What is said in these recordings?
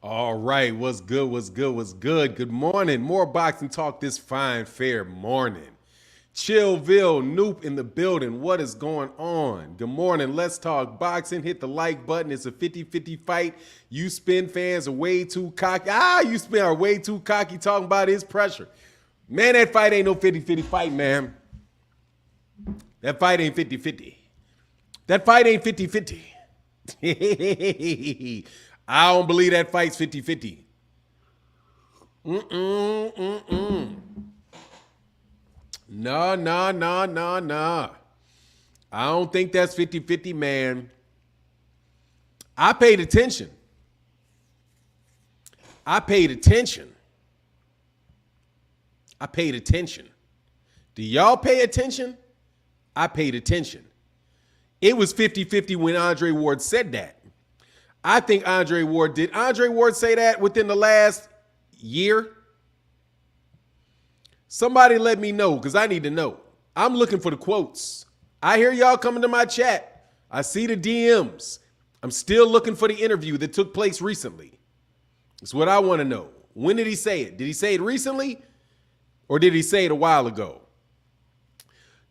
All right, what's good? What's good? What's good? Good morning. More boxing talk this fine, fair morning. Chillville, Noop in the building. What is going on? Good morning. Let's talk boxing. Hit the like button. It's a 50-50 fight. You spin fans are way too cocky. You spin are way too cocky talking about his pressure. Man, that fight ain't no 50-50 fight, man. That fight ain't 50-50. That fight ain't 50-50. I don't believe that fight's 50-50. No. I don't think that's 50-50, man. I paid attention. Do y'all pay attention? I paid attention. It was 50-50 when Andre Ward said that. I think Andre Ward did. Andre Ward say that within the last year? Somebody let me know because I need to know. I'm looking for the quotes. I hear y'all coming to my chat. I see the DMs. I'm still looking for the interview that took place recently. That's what I want to know. When did he say it? Did he say it recently or did he say it a while ago?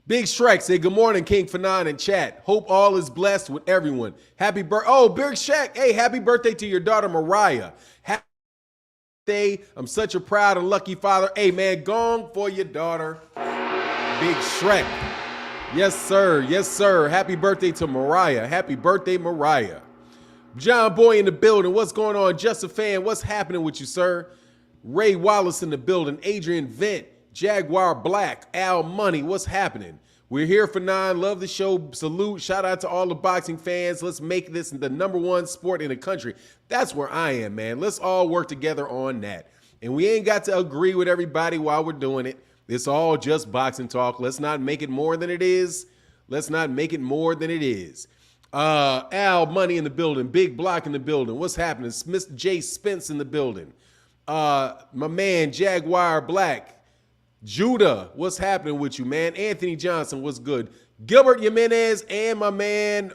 Big Shrek said, good morning, King Fanon in chat. Hope all is blessed with everyone. Happy birthday. Oh, Big Shrek. Hey, happy birthday to your daughter, Mariah. Happy birthday. I'm such a proud and lucky father. Hey, man, gong for your daughter, Big Shrek. Yes, sir. Yes, sir. Happy birthday to Mariah. Happy birthday, Mariah. John Boy in the building. What's going on? Just a fan. What's happening with you, sir? Ray Wallace in the building. Adrian Vent. Jaguar Black, Al Money, what's happening? We're here for 9. Love the show. Salute. Shout out to all the boxing fans. Let's make this the #1 sport in the country. That's where I am, man. Let's all work together on that. And we ain't got to agree with everybody while we're doing it. It's all just boxing talk. Let's not make it more than it is. Al Money in the building. Big Block in the building. What's happening? Mr. J. Spence in the building. My man, Jaguar Black. Judah, what's happening with you, man? Anthony Johnson, what's good? Gilbert Jimenez and my man,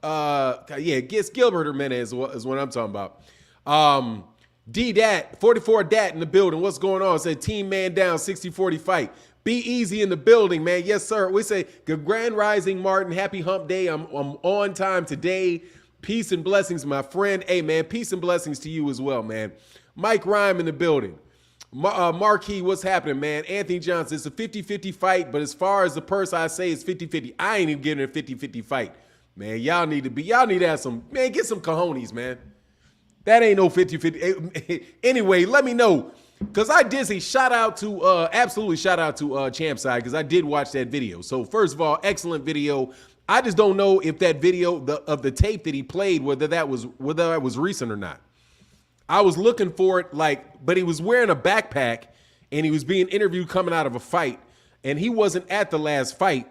guess Gilbert Jimenez is what I'm talking about. D-Dat, 44 Dat in the building. What's going on? Say team man down, 60-40 fight. Be easy in the building, man. Yes, sir. We say good grand rising, Martin. Happy hump day. I'm on time today. Peace and blessings, my friend. Hey, man, peace and blessings to you as well, man. Mike Rhyme in the building. Marquis, what's happening, man? Anthony Johnson, it's a 50-50 fight, but as far as the purse, I say it's 50-50. I ain't even giving it a 50-50 fight. Man, y'all need to have some, man, get some cojones, man. That ain't no 50-50. Anyway, let me know, because I did say absolutely shout out to Champside, because I did watch that video. So first of all, excellent video. I just don't know if that video of the tape that he played, whether that was recent or not. I was looking for it, but he was wearing a backpack and he was being interviewed coming out of a fight, and he wasn't at the last fight.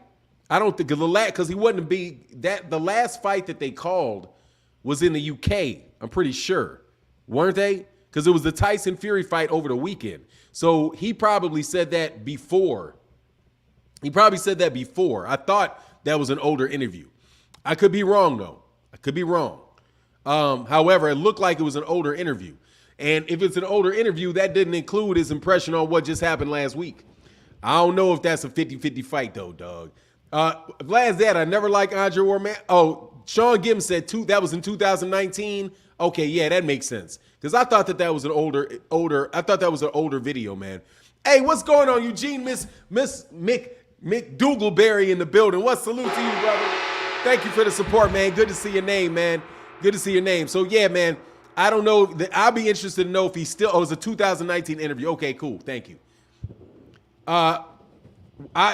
I don't think because he wouldn't be that. The last fight that they called was in the UK. I'm pretty sure, weren't they? Because it was the Tyson Fury fight over the weekend. So he probably said that before. I thought that was an older interview. I could be wrong though. However, it looked like it was an older interview. And if it's an older interview, that didn't include his impression on what just happened last week. I don't know if that's a 50-50 fight, though, dog. Vladez, I never liked Andre Ward, man. Oh, Sean Gibbs said that was in 2019. Okay, yeah, that makes sense. Because I thought that was an older video, man. Hey, what's going on, Eugene? Miss McDougallberry in the building. What salute to you, brother. Thank you for the support, man. Good to see your name, man. Good to see your name. So, yeah, man, I don't know. I'll be interested to know if he's still – it was a 2019 interview. Okay, cool. Thank you.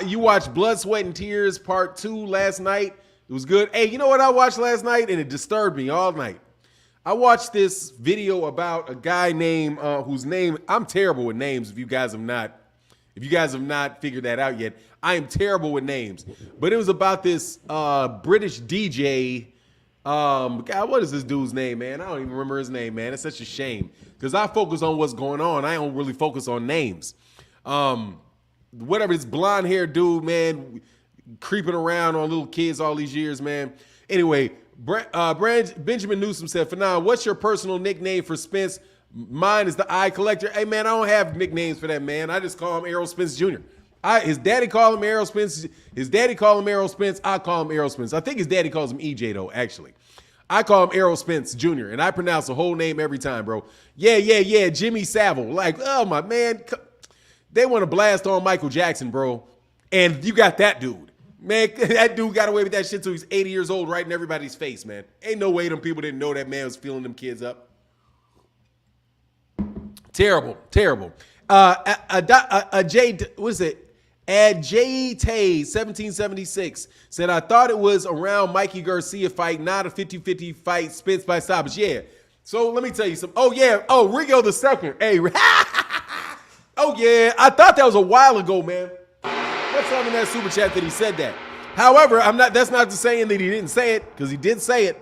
You watched Blood, Sweat, and Tears Part 2 last night. It was good. Hey, you know what I watched last night? And it disturbed me all night. I watched this video about a guy named whose name – I'm terrible with names if you guys have not figured that out yet. I am terrible with names. But it was about this British DJ – God, what is this dude's name, man? I don't even remember his name, man. It's such a shame because I focus on what's going on. I don't really focus on names. Whatever, this blonde haired dude, man, creeping around on little kids all these years, man. Anyway, Benjamin Newsom said, Fanon, what's your personal nickname for Spence? Mine is the Eye Collector. Hey, man, I don't have nicknames for that, man. I just call him Errol Spence Jr. His daddy called him Errol Spence. His daddy called him Errol Spence. I call him Errol Spence. I think his daddy calls him EJ, though, actually. I call him Errol Spence Jr., and I pronounce the whole name every time, bro. Yeah, Jimmy Savile. Like, oh, my man. They want to blast on Michael Jackson, bro. And you got that dude. Man, that dude got away with that shit till he's 80 years old, right in everybody's face, man. Ain't no way them people didn't know that man was feeling them kids up. Terrible. J Tay 1776 said, I thought it was around Mikey Garcia fight, not a 50-50 fight, Spence by stoppage. Yeah. So let me tell you something. Oh, yeah. Oh, Rigo the second. Hey. Oh, yeah. I thought that was a while ago, man. What's up in that super chat that he said that? However, that's not to saying that he didn't say it, because he did say it.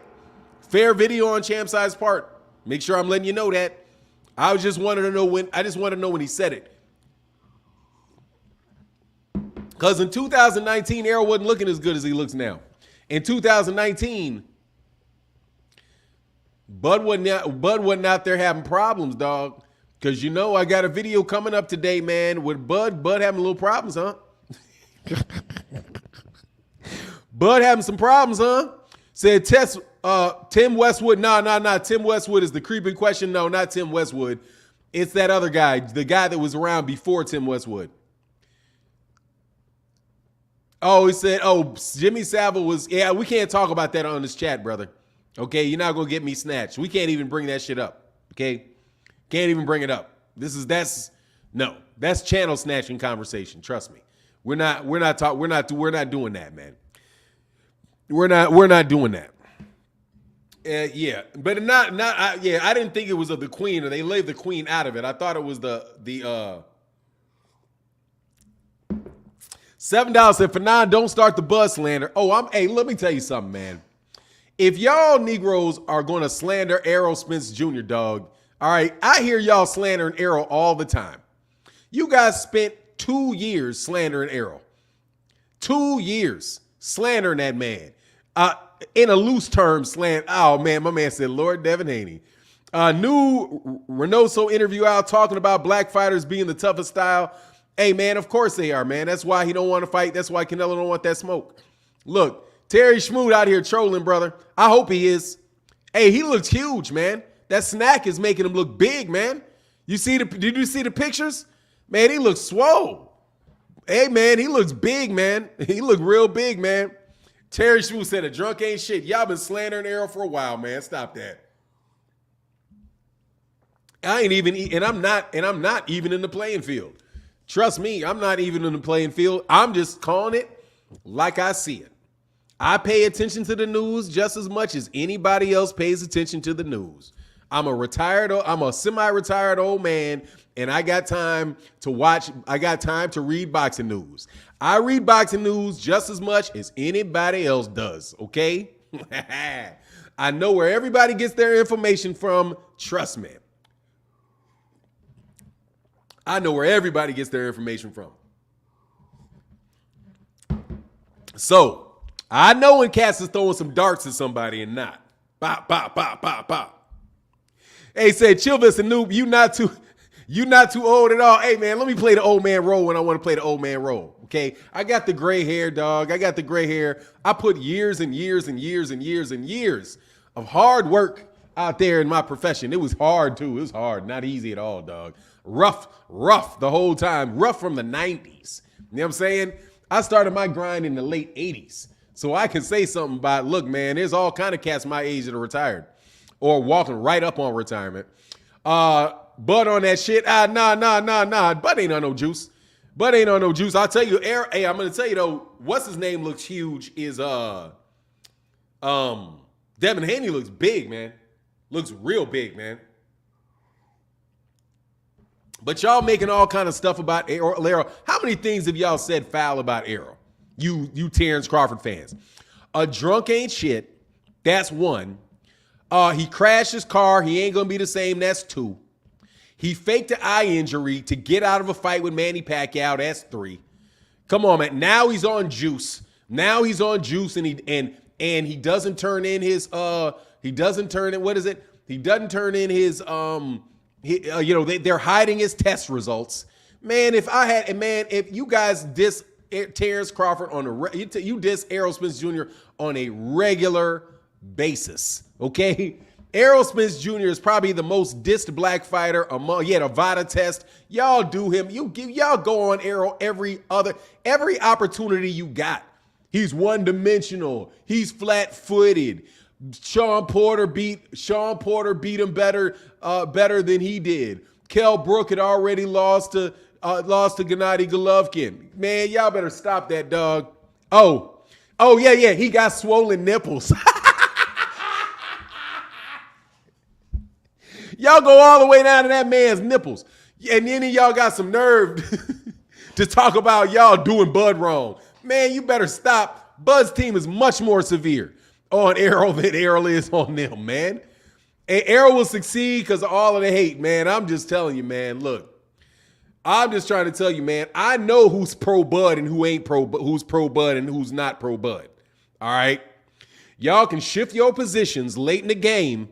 Fair video on Champside's part. Make sure I'm letting you know that. I just wanted to know when he said it. Because in 2019, Errol wasn't looking as good as he looks now. In 2019, Bud wasn't out there having problems, dog. Because I got a video coming up today, man, with Bud having a little problems, huh? Bud having some problems, huh? Said Tim Westwood. Nah. Tim Westwood is the creeping question. No, not Tim Westwood. It's that other guy, the guy that was around before Tim Westwood. Oh, he said, Jimmy Savile was, yeah, we can't talk about that on this chat, brother. Okay, you're not going to get me snatched. We can't even bring that shit up, okay? Can't even bring it up. That's channel snatching conversation, trust me. We're not doing that, man. We're not doing that. Yeah, but I didn't think it was of the Queen, or they leave the Queen out of it. I thought it was the $7 said, Fanon, don't start the buzz slander. Hey, let me tell you something, man. If y'all Negroes are going to slander Errol Spence Jr., dog, all right, I hear y'all slandering Errol all the time. You guys spent 2 years slandering Errol. 2 years slandering that man. In a loose term, oh, man, my man said, Lord Devin Haney. New Reynoso interview out talking about black fighters being the toughest style. Hey, man, of course they are, man. That's why he don't want to fight. That's why Canelo don't want that smoke. Look, Terry Schmoot out here trolling, brother. I hope he is. Hey, he looks huge, man. That snack is making him look big, man. Did you see the pictures? Man, he looks swole. Hey, man, he looks big, man. He look real big, man. Terry Schmoot said a drunk ain't shit. Y'all been slandering Errol for a while, man. Stop that. I'm not even in the playing field. Trust me, I'm not even in the playing field. I'm just calling it like I see it. I pay attention to the news just as much as anybody else pays attention to the news. I'm a semi-retired old man, and I got time to read boxing news. I read boxing news just as much as anybody else does, okay? I know where everybody gets their information from, trust me. I know where everybody gets their information from. So, I know when Cass is throwing some darts at somebody and not. Bop, bop, bop, bop, bop. Hey, said Chilvis and Noob, you not too old at all. Hey, man, let me play the old man role when I want to play the old man role, okay? I got the gray hair, dog. I got the gray hair. I put years and years and years and years and years of hard work out there in my profession. It was hard, too. It was hard. Not easy at all, dog. Rough the whole time. Rough from the 90s. You know what I'm saying? I started my grind in the late 80s. So I can say something about, look, man, there's all kind of cats my age that are retired or walking right up on retirement. Bud on that shit. Nah. Bud ain't on no juice. I'll tell you, hey, I'm going to tell you, though, what's his name looks huge is Devin Haney looks big, man. Looks real big, man. But y'all making all kind of stuff about Errol. How many things have y'all said foul about Errol? You Terence Crawford fans. A drunk ain't shit. That's one. He crashed his car. He ain't going to be the same. That's two. He faked an eye injury to get out of a fight with Manny Pacquiao. That's three. Come on, man. Now he's on juice. And and he doesn't turn in his he doesn't turn in, what is it? He doesn't turn in his they're hiding his test results. Man, if you guys diss Terence Crawford you diss Errol Spence Jr. on a regular basis, okay? Errol Spence Jr. is probably the most dissed black fighter among. He had a VADA test. Y'all do him. Y'all go on Errol every opportunity you got. He's one-dimensional. He's flat-footed. Sean Porter beat him better than he did. Kell Brook had already lost to Gennady Golovkin. Man, y'all better stop that, dog. Oh yeah, he got swollen nipples. Y'all go all the way down to that man's nipples. And then y'all got some nerve to talk about y'all doing Bud wrong. Man, you better stop. Bud's team is much more severe on Errol than Errol is on them, man. And Errol will succeed because of all of the hate, man. I'm just telling you, man. Look, I'm just trying to tell you, man. I know who's pro Bud and who's pro Bud and who's not pro Bud. All right? Y'all can shift your positions late in the game.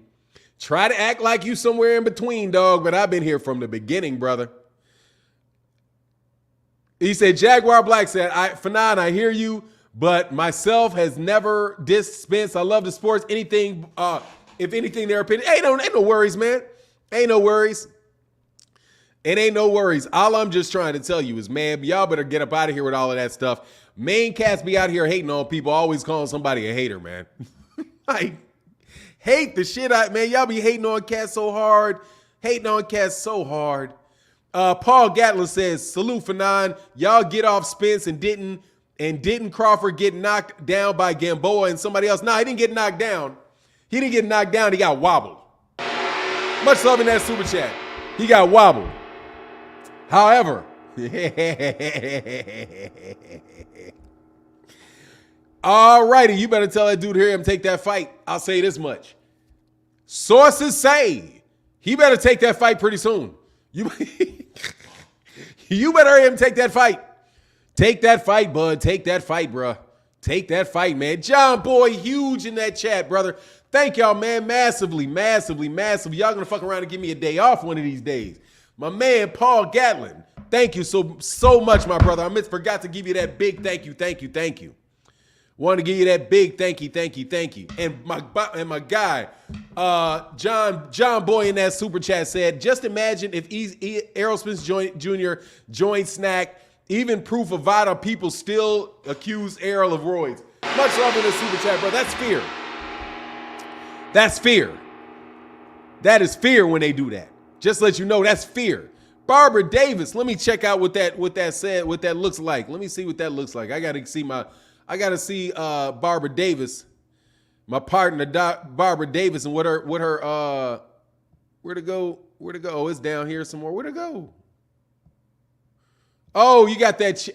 Try to act like you somewhere in between, dog, but I've been here from the beginning, brother. He said, Jaguar Black said, Fanon, I hear you, but myself has never dissed Spence. I love the sports. Anything, if anything, their opinion. Ain't no worries, man. Ain't no worries. It ain't no worries. All I'm just trying to tell you is, man, y'all better get up out of here with all of that stuff. Main cats be out here hating on people, always calling somebody a hater, man. Like, hate the shit out, man. Y'all be hating on cats so hard. Paul Gatlin says, salute for 9. Y'all get off Spence and didn't Crawford get knocked down by Gamboa and somebody else? Nah, he didn't get knocked down. He didn't get knocked down. He got wobbled. Much love in that super chat. He got wobbled. However, all righty, you better tell that dude here him take that fight. I'll say this much. Sources say he better take that fight pretty soon. You better hear him take that fight. Take that fight, bud. Take that fight, bruh. Take that fight, man. John Boy, huge in that chat, brother. Thank y'all, man. Massively. Y'all gonna fuck around and give me a day off one of these days. My man, Paul Gatlin. Thank you so much, my brother. I forgot to give you that big thank you. Want to give you that big thank you. And my guy, John Boy in that super chat said, just imagine if Errol Spence Jr. joined Snack, even proof of VADA, people still accuse Errol of roids. Much love in the super chat, bro. That's fear. That's fear. That is fear when they do that. Just to let you know, that's fear. Barbara Davis, let me check out what that looks like. Let me see what that looks like. I gotta see Barbara Davis, my partner, Barbara Davis, and what her where to go? Oh, it's down here somewhere. Where to go? Oh, you got that.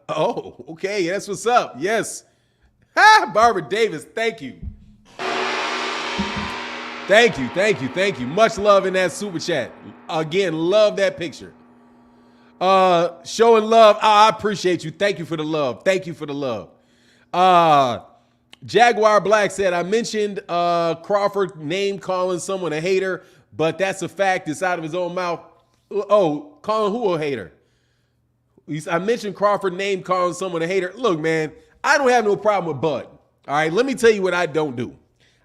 Oh, okay. That's what's up. Yes. Barbara Davis, thank you. Thank you. Much love in that super chat. Again, love that picture. Showing love. I appreciate you. Thank you for the love. Jaguar Black said, I mentioned Crawford name calling someone a hater, but that's a fact. It's out of his own mouth. Oh, calling who a hater? I mentioned Crawford name calling someone a hater. Look, man, I don't have no problem with Bud. All right, let me tell you what I don't do.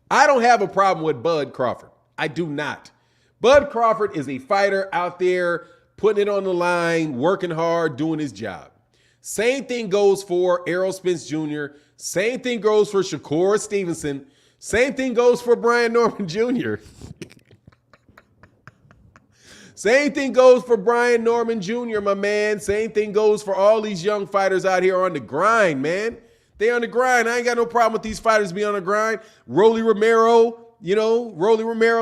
I don't have a problem with Bud Crawford. I do not. Bud Crawford is a fighter out there putting it on the line, working hard, doing his job. Same thing goes for Errol Spence Jr. Same thing goes for Shakur Stevenson. Same thing goes for Brian Norman Jr. Same thing goes for Brian Norman Jr., my man. Same thing goes for all these young fighters out here on the grind, man. They on the grind. I ain't got no problem with these fighters being on the grind. Rolly Romero's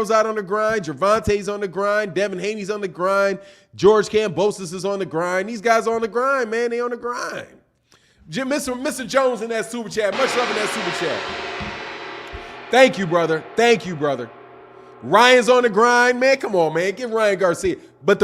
out on the grind. Gervonta's on the grind. Devin Haney's on the grind. George Kambosos is on the grind. These guys are on the grind, man. They on the grind. Mr. Jones in that super chat. Much love in that super chat. Thank you, brother. Ryan's on the grind, man. Come on, man. Give Ryan Garcia. But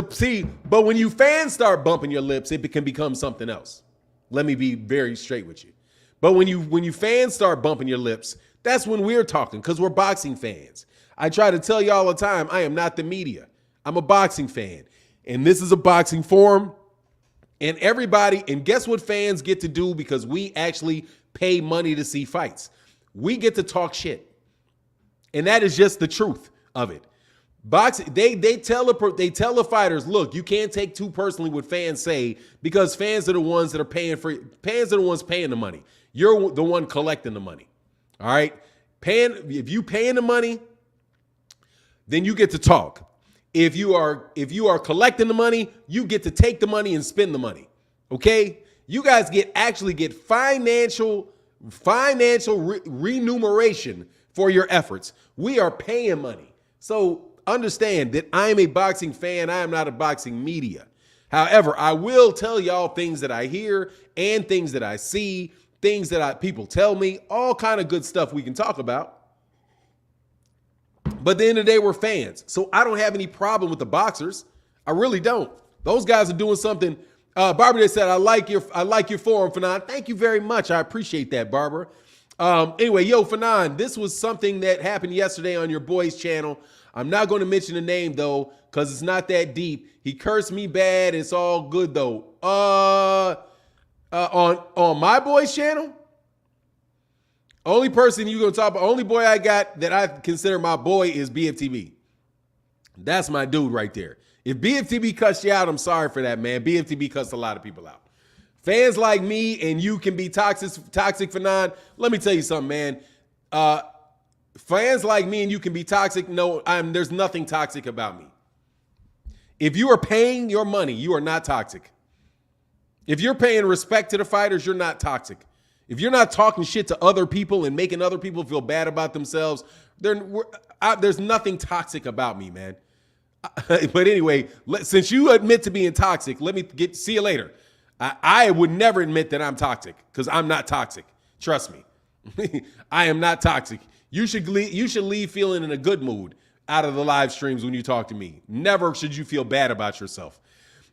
when you fans start bumping your lips, it can become something else. Let me be very straight with you. But when you fans start bumping your lips, that's when we're talking, because we're boxing fans. I try to tell you all the time, I am not the media. I'm a boxing fan. And this is a boxing forum. And guess what fans get to do, because we actually pay money to see fights? We get to talk shit. And that is just the truth of it. Boxing, they tell the fighters, look, you can't take too personally what fans say, because fans are the ones that are paying the money. You're the one collecting the money. All right? If you paying the money, then you get to talk. If you are collecting the money, you get to take the money and spend the money. Okay? You guys actually get financial remuneration for your efforts. We are paying money. So understand that I am a boxing fan. I am not a boxing media. However, I will tell y'all things that I hear and things that I see, things that people tell me, all kind of good stuff we can talk about. But at the end of the day, we're fans. So I don't have any problem with the boxers. I really don't. Those guys are doing something. Barbara said, I like your forum, Fanon. Thank you very much. I appreciate that, Barbara. Anyway, Fanon, this was something that happened yesterday on your boy's channel. I'm not going to mention the name, though, because it's not that deep. He cursed me bad. It's all good, though. On my boy's channel? Only person you gonna talk about, only boy I got that I consider my boy is BFTB. That's my dude right there. If BFTB cussed you out, I'm sorry for that, man. BFTB cussed a lot of people out. Fans like me and you can be toxic for nine. Let me tell you something, man. Fans like me and you can be toxic. No, there's nothing toxic about me. If you are paying your money, you are not toxic. If you're paying respect to the fighters, you're not toxic. If you're not talking shit to other people and making other people feel bad about themselves, there's nothing toxic about me, man. But anyway, since you admit to being toxic, see you later. I would never admit that I'm toxic, because I'm not toxic. Trust me. I am not toxic. You should leave feeling in a good mood out of the live streams when you talk to me. Never should you feel bad about yourself.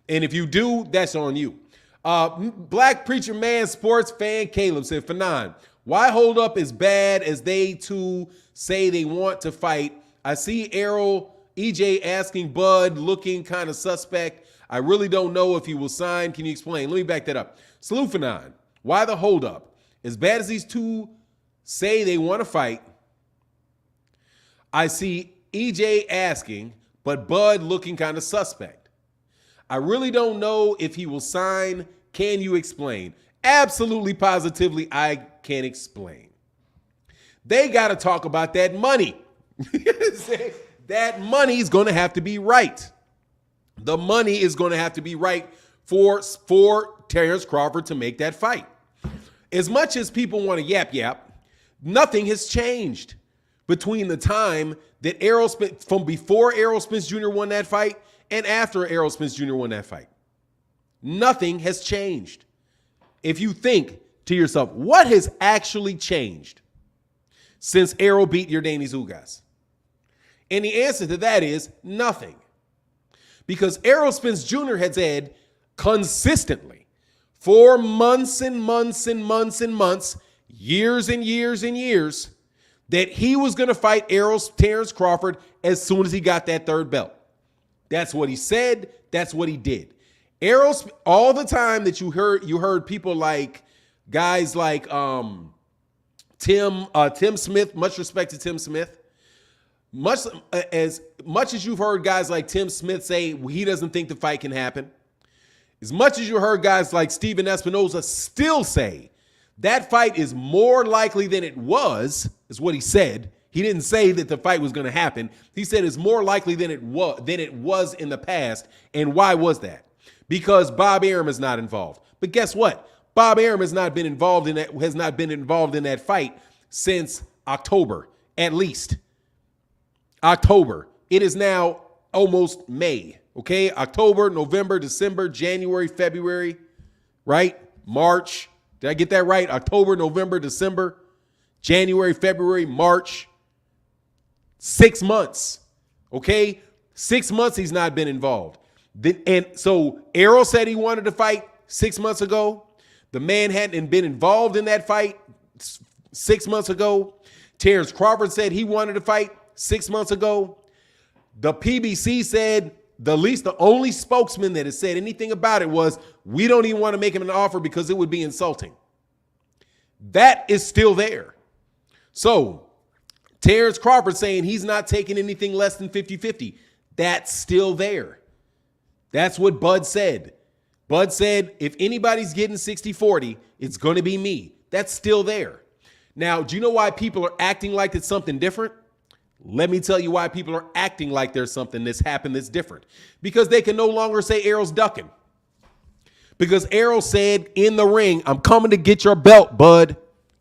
And if you do, that's on you. Black Preacher Man Sports Fan Caleb said, Fanon, why hold up as bad as they two say they want to fight? I see Errol, EJ asking Bud, looking kind of suspect. I really don't know if he will sign. Can you explain? Let me back that up. Salute Fanon, why the hold up? As bad as these two say they want to fight, I see EJ asking, but Bud looking kind of suspect. I really don't know if he will sign. Can you explain? Absolutely, positively, I can explain. They got to talk about that money. That money is going to have to be right. The money is going to have to be right for Terence Crawford to make that fight. As much as people want to yap, nothing has changed between the time that from before Errol Spence Jr. won that fight and after Errol Spence Jr. won that fight. Nothing has changed. If you think to yourself, what has actually changed since Errol beat Yordenis Ugas? And the answer to that is nothing. Because Errol Spence Jr. had said consistently for months and months and months and months, years and years and years, that he was going to fight Terence Crawford as soon as he got that third belt. That's what he said. That's what he did. All the time that you heard people like guys like Tim Smith, much respect to Tim Smith. As much as you've heard guys like Tim Smith say he doesn't think the fight can happen, as much as you heard guys like Steven Espinoza still say that fight is more likely than it was, is what he said. He didn't say that the fight was going to happen. He said it's more likely than it was in the past. And why was that? Because Bob Arum is not involved. But guess what? Bob Arum has not been involved in that fight since October, at least. October. It is now almost May. Okay? October, November, December, January, February, right? March. Did I get that right? October, November, December, January, February, March. 6 months. Okay? 6 months he's not been involved. And so Errol said he wanted to fight 6 months ago. The man hadn't been involved in that fight 6 months ago. Terence Crawford said he wanted to fight 6 months ago. The PBC said the only spokesman that has said anything about it was, we don't even want to make him an offer because it would be insulting. That is still there. So Terence Crawford saying he's not taking anything less than 50-50. That's still there. That's what Bud said. Bud said, if anybody's getting 60-40, it's going to be me. That's still there. Now, do you know why people are acting like it's something different? Let me tell you why people are acting like there's something that's happened that's different. Because they can no longer say Errol's ducking. Because Errol said in the ring, I'm coming to get your belt, Bud.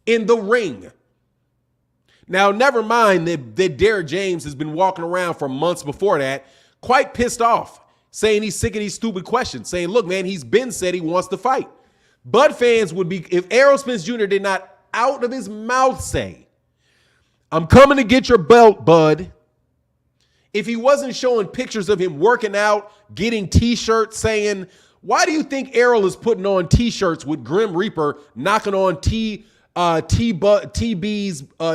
In the ring. Now, never mind that Derrick James has been walking around for months before that, quite pissed off, saying he's sick of these stupid questions, saying, look, man, he's been said he wants to fight. Bud fans would be, if Errol Spence Jr. did not out of his mouth say, I'm coming to get your belt, Bud. If he wasn't showing pictures of him working out, getting T-shirts saying, why do you think Errol is putting on T-shirts with Grim Reaper knocking on TB's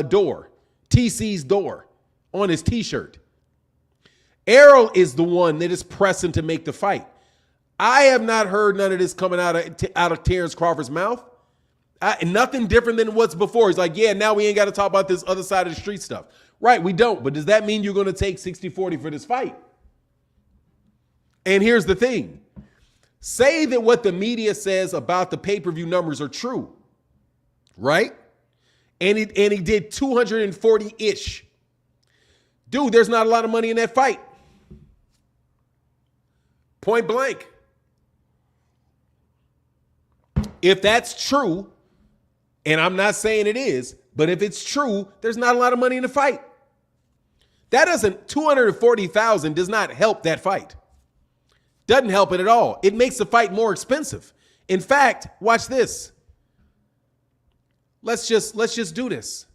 door, TC's door on his T-shirt? Errol is the one that is pressing to make the fight. I have not heard none of this coming out of Terence Crawford's mouth. Nothing different than what's before. He's like, yeah, now we ain't got to talk about this other side of the street stuff. Right, we don't. But does that mean you're going to take 60-40 for this fight? And here's the thing. Say that what the media says about the pay-per-view numbers are true. Right? And he did 240-ish. Dude, there's not a lot of money in that fight. Point blank. If that's true, and I'm not saying it is, but if it's true, there's not a lot of money in the fight. That doesn't, $240,000 does not help that fight. Doesn't help it at all. It makes the fight more expensive. In fact, watch this. Let's just do this.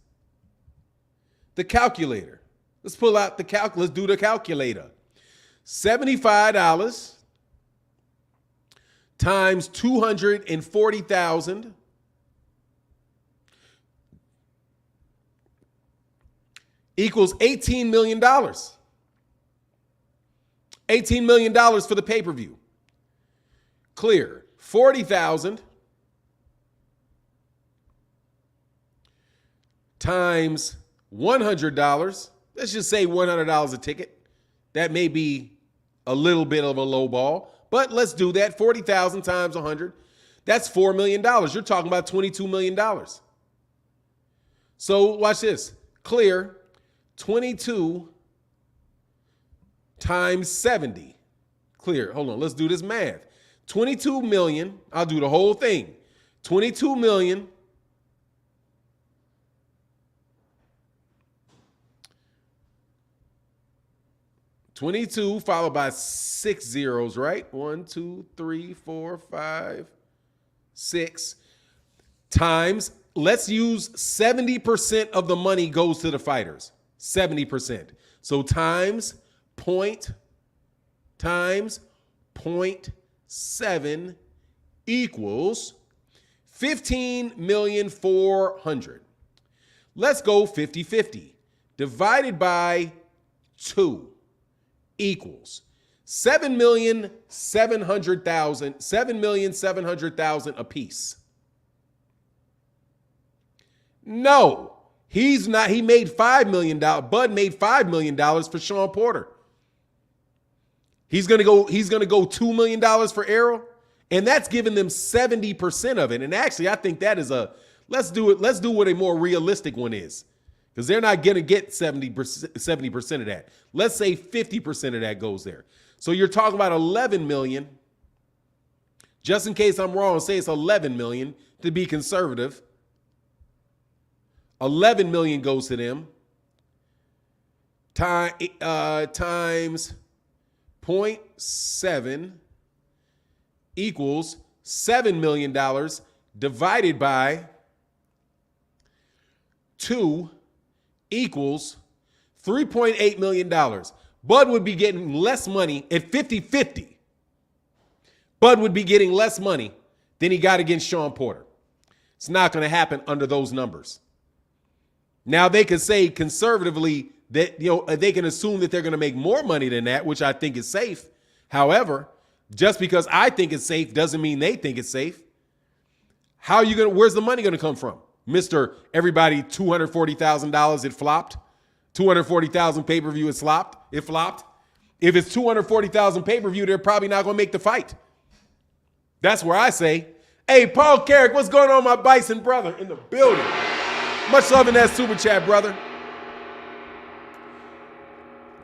The calculator. Let's pull out the let's do the calculator. $75 times 240,000 equals $18 million. $18 million for the pay-per-view. Clear. 40,000 times $100. Let's just say $100 a ticket. That may be a little bit of a low ball, but let's do that. 40,000 times 100. That's $4 million. You're talking about $22 million. So watch this. Clear. 22 times 70. Clear. Hold on. Let's do this math. 22 million. I'll do the whole thing. 22 million. $22 followed by 6 zeros, right? 1, 2, 3, 4, 5, 6 times. Let's use 70% of the money goes to the fighters. 70%. So times 0.7 equals 15,400,000. Let's go 50-50. Divided by 2 equals 7,700,000 apiece. No. He's not. He made $5 million. Bud made $5 million for Sean Porter. He's gonna go $2 million for Errol, and that's giving them 70% of it. And actually, I think that is let's do it. Let's do what a more realistic one is, because they're not gonna get 70% of that. Let's say 50% of that goes there. So you're talking about 11 million. Just in case I'm wrong, say it's 11 million to be conservative. 11 million goes to them. Times 0.7 equals $7 million divided by 2 equals $3.8 million. Bud would be getting less money at 50-50. Bud would be getting less money than he got against Sean Porter. It's not going to happen under those numbers. Now, they could say conservatively that, they can assume that they're going to make more money than that, which I think is safe. However, just because I think it's safe doesn't mean they think it's safe. Where's the money going to come from? Mr. Everybody, $240,000, it flopped. 240,000 pay-per-view, it flopped. If it's 240,000 pay-per-view, they're probably not going to make the fight. That's where I say, hey, Paul Carrick, what's going on, my Bison brother in the building? Much love in that super chat, brother.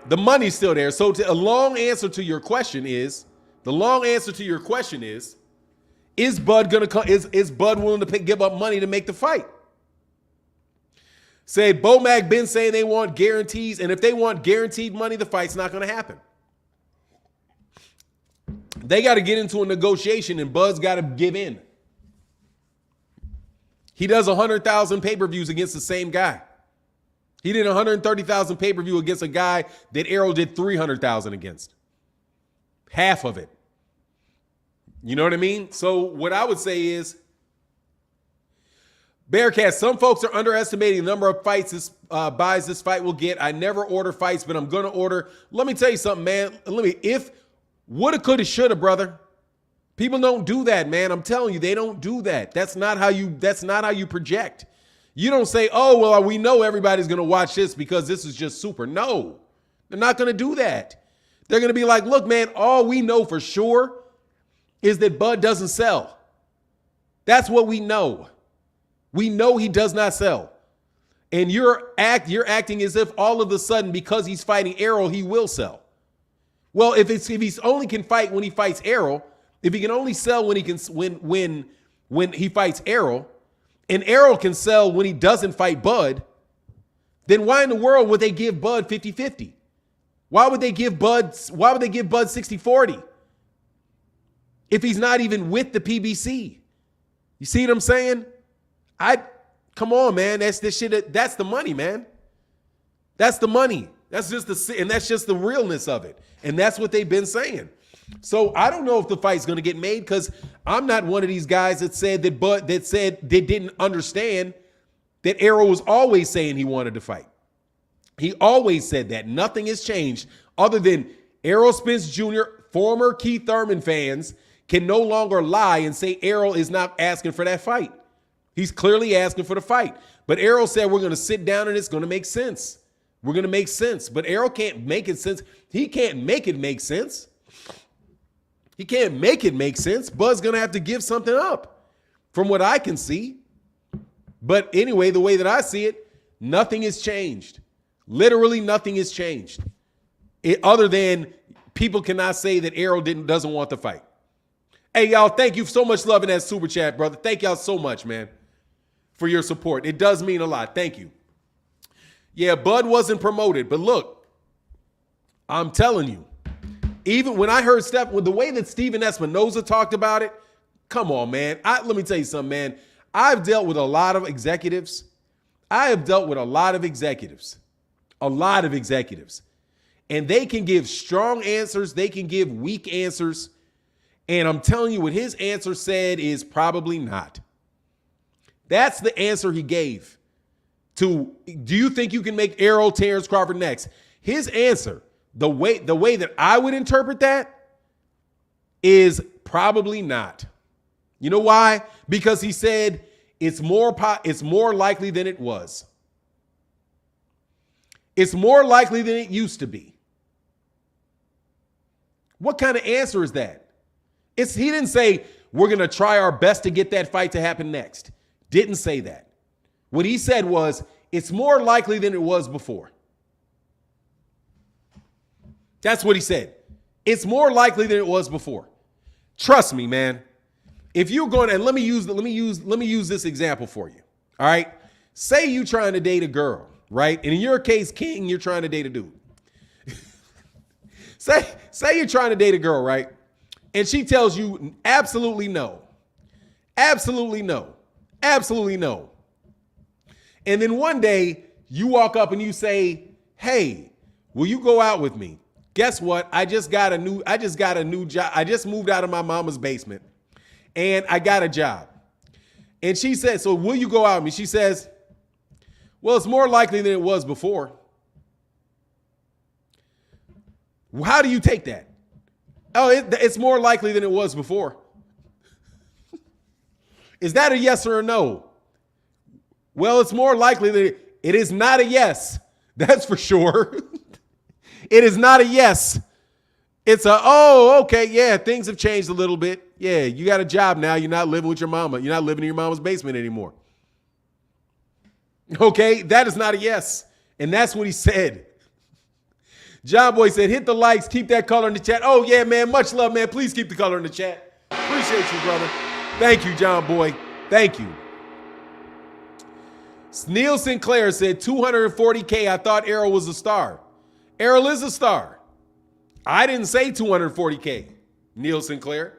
The money's still there. So a long answer to your question is, is Bud gonna come? Is Bud willing to give up money to make the fight? Say Bomac been saying they want guarantees, and if they want guaranteed money, the fight's not gonna happen. They got to get into a negotiation, and Bud's got to give in. He does 100,000 pay-per-views against the same guy. He did 130,000 pay-per-view against a guy that Errol did 300,000 against. Half of it. You know what I mean? So what I would say is, Bearcat, some folks are underestimating the number of fights buys this fight will get. I never order fights, but I'm going to order. Let me tell you something, man. If woulda, coulda, shoulda, brother. People don't do that, man. I'm telling you, they don't do that. That's not how you project. You don't say, oh, well, we know everybody's going to watch this because this is just super. No, they're not going to do that. They're going to be like, look, man, all we know for sure is that Bud doesn't sell. That's what we know. We know he does not sell. And you're acting as if all of a sudden, because he's fighting Errol, he will sell. Well, if he's only can fight when he fights Errol, if he can only sell when he fights Errol, and Errol can sell when he doesn't fight Bud, then why in the world would they give Bud 50-50? Why would they give Bud 60-40? If he's not even with the PBC? You see what I'm saying? Come on, man. That's the shit. That's the money, man. That's the money. That's just the realness of it. And that's what they've been saying. So I don't know if the fight's going to get made, because I'm not one of these guys that said they didn't understand that Errol was always saying he wanted to fight. He always said that. Nothing has changed other than Errol Spence Jr., former Keith Thurman fans, can no longer lie and say Errol is not asking for that fight. He's clearly asking for the fight. But Errol said, we're going to sit down and it's going to make sense. We're going to make sense. But Errol can't make it sense. He can't make it make sense. He can't make it make sense. Bud's going to have to give something up from what I can see. But anyway, the way that I see it, nothing has changed. Literally nothing has changed. Other than people cannot say that Errol doesn't want the fight. Hey, y'all, thank you so much love in that super chat, brother. Thank y'all so much, man, for your support. It does mean a lot. Thank you. Yeah, Bud wasn't promoted. But look, I'm telling you, even when I heard with the way that Stephen Espinoza talked about it, come on, man. Let me tell you something, man. I've dealt with a lot of executives. And they can give strong answers. They can give weak answers. And I'm telling you, what his answer said is probably not. That's the answer he gave to, do you think you can make Errol, Terence, Crawford next? His answer, the way that I would interpret that, is probably not. You know why? Because he said it's more likely than it was. It's more likely than it used to be. What kind of answer is that? He didn't say, we're going to try our best to get that fight to happen next. Didn't say that. What he said was, it's more likely than it was before. That's what he said. It's more likely than it was before. Trust me, man. If you're going to, and let me use this example for you. All right. Say you trying to date a girl, right? And in your case, King, you're trying to date a dude. Say you're trying to date a girl, right? And she tells you absolutely no. Absolutely no. Absolutely no. And then one day you walk up and you say, hey, will you go out with me? Guess what? I just got a new job. I just moved out of my mama's basement. and I got a job. And she said, so will you go out with me? She says, well, it's more likely than it was before. How do you take that? Oh, it's more likely than it was before. Is that a yes or a no? Well, it's more likely that it is not a yes. That's for sure. It is not a yes. It's a, oh, okay, yeah, things have changed a little bit. Yeah, you got a job now. You're not living with your mama. You're not living in your mama's basement anymore. Okay, that is not a yes. And that's what he said. John Boy said, hit the likes, keep that color in the chat. Oh, yeah, man, much love, man. Please keep the color in the chat. Appreciate you, brother. Thank you, John Boy. Thank you. Neil Sinclair said, 240K, I thought Errol was a star. Errol is a star. I didn't say 240K, Neil Sinclair.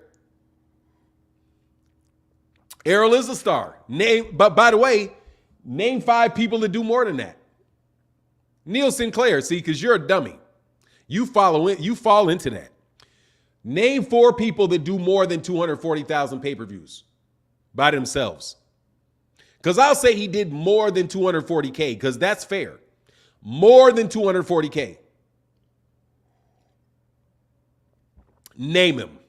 Errol is a star. But by the way, name 5 people that do more than that. Neil Sinclair, see, because you're a dummy. You fall into that. Name 4 people that do more than 240,000 pay-per-views by themselves. Because I'll say he did more than 240K, because that's fair. More than 240K. Name him.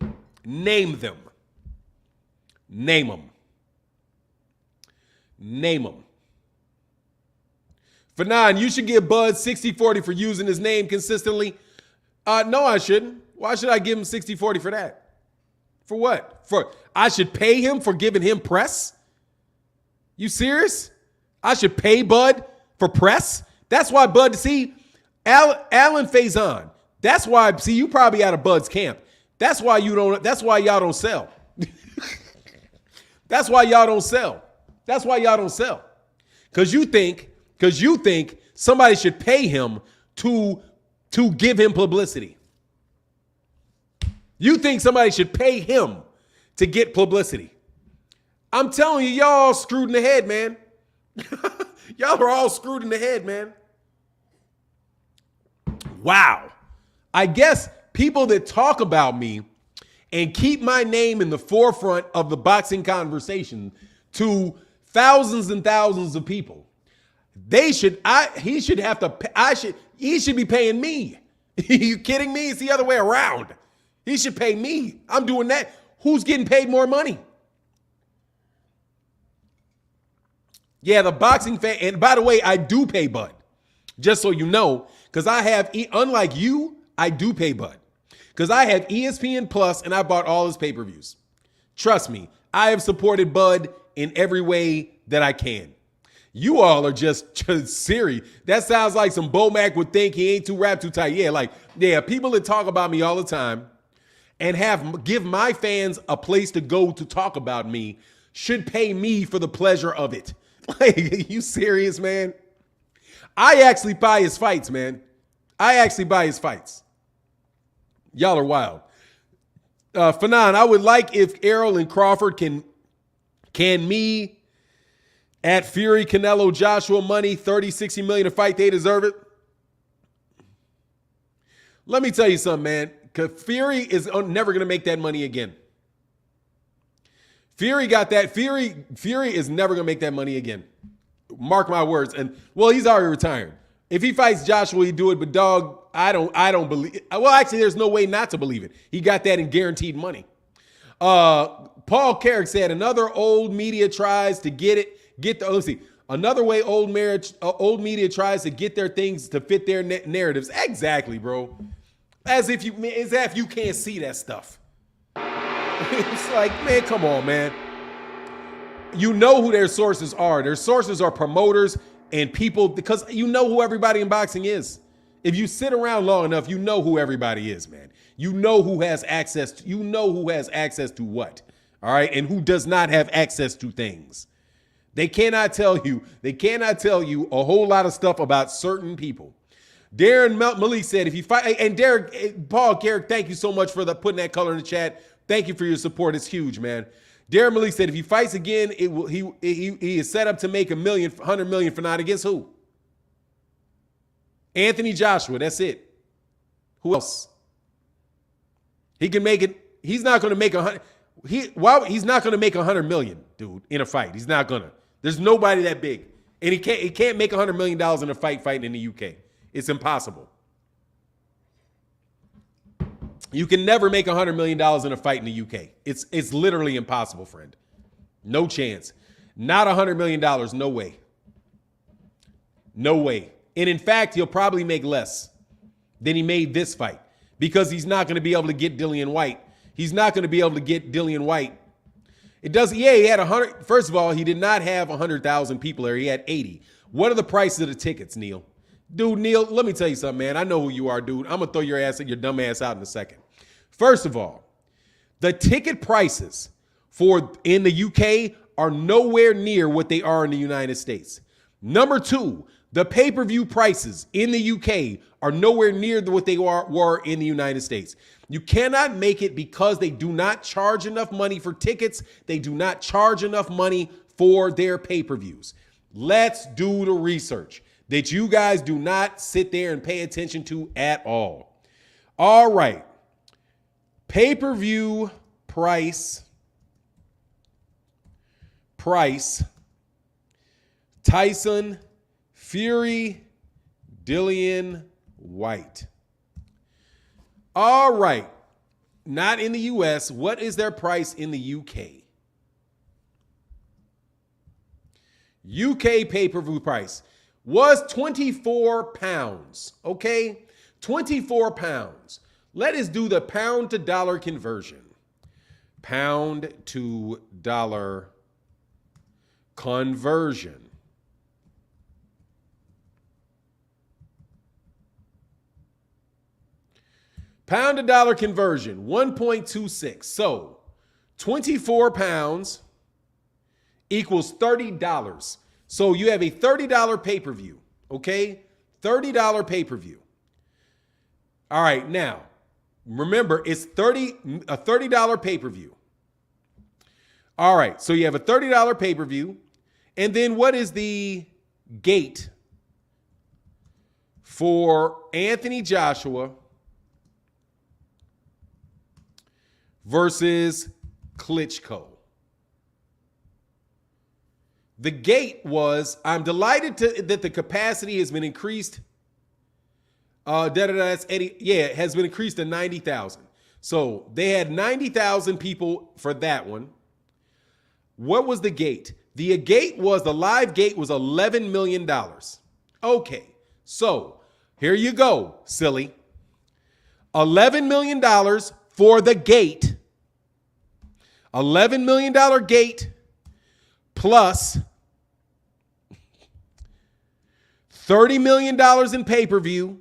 Name them. Name them. Name them. Fanon, you should give Bud 60-40 for using his name consistently. No, I shouldn't. Why should I give him 60-40 for that? For what? I should pay him for giving him press? You serious? I should pay Bud for press? That's why Bud, see, Alan Faison. That's why, see, you probably out of Bud's camp. That's why y'all don't sell. That's why y'all don't sell. That's why y'all don't sell. Because you think somebody should pay him to give him publicity. You think somebody should pay him to get publicity. I'm telling you, y'all all screwed in the head, man. Y'all are all screwed in the head, man. Wow. I guess people that talk about me and keep my name in the forefront of the boxing conversation to thousands and thousands of people, he should be paying me. You kidding me? It's the other way around. He should pay me. I'm doing that. Who's getting paid more money? Yeah, the boxing fan. And by the way, I do pay Bud. Just so you know, because I have, unlike you, I do pay Bud. Because I have ESPN Plus and I bought all his pay-per-views. Trust me, I have supported Bud in every way that I can. You all are just serious. That sounds like some Bomac would think he ain't too rap too tight. Yeah, people that talk about me all the time and give my fans a place to go to talk about me should pay me for the pleasure of it. Like, you serious, man? I actually buy his fights, man. I actually buy his fights. Y'all are wild. Fanon, I would like if Errol and Crawford can me at Fury, Canelo, Joshua money, 30, 60 million a fight. They deserve it. Let me tell you something, man. Fury is never going to make that money again. Fury got that. Fury is never going to make that money again. Mark my words. And, well, he's already retiring. If he fights Joshua, he'd do it. But, dog, I don't believe. Well, actually, there's no way not to believe it. He got that in guaranteed money. Paul Carrick said another old media tries to let's see. Another way old media tries to get their things to fit their narratives. Exactly, bro. As if you can't see that stuff. It's like, man, come on, man. You know who their sources are. Their sources are promoters and people, because you know who everybody in boxing is. If you sit around long enough, you know who everybody is, man. You know who has access to what. All right, and who does not have access to things. They cannot tell you a whole lot of stuff about certain people. Darren Malik said, if you fight, and Paul Carrick, thank you so much for putting that color in the chat. Thank you for your support. It's huge, man. Darren Malik said, if he fights again, he is set up to make $100 million for not against who? Anthony Joshua. That's it. Who else? He can make it. He's not going to make 100. He's not going to make 100 million, dude, in a fight. He's not going to. There's nobody that big. And he can't make $100 million in a fight fighting in the UK. It's impossible. You can never make $100 million in a fight in the UK. It's literally impossible, friend. No chance. Not $100 million. No way. No way. And in fact, he'll probably make less than he made this fight because he's not going to be able to get Dillian White. He's not going to be able to get Dillian White. It does. Yeah, he had 100. First of all, he did not have 100,000 people there. He had 80. What are the prices of the tickets, Neil? Dude, Neil, let me tell you something, man. I know who you are, dude. I'm going to throw your dumb ass out in a second. First of all, the ticket prices in the UK are nowhere near what they are in the United States. Number two, the pay-per-view prices in the UK are nowhere near what they were in the United States. You cannot make it because they do not charge enough money for tickets. They do not charge enough money for their pay-per-views. Let's do the research that you guys do not sit there and pay attention to at all. All right. Pay-per-view price. Tyson Fury, Dillian White. All right. Not in the US. What is their price in the UK? UK pay-per-view price was 24 pounds. Okay? 24 pounds. Let us do the pound to dollar conversion. Pound to dollar conversion. Pound to dollar conversion, 1.26. So 24 pounds equals $30. So you have a $30 pay-per-view, okay? $30 pay-per-view. All right, now, remember, it's a $30 pay-per-view. All right, so you have a $30 pay-per-view. And then what is the gate for Anthony Joshua versus Klitschko? The gate was, I'm delighted that the capacity has been increased. That's Eddie. Yeah, it has been increased to 90,000. So they had 90,000 people for that one. What was the gate? The live gate was $11 million. Okay, so here you go, silly. $11 million for the gate. $11 million gate plus $30 million in pay-per-view,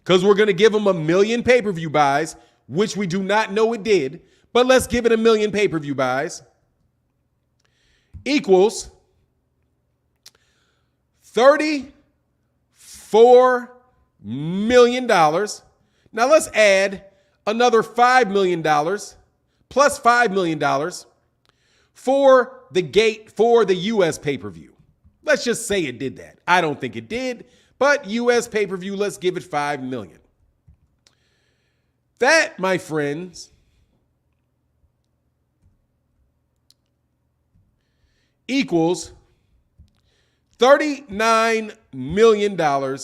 because we're going to give them 1 million pay-per-view buys, which we do not know it did, but let's give it 1 million pay-per-view buys, equals $34 million. Now let's add another $5 million plus $5 million for the gate for the U.S. pay-per-view. Let's just say it did that. I don't think it did, but U.S. pay-per-view, let's give it $5 million. That, my friends, equals $39 million,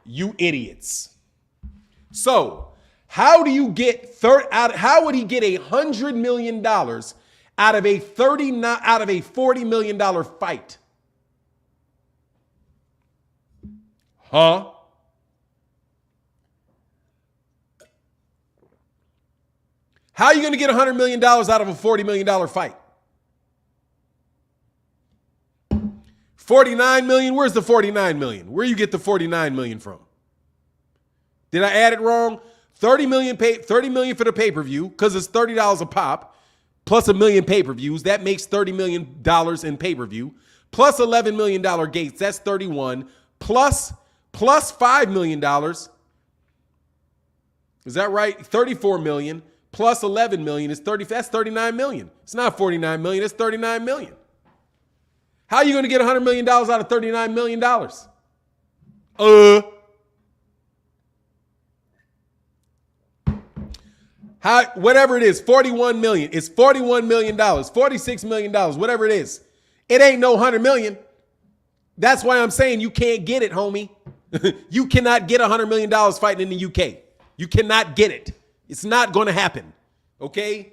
you idiots. So how do you get how would he get $100 million out of a $40 million fight? Huh? How are you going to get $100 million out of a $40 million fight? 49 million? Where's the 49 million? Where you get the 49 million from? Did I add it wrong? 30 million for the pay-per-view, because it's $30 a pop, plus 1 million pay-per-views. That makes $30 million in pay-per-view, plus $11 million gates. That's 31, plus $5 million. Is that right? 34 million plus 11 million is 30. That's 39 million. It's not 49 million. It's 39 million. How are you going to get $100 million out of $39 million? Whatever it is, 41 million. It's $41 million, $46 million, whatever it is. It ain't no 100 million. That's why I'm saying you can't get it, homie. You cannot get $100 million fighting in the UK. You cannot get it. It's not going to happen. Okay?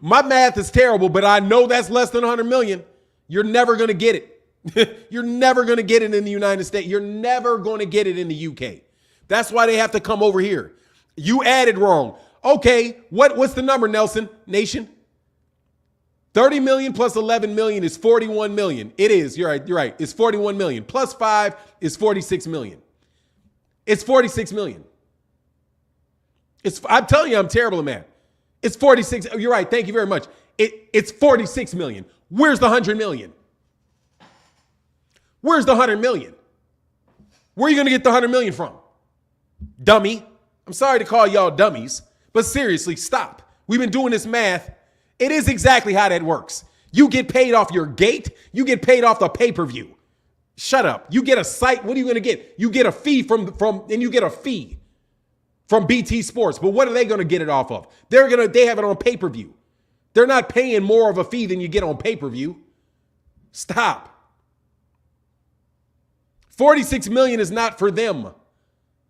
My math is terrible, but I know that's less than 100 million. You're never going to get it. You're never going to get it in the United States. You're never going to get it in the UK. That's why they have to come over here. You added wrong. Okay, what's the number, Nelson Nation? 30 million plus 11 million is 41 million. It is. You're right. It's 41 million. Plus 5 is 46 million. It's 46 million. I'm telling you, I'm terrible at math. It's 46. You're right. Thank you very much. It's 46 million. Where's the 100 million? Where's the 100 million? Where are you going to get the 100 million from? Dummy. I'm sorry to call y'all dummies, but seriously, stop. We've been doing this math. It is exactly how that works. You get paid off your gate. You get paid off the pay-per-view. Shut up. You get a site. What are you going to get? You get a fee and you get a fee from BT Sports. But what are they going to get it off of? They have it on pay-per-view. They're not paying more of a fee than you get on pay-per-view. Stop. 46 million is not for them.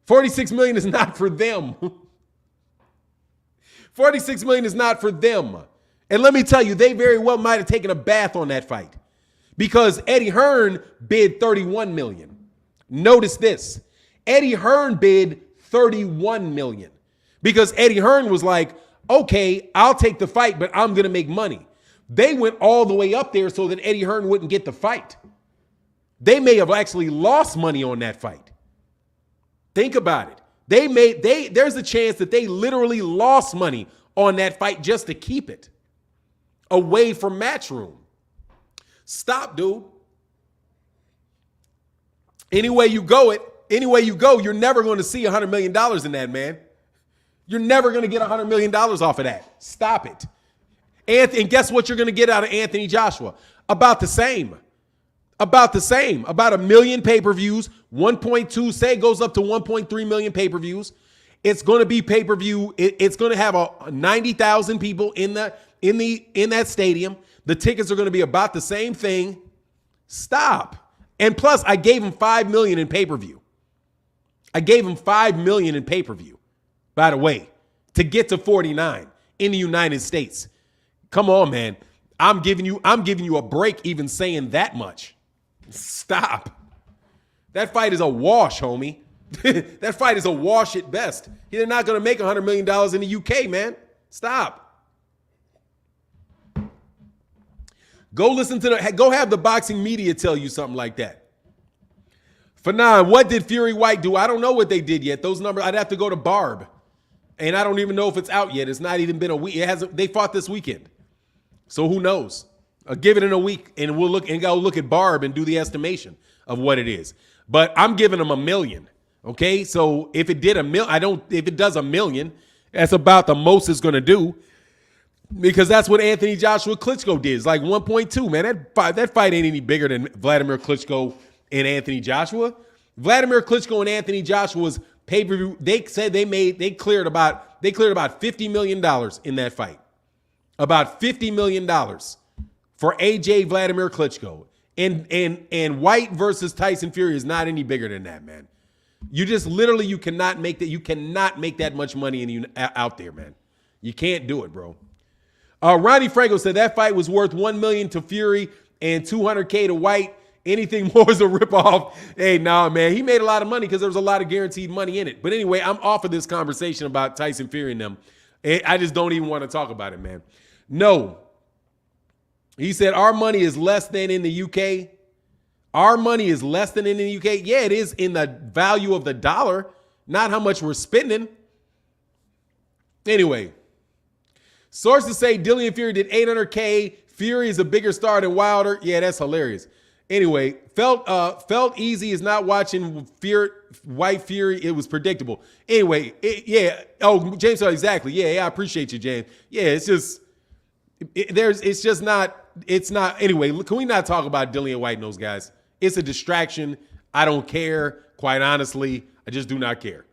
46 million is not for them. 46 million is not for them. And let me tell you, they very well might have taken a bath on that fight because Eddie Hearn bid 31 million. Notice this. Eddie Hearn bid 31 million because Eddie Hearn was like, okay, I'll take the fight, but I'm going to make money. They went all the way up there so that Eddie Hearn wouldn't get the fight. They may have actually lost money on that fight. Think about it. There's a chance that they literally lost money on that fight just to keep it away from Matchroom. Stop, dude. Anyway you go, you're never going to see $100 million in that, man. You're never going to get $100 million off of that. Stop it. And guess what you're going to get out of Anthony Joshua? About the same. About a million pay-per-views. 1.2, say it goes up to 1.3 million pay-per-views. It's going to be pay-per-view. It's going to have 90,000 people in that stadium. The tickets are going to be about the same thing. Stop. And plus, I gave him $5 million in pay-per-view. I gave him $5 million in pay-per-view, by the way, to get to 49 in the United States. Come on, man. I'm giving you a break even saying that much. Stop. That fight is a wash, homie. That fight is a wash at best. They're not going to make $100 million in the UK, man. Stop. Go have the boxing media tell you something like that. Fanon, what did Fury White do? I don't know what they did yet. Those numbers, I'd have to go to Barb. And I don't even know if it's out yet. It's not even been a week. They fought this weekend. So who knows? I'll give it in a week and we'll go look at Barb and do the estimation of what it is. But I'm giving them $1 million. Okay. So if it did if it does $1 million, that's about the most it's going to do because that's what Anthony Joshua Klitschko did. It's like 1.2, man. That fight ain't any bigger than Vladimir Klitschko and Anthony Joshua. Vladimir Klitschko and Anthony Joshua's pay-per-view, they said they cleared about $50 million in that fight. About $50 million for AJ Vladimir Klitschko. And White versus Tyson Fury is not any bigger than that, man. You just literally you cannot make that much money out there, man. You can't do it, bro. Ronnie Franco said that fight was worth $1 million to Fury and $200K to White. Anything more is a ripoff. Hey, nah, man. He made a lot of money because there was a lot of guaranteed money in it. But anyway, I'm off of this conversation about Tyson Fury and them. I just don't even want to talk about it, man. No. He said our money is less than in the UK. Our money is less than in the UK. Yeah, it is in the value of the dollar, not how much we're spending. Anyway, sources say Dillian Fury did $800K. Fury is a bigger star than Wilder. Yeah, that's hilarious. Anyway, felt easy is not watching White Fury. It was predictable. Anyway, yeah. Oh, James, exactly. Yeah, I appreciate you, James. Yeah, it's just it's not. Anyway, can we not talk about Dillian White and those guys? It's a distraction. I don't care. Quite honestly, I just do not care.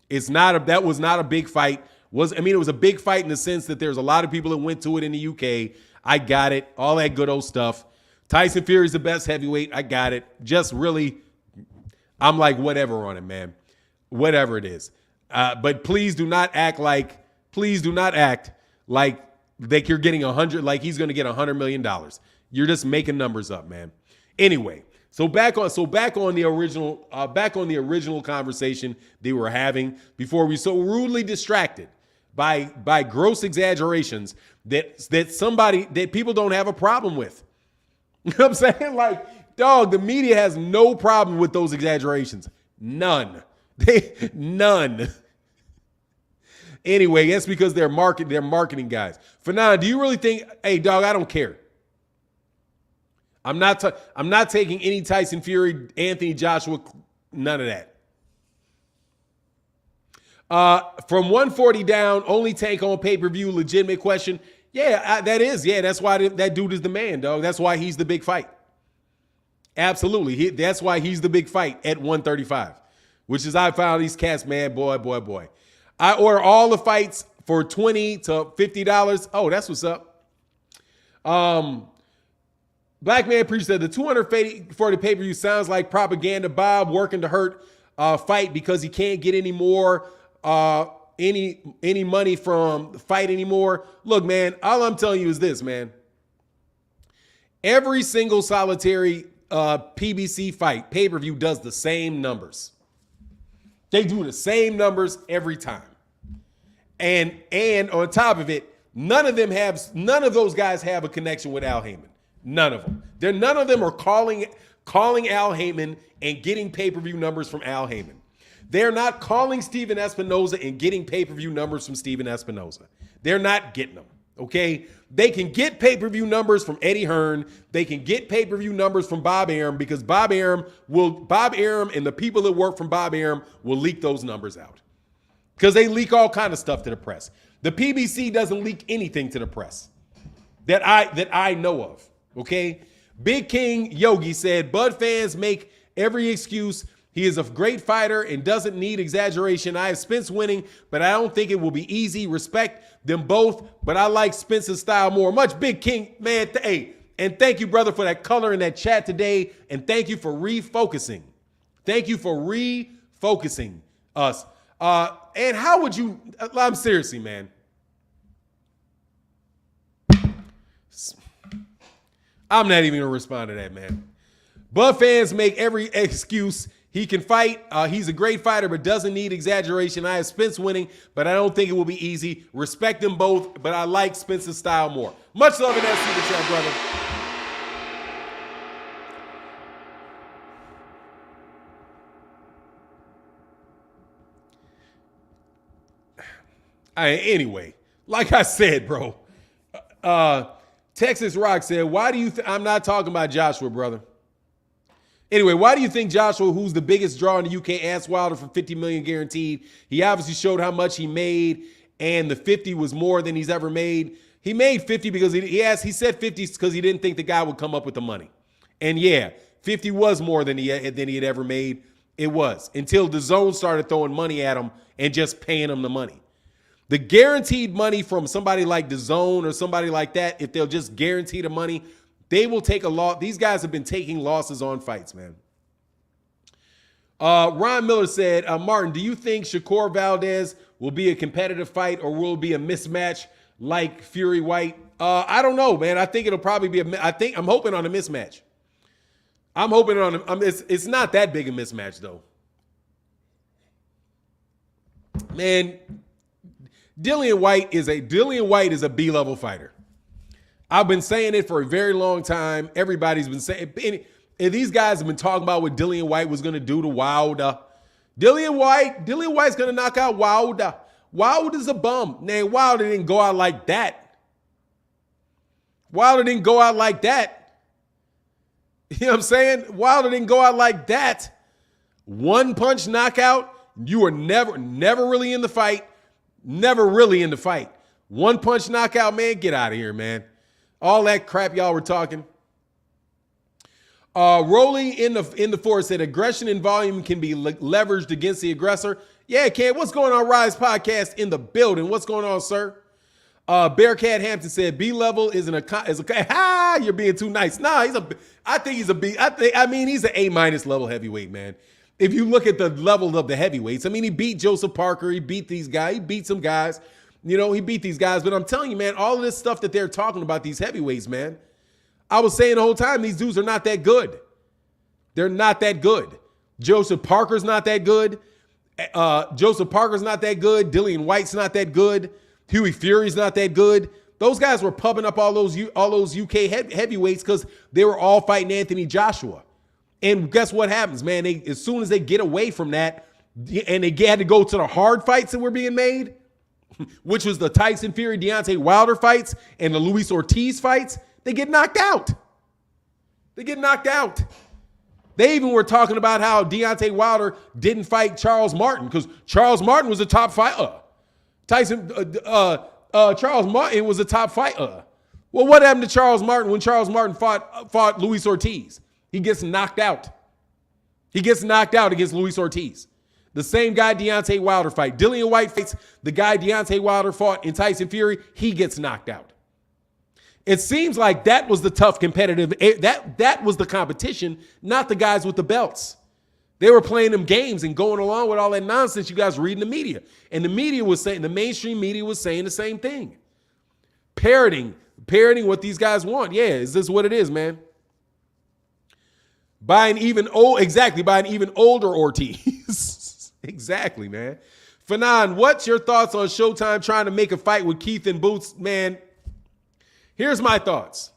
That was not a big fight. It was a big fight in the sense that there's a lot of people that went to it in the UK. I got it. All that good old stuff. Tyson Fury's the best heavyweight. I got it. Just really, I'm like, whatever on it, man. Whatever it is. But please do not act like you're getting 100, like he's going to get $100 million. You're just making numbers up, man. Anyway, so back on the original conversation they were having before we so rudely distracted by gross exaggerations that people don't have a problem with. You know what I'm saying? Like, dog, the media has no problem with those exaggerations. None. None. Anyway, that's because they're marketing guys. Fanon, do you really think, hey, dog, I don't care. I'm not taking any Tyson Fury, Anthony Joshua, none of that. From 140 down, only take on pay-per-view, legitimate question. Yeah, that is. Yeah, that's why that dude is the man, dog. That's why he's the big fight. Absolutely. That's why he's the big fight at 135, which is I found these cats, man, boy. I order all the fights for $20 to $50. Oh, that's what's up. Black Man Preacher said the 240 for the pay-per-view sounds like propaganda. Bob working to hurt fight because he can't get any more any money from the fight anymore. Look, man, all I'm telling you is this, man. Every single solitary PBC fight, pay-per-view, does the same numbers. They do the same numbers every time. And on top of it, none of those guys have a connection with Al Heyman. None of them. None of them are calling Al Heyman and getting pay-per-view numbers from Al Heyman. They're not calling Steven Espinoza and getting pay-per-view numbers from Steven Espinoza. They're not getting them, okay? They can get pay-per-view numbers from Eddie Hearn. They can get pay-per-view numbers from Bob Arum because Bob Arum and the people that work from Bob Arum will leak those numbers out because they leak all kind of stuff to the press. The PBC doesn't leak anything to the press that I know of, okay? Big King Yogi said, Bud fans make every excuse. He is a great fighter and doesn't need exaggeration. I have Spence winning, but I don't think it will be easy. Respect them both, but I like Spence's style more. Much, Big King, man. Hey, and thank you, brother, for that color in that chat today, and thank you for refocusing. Thank you for refocusing us. And how would you, I'm seriously, man. I'm not even going to respond to that, man. Bud fans make every excuse. He can fight. He's a great fighter, but doesn't need exaggeration. I have Spence winning, but I don't think it will be easy. Respect them both, but I like Spence's style more. Much love in that super chat, brother. Anyway, like I said, bro, Texas Rock said, why do you I'm not talking about Joshua, brother. Anyway, why do you think Joshua, who's the biggest draw in the UK, asked Wilder for $50 million guaranteed? He obviously showed how much he made, and the 50 was more than he's ever made. He made 50 because he said 50 because he didn't think the guy would come up with the money. And yeah, 50 was more than he had ever made. It was until DAZN started throwing money at him and just paying him the money. The guaranteed money from somebody like DAZN or somebody like that, if they'll just guarantee the money, they will take a loss. These guys have been taking losses on fights, man. Ron Miller said, Martin, do you think Shakur Vladez will be a competitive fight or will it be a mismatch like Fury White? I don't know, man. I think it'll probably be I'm hoping on a mismatch. I'm hoping on it's not that big a mismatch though. Man, Dillian White is a B-level fighter. I've been saying it for a very long time. Everybody's been saying, and these guys have been talking about what Dillian White was going to do to Wilder. Dillian White's going to knock out Wilder. Wilder's a bum. Man, Wilder didn't go out like that. You know what I'm saying? Wilder didn't go out like that. One punch knockout. You were never really in the fight. Never really in the fight. One punch knockout, man. Get out of here, man. All that crap y'all were talking. Rolling in the forest said aggression and volume can be leveraged against the aggressor. Yeah, Ken, what's going on? Rise Podcast in the building. What's going on, sir? Bearcat Hampton said B level is you're being too nice. Nah, I think he's a B. I mean, he's an A- level heavyweight, man. If you look at the level of the heavyweights, I mean, he beat Joseph Parker, he beat these guys, he beat some guys, he beat these guys. But I'm telling you, man, all of this stuff that they're talking about, these heavyweights, man, I was saying the whole time, these dudes are not that good. They're not that good. Joseph Parker's not that good. Dillian White's not that good. Huey Fury's not that good. Those guys were pumping up all those UK heavyweights because they were all fighting Anthony Joshua. And guess what happens, man? As soon as they get away from that and they had to go to the hard fights that were being made, which was the Tyson Fury, Deontay Wilder fights and the Luis Ortiz fights, they get knocked out. They even were talking about how Deontay Wilder didn't fight Charles Martin because Charles Martin was a top fighter. Charles Martin was a top fighter. Well, what happened to Charles Martin when Charles Martin fought Luis Ortiz? He gets knocked out. He gets knocked out against Luis Ortiz. The same guy Deontay Wilder fight. Dillian White fights the guy Deontay Wilder fought in Tyson Fury. He gets knocked out. It seems like that was the tough competitive. That was the competition, not the guys with the belts. They were playing them games and going along with all that nonsense you guys read in the media. And the mainstream media was saying the same thing. Parroting what these guys want. Yeah, is this what it is, man? By an even older Ortiz. Exactly, man. Fanon, what's your thoughts on Showtime trying to make a fight with Keith and Boots? Man, here's my thoughts.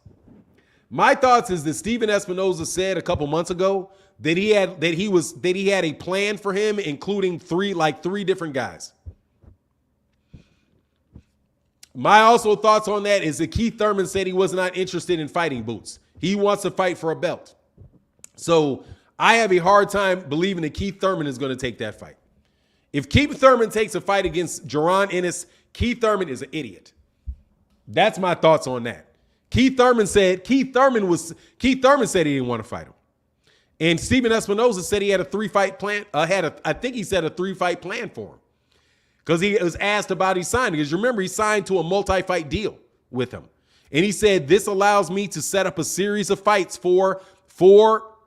My thoughts is that Steven Espinoza said a couple months ago that he had a plan for him, including three different guys. My also thoughts on that is that Keith Thurman said he was not interested in fighting Boots. He wants to fight for a belt. So I have a hard time believing that Keith Thurman is going to take that fight. If Keith Thurman takes a fight against Thurman Ennis, Keith Thurman is an idiot. That's my thoughts on that. Keith Thurman said he didn't want to fight him. And Steven Espinoza said he had a 3-fight plan. I think he said a 3-fight plan for him. Because he was asked about his signing. Because remember, he signed to a multi-fight deal with him. And he said, this allows me to set up a series of fights for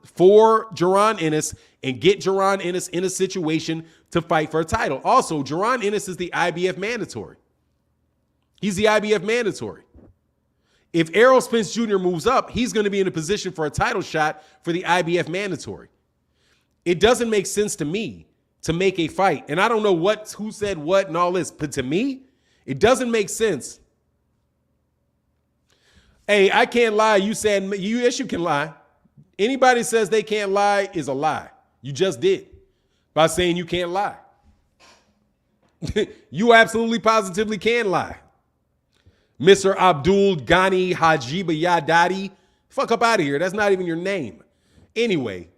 Thurman Ennis and get Thurman Ennis in a situation to fight for a title. Also, Thurman Ennis is the IBF mandatory. He's the IBF mandatory. If Errol Spence Jr. moves up, he's going to be in a position for a title shot for the IBF mandatory. It doesn't make sense to me to make a fight. And I don't know who said what and all this, but to me, it doesn't make sense. Hey, I can't lie. Yes, you can lie. Anybody says they can't lie is a lie. You just did by saying you can't lie. You absolutely positively can lie. Mr. Abdul Ghani Hajiba Yadadi. Fuck up out of here. That's not even your name. Anyway,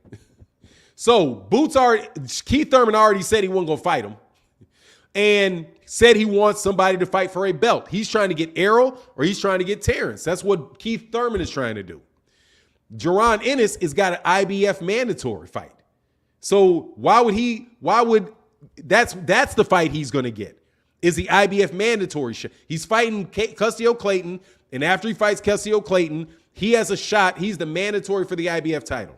so Keith Thurman already said he wasn't going to fight him and said he wants somebody to fight for a belt. He's trying to get Errol or he's trying to get Terence. That's what Keith Thurman is trying to do. Thurman Ennis has got an IBF mandatory fight. So that's the fight he's going to get. Is the IBF mandatory shot. He's fighting Custio Clayton, and after he fights Custio Clayton, he has a shot. He's the mandatory for the IBF title.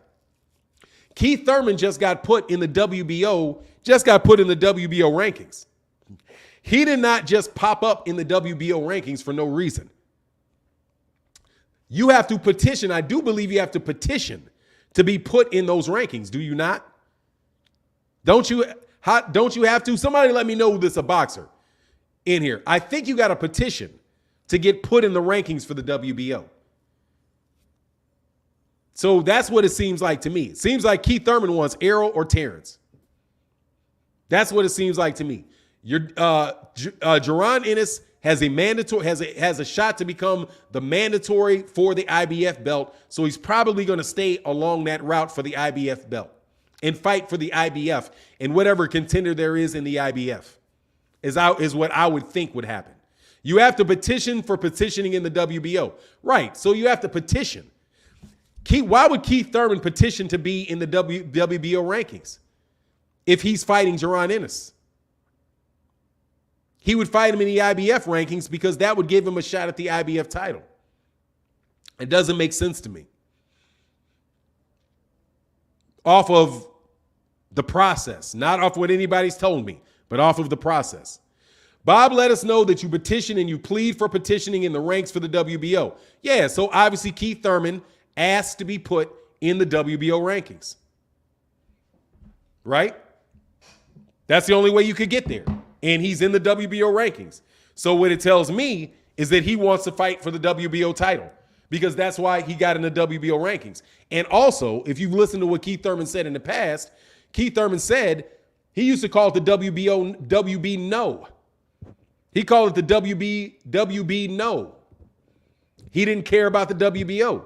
Keith Thurman just got put in the WBO rankings. He did not just pop up in the WBO rankings for no reason. You have to petition. I do believe you have to petition to be put in those rankings. Do you not? Don't you have to? Somebody let me know this a boxer in here. I think you got a petition to get put in the rankings for the WBO. So that's what it seems like to me. It seems like Keith Thurman wants Errol or Terence. That's what it seems like to me. Thurman Ennis has a shot to become the mandatory for the IBF belt. So he's probably going to stay along that route for the IBF belt and fight for the IBF and whatever contender there is in the IBF is what I would think would happen. You have to petition for petitioning in the WBO. Right. So you have to petition. Why would Keith Thurman petition to be in the WBO rankings if he's fighting Thurman Ennis? he would fight him in the IBF rankings because that would give him a shot at the IBF title. It doesn't make sense to me. Off of the process, not off what anybody's told me, but off of the process. Bob let us know that you petition and you plead for petitioning in the ranks for the WBO. Yeah, so obviously Keith Thurman asked to be put in the WBO rankings. Right? That's the only way you could get there. And he's in the WBO rankings. So what it tells me is that he wants to fight for the WBO title because that's why he got in the WBO rankings. And also, if you've listened to what Keith Thurman said in the past, Keith Thurman said he used to call it the WB no. He called it the WB no. He didn't care about the WBO.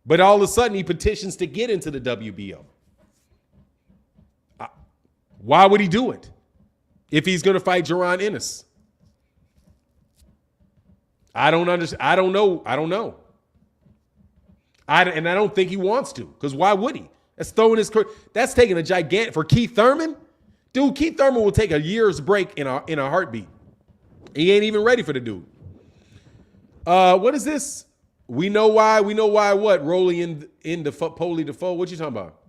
But all of a sudden, he petitions to get into the WBO. Why would he do it if he's going to fight Thurman and Ennis? I don't understand. I don't know. And I don't think he wants to, because why would he? That's throwing his career. That's taking a gigantic for Keith Thurman. Dude, Keith Thurman will take a year's break in a heartbeat. He ain't even ready for the dude. What is this? We know why. We know why. What? Rolling in the Polly Defoe. What you talking about?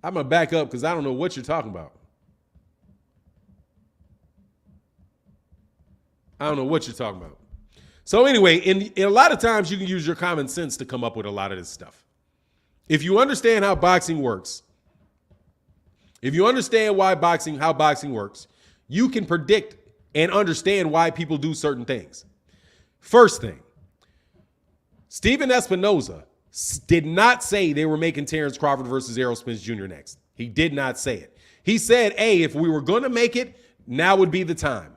I'm gonna back up because I don't know what you're talking about. I don't know what you're talking about. So anyway, in a lot of times you can use your common sense to come up with a lot of this stuff. If you understand how boxing works, if you understand how boxing works, you can predict and understand why people do certain things. First thing, Stephen Espinoza did not say they were making Terence Crawford versus Errol Spence Jr. next. He did not say it. He said, hey, if we were going to make it, now would be the time.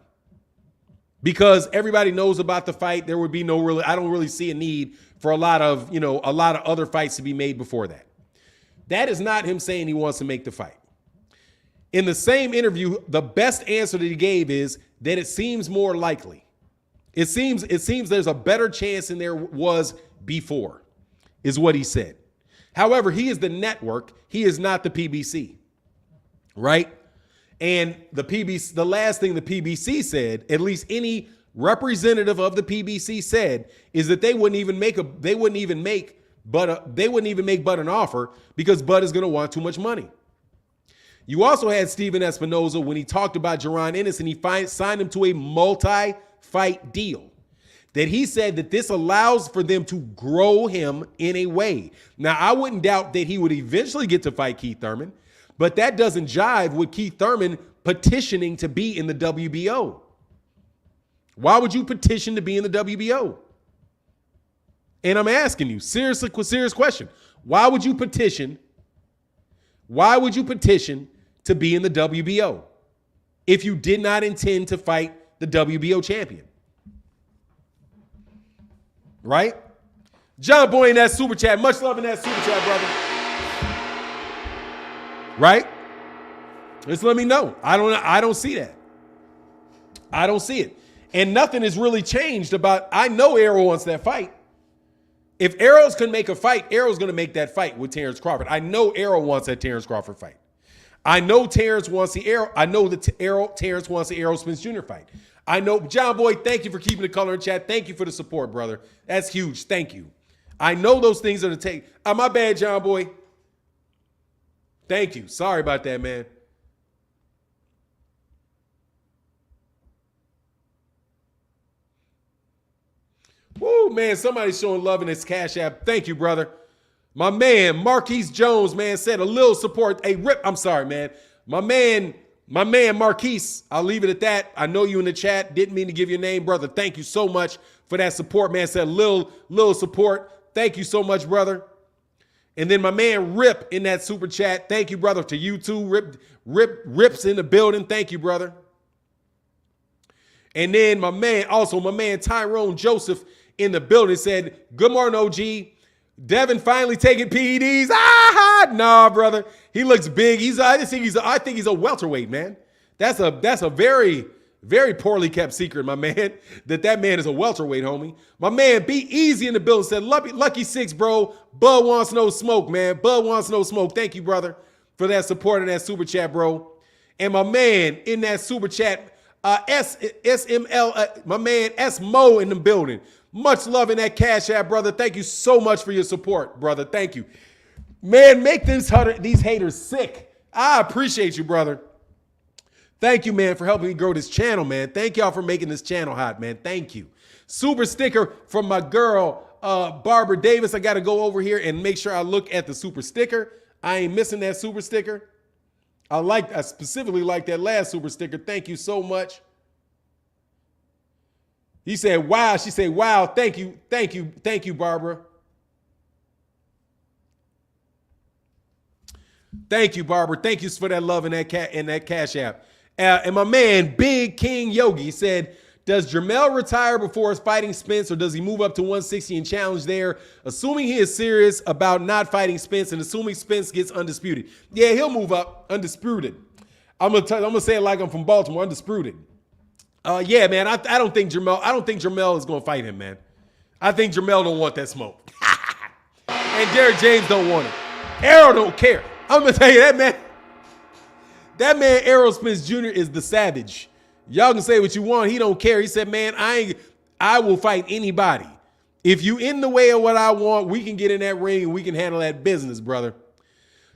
Because everybody knows about the fight. There would be I don't really see a need for a lot of other fights to be made before that. That is not him saying he wants to make the fight. In the same interview, the best answer that he gave is that it seems more likely. It seems there's a better chance than there was before, is what he said. However, he is the network. He is not the PBC, right? And the last thing the PBC said, at least any representative of the PBC said, is that they wouldn't even make Bud an offer because Bud is going to want too much money. You also had Stephen Espinoza when he talked about Thurman and Ennis and he signed him to a multi-fight deal. That he said that this allows for them to grow him in a way. Now, I wouldn't doubt that he would eventually get to fight Keith Thurman, but that doesn't jive with Keith Thurman petitioning to be in the WBO. Why would you petition to be in the WBO? And I'm asking you, serious question. Why would you petition to be in the WBO if you did not intend to fight the WBO champion? Right? John Boy in that super chat. Much love in that super chat, brother. Right? Just let me know. I don't see that. I don't see it. And nothing has really changed about, I know Errol wants that fight. If Errol's going to make a fight, Errol's going to make that fight with Terence Crawford. I know Errol wants that Terence Crawford fight. I know Terence wants the Errol. I know that Terence wants the Errol Spence Jr. fight. I know, John Boy, thank you for keeping the color in chat. Thank you for the support, brother. That's huge. Thank you. I know those things are to take. My bad, John Boy. Thank you. Sorry about that, man. Woo, man, somebody's showing love in this Cash App. Thank you, brother. My man, Marquise Jones, man, said a little support. Hey, Rip, I'm sorry, man. My man, Marquise, I'll leave it at that. I know you in the chat. Didn't mean to give your name, brother. Thank you so much for that support, man. Said little support. Thank you so much, brother. And then my man, Rip, in that super chat. Thank you, brother. To you too. Rip's in the building. Thank you, brother. And then my man, Tyrone Joseph in the building said, good morning, OG. Devin finally taking PEDs. Nah, brother. He looks big. I think he's a welterweight, man. That's a very, very poorly kept secret, my man. That man is a welterweight, homie. My man, Be Easy in the building said, Lucky Six, bro. Bud wants no smoke, man. Bud wants no smoke. Thank you, brother, for that support and that super chat, bro. And my man in that super chat, SML, my man S Mo in the building. Much love in that Cash App, brother. Thank you so much for your support, brother. Thank you. Man, make these haters sick. I appreciate you, brother. Thank you, man, for helping me grow this channel, man. Thank y'all for making this channel hot, man. Thank you. Super sticker from my girl, Barbara Davis. I got to go over here and make sure I look at the super sticker. I ain't missing that super sticker. I specifically like that last super sticker. Thank you so much. He said, wow. She said, wow. Thank you. Thank you. Thank you, Barbara. Thank you, Barbara. Thank you for that love in that Cash App. And my man, Big King Yogi, said, does Jermell retire before his fighting Spence, or does he move up to 160 and challenge there? Assuming he is serious about not fighting Spence and assuming Spence gets undisputed. Yeah, he'll move up, undisputed. I'm gonna say it like I'm from Baltimore, undisputed. Yeah, man, I don't think Jermell is gonna fight him, man. I think Jermell don't want that smoke. And Derrick James don't want it. Errol don't care. I'm gonna tell you that, man. That man, Errol Spence Jr. is the savage. Y'all can say what you want. He don't care. He said, man, I will fight anybody. If you in the way of what I want, we can get in that ring and we can handle that business, brother.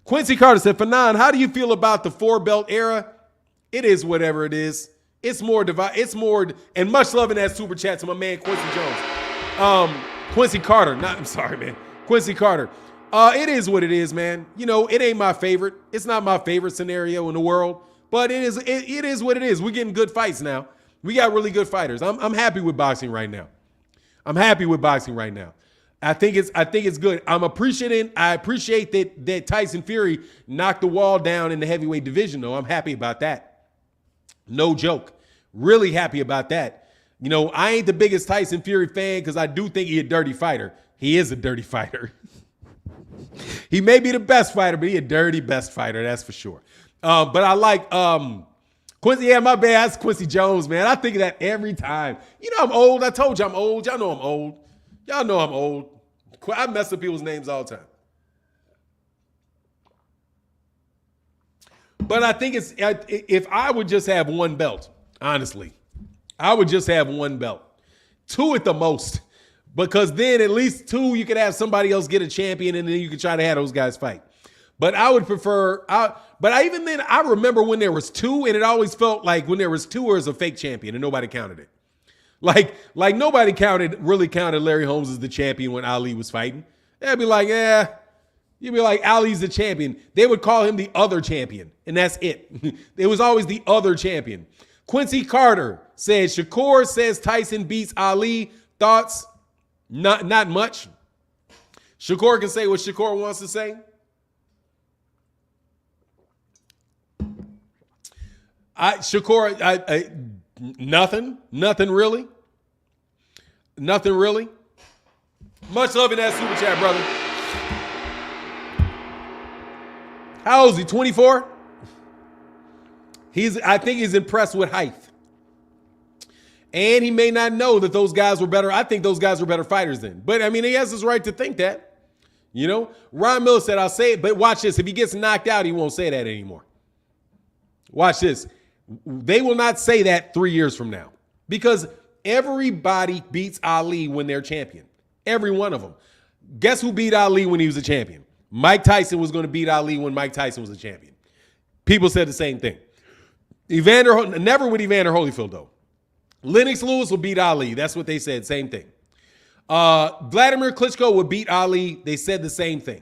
Quincy Carter said, Fanon, how do you feel about the 4-belt era? It is whatever it is. It's more, and much love in that super chat to my man, Quincy Jones. Quincy Carter, Quincy Carter. It is what it is, man. You know, it ain't my favorite. It's not my favorite scenario in the world, but it is what it is. We're getting good fights now. We got really good fighters. I'm happy with boxing right now. I think it's good. I appreciate that Tyson Fury knocked the wall down in the heavyweight division, though. I'm happy about that. No joke. Really happy about that. You know, I ain't the biggest Tyson Fury fan because I do think he's a dirty fighter. He is a dirty fighter. He may be the best fighter, but he a dirty best fighter, that's for sure. But I like Quincy. Yeah, my bad. That's Quincy Jones, man. I think of that every time. You know I'm old. I told you I'm old. Y'all know I'm old. Y'all know I'm old. I mess up people's names all the time. But I think if I would just have one belt, honestly, I would just have one belt. 2 at the most. Because then at least 2, you could have somebody else get a champion and then you could try to have those guys fight. But I would prefer, even then, I remember when there was 2 and it always felt like when there was 2, there was a fake champion and nobody counted it. Like nobody really counted Larry Holmes as the champion when Ali was fighting. They'd be like, you'd be like, Ali's the champion. They would call him the other champion and that's it. It was always the other champion. Quincy Carter says, Shakur says Tyson beats Ali. Thoughts? Not much. Shakur can say what Shakur wants to say. Nothing really. Much love in that super chat, brother. How old is he? 24? I think he's impressed with height. And he may not know that those guys were better. I think those guys were better fighters then. But, I mean, he has his right to think that. You know? Ron Miller said, I'll say it, but watch this. If he gets knocked out, he won't say that anymore. Watch this. They will not say that 3 years from now. Because everybody beats Ali when they're champion. Every one of them. Guess who beat Ali when he was a champion? Mike Tyson was going to beat Ali when Mike Tyson was a champion. People said the same thing. Never with Evander Holyfield, though. Lennox Lewis will beat Ali. That's what they said. Same thing. Vladimir Klitschko would beat Ali. They said the same thing.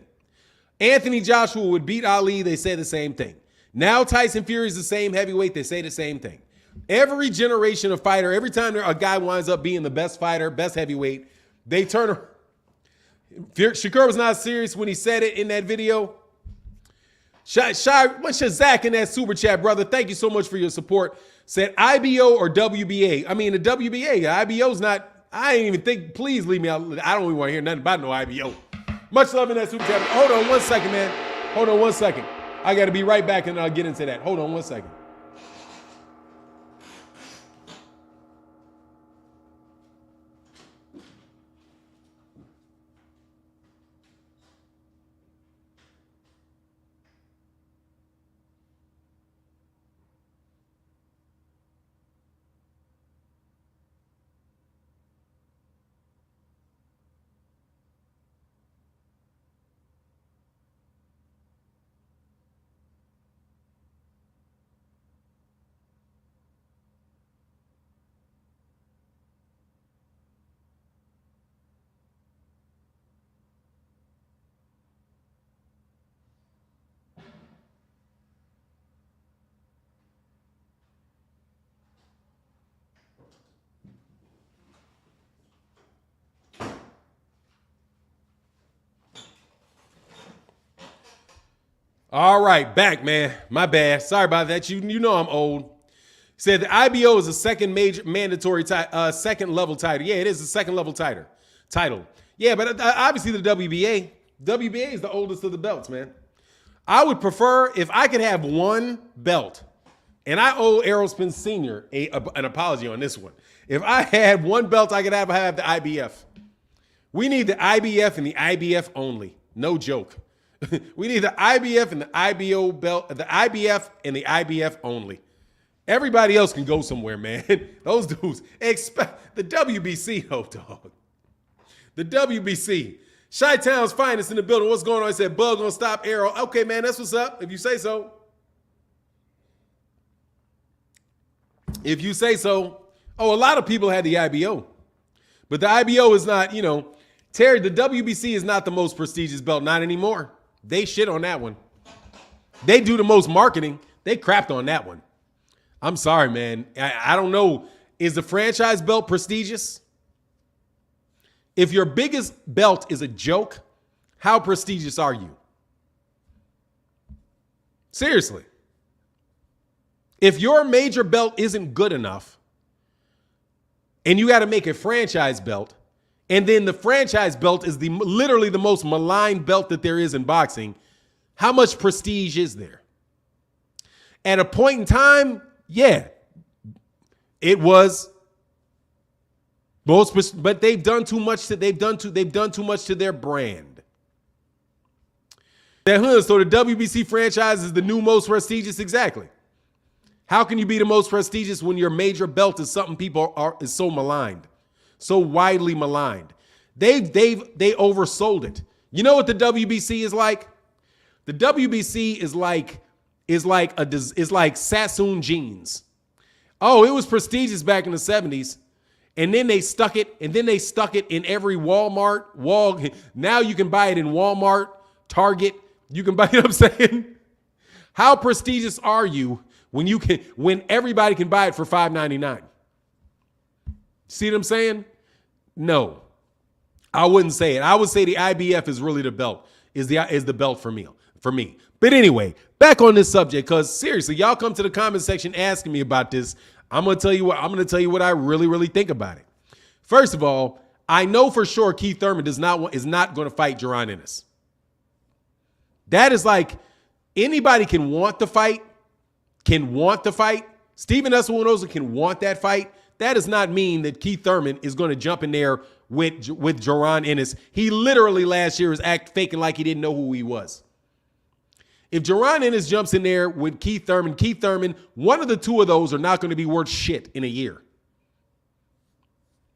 Anthony Joshua would beat Ali. They said the same thing. Now Tyson Fury is the same heavyweight. They say the same thing. Every generation of fighter, every time a guy winds up being the best fighter, best heavyweight, they turn. Shakur was not serious when he said it in that video. Shazak in that super chat, brother. Thank you so much for your support. Said IBO or WBA. I mean, the WBA, IBO's not, I ain't even think, please leave me out. I don't even want to hear nothing about no IBO. Much love in that super chat. Hold on 1 second, man. Hold on 1 second. I got to be right back and I'll get into that. Hold on 1 second. All right, back, man. My bad. Sorry about that. You know I'm old. Said the IBO is a second major mandatory second level title. Yeah, it is a second level title. Yeah, but obviously the WBA. WBA is the oldest of the belts, man. I would prefer if I could have one belt, and I owe Errol Spence Sr. an apology on this one. If I had one belt, I could have the IBF. We need the IBF and the IBF only. No joke. We need the IBF and the IBO belt, the IBF and the IBF only. Everybody else can go somewhere, man. Those dudes expect the WBC, oh dog. The WBC. Chi-Town's finest in the building. What's going on? He said, Bug gonna stop Errol. Okay, man, that's what's up. If you say so. If you say so. Oh, a lot of people had the IBO. But the IBO is not, Terry, the WBC is not the most prestigious belt. Not anymore. They shit on that one. They do the most marketing. They crapped on that one. I'm sorry, man. I don't know. Is the franchise belt prestigious? If your biggest belt is a joke, how prestigious are you? Seriously. If your major belt isn't good enough and you got to make a franchise belt, and then the franchise belt is literally the most maligned belt that there is in boxing, how much prestige is there? At a point in time, yeah, it was most, but they've done too much to their brand. So the WBC franchise is the new most prestigious. Exactly. How can you be the most prestigious when your major belt is something is so maligned, so widely maligned? They oversold it. You know what the WBC is like? The WBC is like Sassoon jeans. Oh, it was prestigious back in the 70s. And then they stuck it in every Walmart. Now you can buy it in Walmart, Target. You can buy it, you know what I'm saying? How prestigious are you when everybody can buy it for $5.99? See what I'm saying? No. I wouldn't say it. I would say the IBF is really the belt. Is the belt for me. But anyway, back on this subject, because seriously, y'all come to the comment section asking me about this. I'm gonna tell you what I really, really think about it. First of all, I know for sure Keith Thurman is not going to fight Thurman and Ennis. That is like anybody can want the fight. Stephen Espinoza can want that fight. That does not mean that Keith Thurman is going to jump in there with Thurman and Ennis. He literally last year was faking like he didn't know who he was. If Thurman and Ennis jumps in there with Keith Thurman, one of the two of those are not going to be worth shit in a year.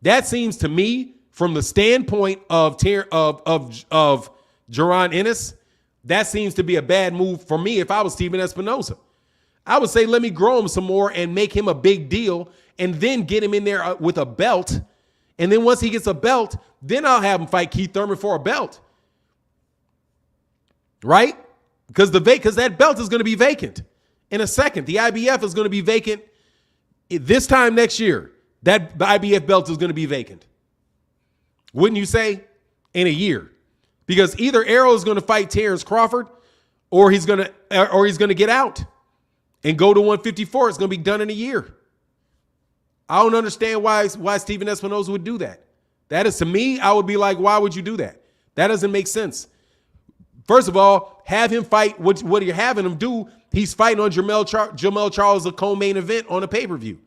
That seems to me, from the standpoint of Thurman and Ennis, that seems to be a bad move for me if I was Stephen Espinoza. I would say let me grow him some more and make him a big deal and then get him in there with a belt. And then once he gets a belt, then I'll have him fight Keith Thurman for a belt. Right? Because that belt is going to be vacant in a second. The IBF is going to be vacant this time next year. The IBF belt is going to be vacant. Wouldn't you say? In a year. Because either Errol is going to fight Terence Crawford or he's going to get out and go to 154. It's going to be done in a year. I don't understand why Stephen Espinoza would do that. That is, to me, I would be like, why would you do that? That doesn't make sense. First of all, have him fight. What are you having him do? He's fighting on Jamel Charles, a co-main event on a pay-per-view.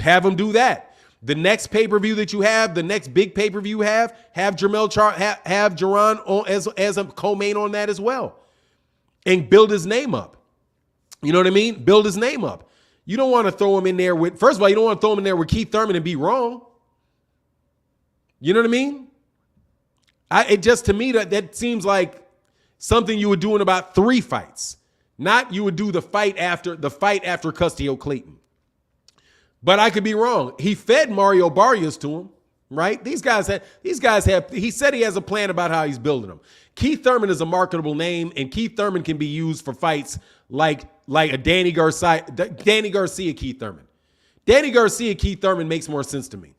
Have him do that. The next pay-per-view that you have, the next big pay-per-view have have Duran on as a co-main on that as well, and build his name up. You know what I mean? Build his name up. You don't want to throw him in there with. First of all, you don't want to throw him in there with Keith Thurman and be wrong. You know what I mean? To me that seems like something you would do in about 3 fights. Not you would do the fight after Castillo Clayton. But I could be wrong. He fed Mario Barrios to him, right? He said he has a plan about how he's building them. Keith Thurman is a marketable name, and Keith Thurman can be used for fights like a Danny Garcia Keith Thurman. Danny Garcia Keith Thurman makes more sense to me.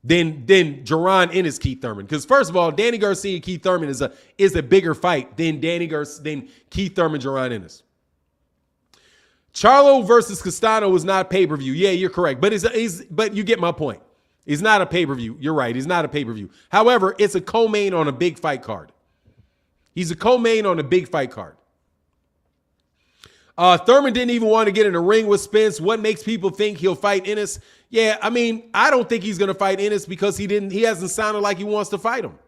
than Jerron Ennis, Keith Thurman. Because first of all, Danny Garcia, Keith Thurman is a bigger fight than Keith Thurman, Jerron Ennis. Charlo versus Castano was not pay-per-view. Yeah, you're correct. But but you get my point. It's not a pay-per-view. You're right. It's not a pay-per-view. However, it's a co-main on a big fight card. He's a co-main on a big fight card. Thurman didn't even want to get in the ring with Spence. What makes people think he'll fight Ennis? Yeah, I mean, I don't think he's going to fight Ennis because he hasn't sounded like he wants to fight him.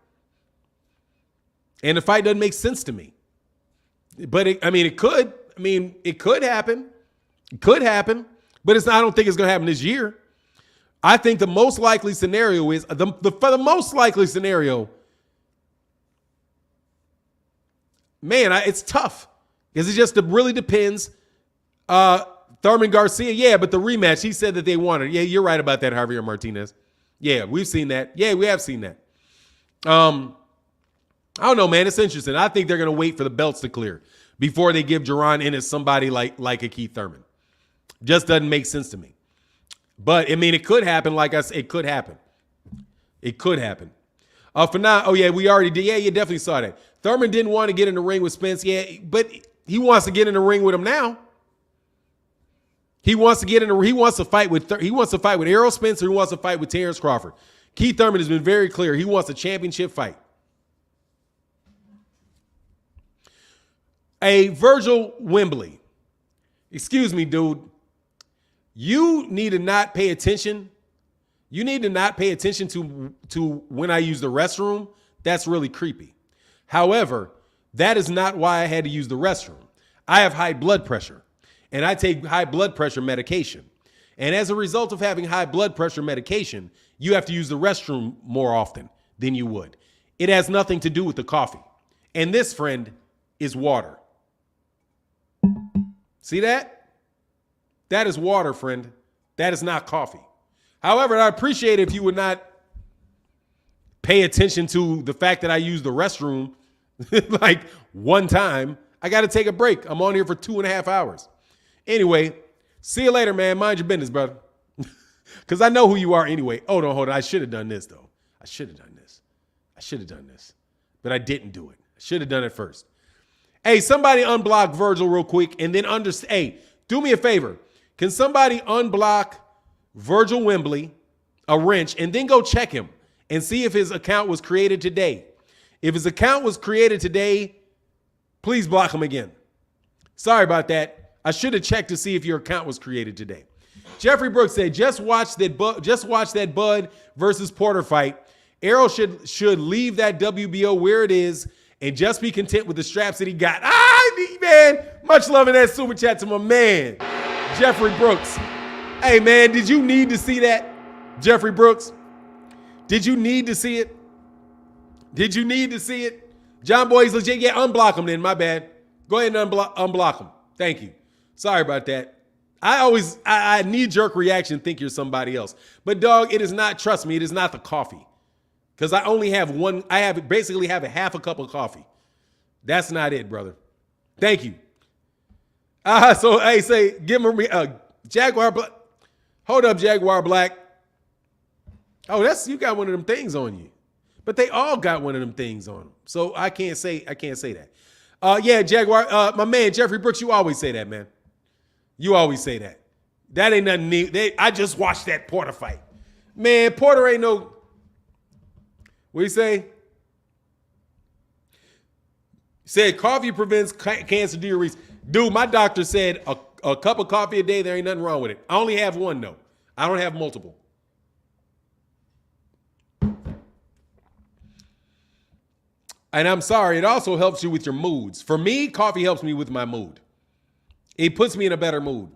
And the fight doesn't make sense to me. But it could. I mean, it could happen. It could happen. But I don't think it's going to happen this year. I think the most likely scenario is for the most likely scenario. Man, it's tough because it really depends. Thurman Garcia, yeah, but the rematch, he said that they wanted. Yeah, you're right about that, Javier Martinez. Yeah, we've seen that. Yeah, we have seen that. I don't know, man. It's interesting. I think they're going to wait for the belts to clear before they give Jerron Ennis somebody like a Keith Thurman. Just doesn't make sense to me. But, I mean, it could happen. Like I said, it could happen. It could happen. For now, oh, yeah, we already did. Yeah, you definitely saw that. Thurman didn't want to get in the ring with Spence. Yeah, but he wants to get in the ring with him now. He wants to fight with Errol Spence, or he wants to fight with Terence Crawford. Keith Thurman has been very clear. He wants a championship fight. A Virgil Wembley. Excuse me, dude. You need to not pay attention. You need to not pay attention to when I use the restroom. That's really creepy. However, that is not why I had to use the restroom. I have high blood pressure, and I take high blood pressure medication. And as a result of having high blood pressure medication, you have to use the restroom more often than you would. It has nothing to do with the coffee. And this, friend, is water. See that? That is water, friend. That is not coffee. However, I appreciate if you would not pay attention to the fact that I use the restroom like one time. I got to take a break. I'm on here for 2.5 hours. Anyway, see you later, man. Mind your business, brother. Because I know who you are anyway. Oh, no, hold on. I should have done this, though. I should have done this. But I didn't do it. I should have done it first. Hey, somebody unblock Virgil real quick and then hey, do me a favor. Can somebody unblock Virgil Wembley, a wrench, and then go check him and see if his account was created today? If his account was created today, please block him again. Sorry about that. I should have checked to see if your account was created today. Jeffrey Brooks said, just watch that Bud versus Porter fight. Errol should leave that WBO where it is and just be content with the straps that he got. Man, much love in that super chat to my man, Jeffrey Brooks. Hey, man, did you need to see that, Jeffrey Brooks? Did you need to see it? Did you need to see it? John Boy's legit. Yeah, unblock him then. My bad. Go ahead and unblock him. Thank you. Sorry about that. I knee-jerk reaction think you're somebody else. But, dog, it is not, trust me, it is not the coffee. Because I only have one, basically have a half a cup of coffee. That's not it, brother. Thank you. So, hey, say, give him Jaguar Black. Hold up, Jaguar Black. Oh, you got one of them things on you. But they all got one of them things on them. So I can't say that. Yeah, Jaguar, my man, Jeffrey Brooks, you always say that, man. You always say that. That ain't nothing new. I just watched that Porter fight. Man, Porter ain't no, what do you say? Said coffee prevents cancer, do your research. Dude, my doctor said a cup of coffee a day, there ain't nothing wrong with it. I only have one, though. I don't have multiple. And I'm sorry, it also helps you with your moods. For me, coffee helps me with my mood. It puts me in a better mood.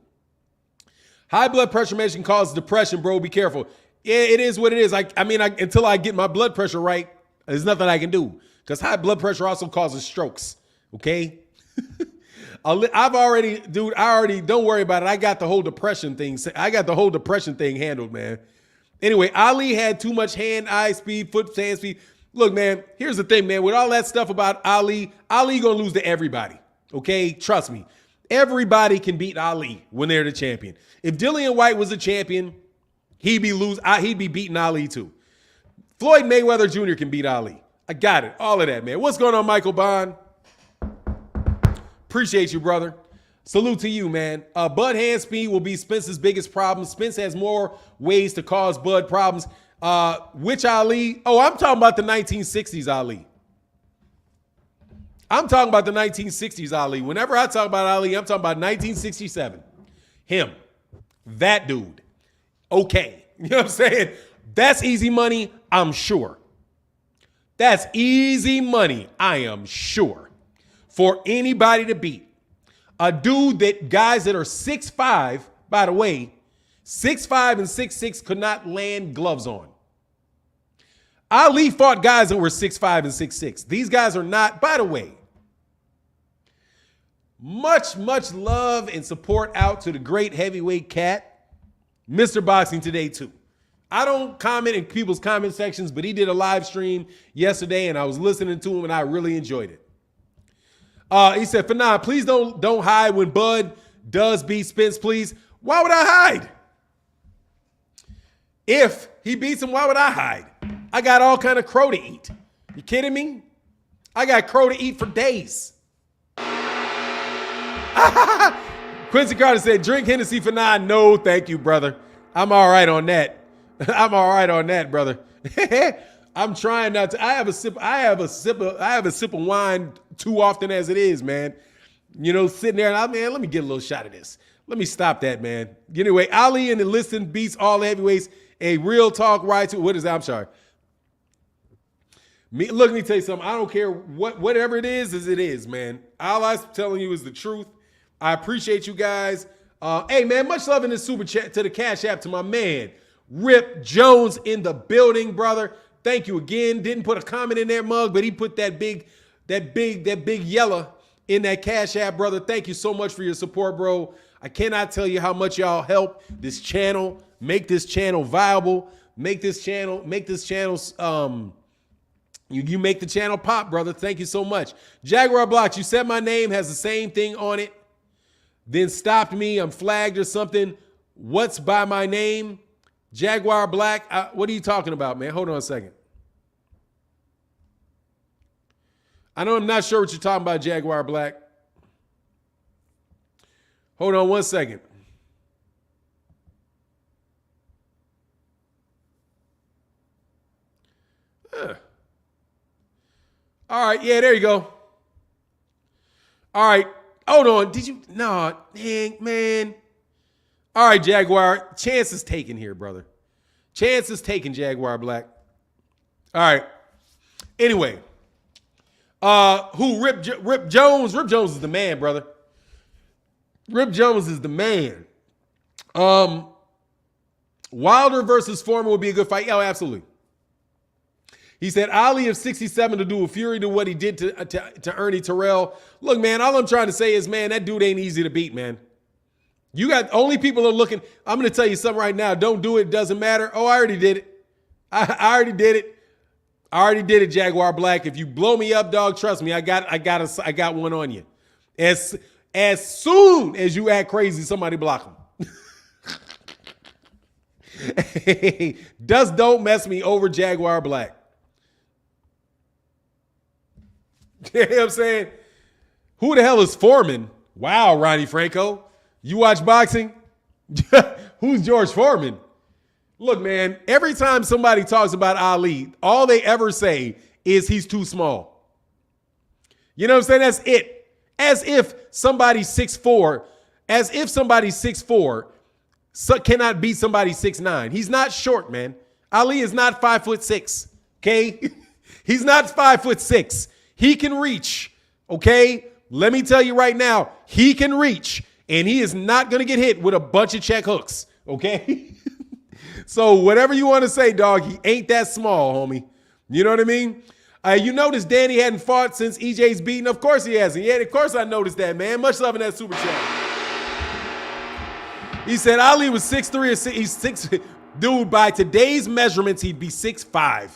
High blood pressure medicine causes depression, bro. Be careful. Yeah, it is what it is. Until I get my blood pressure right, there's nothing I can do. Because high blood pressure also causes strokes. Okay? don't worry about it. I got the whole depression thing handled, man. Anyway, Ali had too much hand-eye speed, foot-hand speed. Look, man, here's the thing, man. With all that stuff about Ali gonna lose to everybody. Okay? Trust me. Everybody can beat Ali when they're the champion. If Dillian White was a champion, he'd be beating Ali too. Floyd Mayweather Jr. can beat Ali. I got it. All of that, man. What's going on, Michael Bond? Appreciate you, brother. Salute to you, man. Bud hand speed will be Spence's biggest problem. Spence has more ways to cause Bud problems. Which Ali? Oh, I'm talking about the 1960s Ali. I'm talking about the 1960s Ali. Whenever I talk about Ali, I'm talking about 1967. Him. That dude. Okay. You know what I'm saying? That's easy money, I'm sure. That's easy money, I am sure. For anybody to beat. A dude that guys that are 6'5", by the way, 6'5" and 6'6" could not land gloves on. Ali fought guys that were 6'5" and 6'6". These guys are not, by the way. Much love and support out to the great heavyweight cat, Mr. Boxing Today too. I don't comment in people's comment sections, but he did a live stream yesterday and I was listening to him and I really enjoyed it. He said, Fanon, please don't hide when Bud does beat Spence, please. Why would I hide? If he beats him, why would I hide? I got all kind of crow to eat. You kidding me? I got crow to eat for days. Quincy Carter said, drink Hennessy Fanon. No, thank you, brother. I'm all right on that. I'm all right on that, brother. I'm trying not to. I have a sip of wine too often as it is, man. You know, sitting there and man, let me get a little shot of this. Let me stop that, man. Anyway, Ali and the listing beats all heavyweights. A real talk right to what is that? I'm sorry. Let me tell you something. I don't care whatever it is, man. All I'm telling you is the truth. I appreciate you guys. Hey, man, much love in the super chat to the Cash App to my man, Rip Jones in the building, brother. Thank you again. Didn't put a comment in there, mug, but he put that big yellow in that Cash App, brother. Thank you so much for your support, bro. I cannot tell you how much y'all help this channel, make this channel viable, you make the channel pop, brother. Thank you so much. Jaguar Blocks, you said my name has the same thing on it, then stopped me. I'm flagged or something. What's by my name? Jaguar Black. What are you talking about, man? Hold on a second. I know I'm not sure what you're talking about, Jaguar Black. Hold on one second. All right, yeah, there you go. All right, hold on. Did you? No, dang, man. All right, Jaguar. Chance is taken here, brother. Chance is taken, Jaguar Black. All right. Anyway, who? Rip Jones. Rip Jones is the man, brother. Rip Jones is the man. Wilder versus Foreman would be a good fight. Oh, absolutely. He said, Ali of 67 to do a Fury to what he did to Ernie Terrell. Look, man, all I'm trying to say is, man, that dude ain't easy to beat, man. You got only people are looking. I'm going to tell you something right now. Don't do it. It doesn't matter. Oh, I already did it. I already did it. I already did it, Jaguar Black. If you blow me up, dog, trust me, I got one on you. As soon as you act crazy, somebody block him. Hey, just don't mess me over, Jaguar Black. You know what I'm saying? Who the hell is Foreman? Wow, Ronnie Franco. You watch boxing? Who's George Foreman? Look, man, every time somebody talks about Ali, all they ever say is he's too small. You know what I'm saying? That's it. As if somebody's 6'4", cannot beat somebody 6'9". He's not short, man. Ali is not 5'6", okay? He's not 5'6". He can reach, okay? Let me tell you right now, he can reach, and he is not going to get hit with a bunch of check hooks, okay? So whatever you want to say, dog, he ain't that small, homie. You know what I mean? You notice Danny hadn't fought since EJ's beaten. Of course he hasn't. Yeah, of course I noticed that, man. Much love in that super chat. He said Ali was 6'3" or he's 6. Dude, by today's measurements, he'd be 6'5".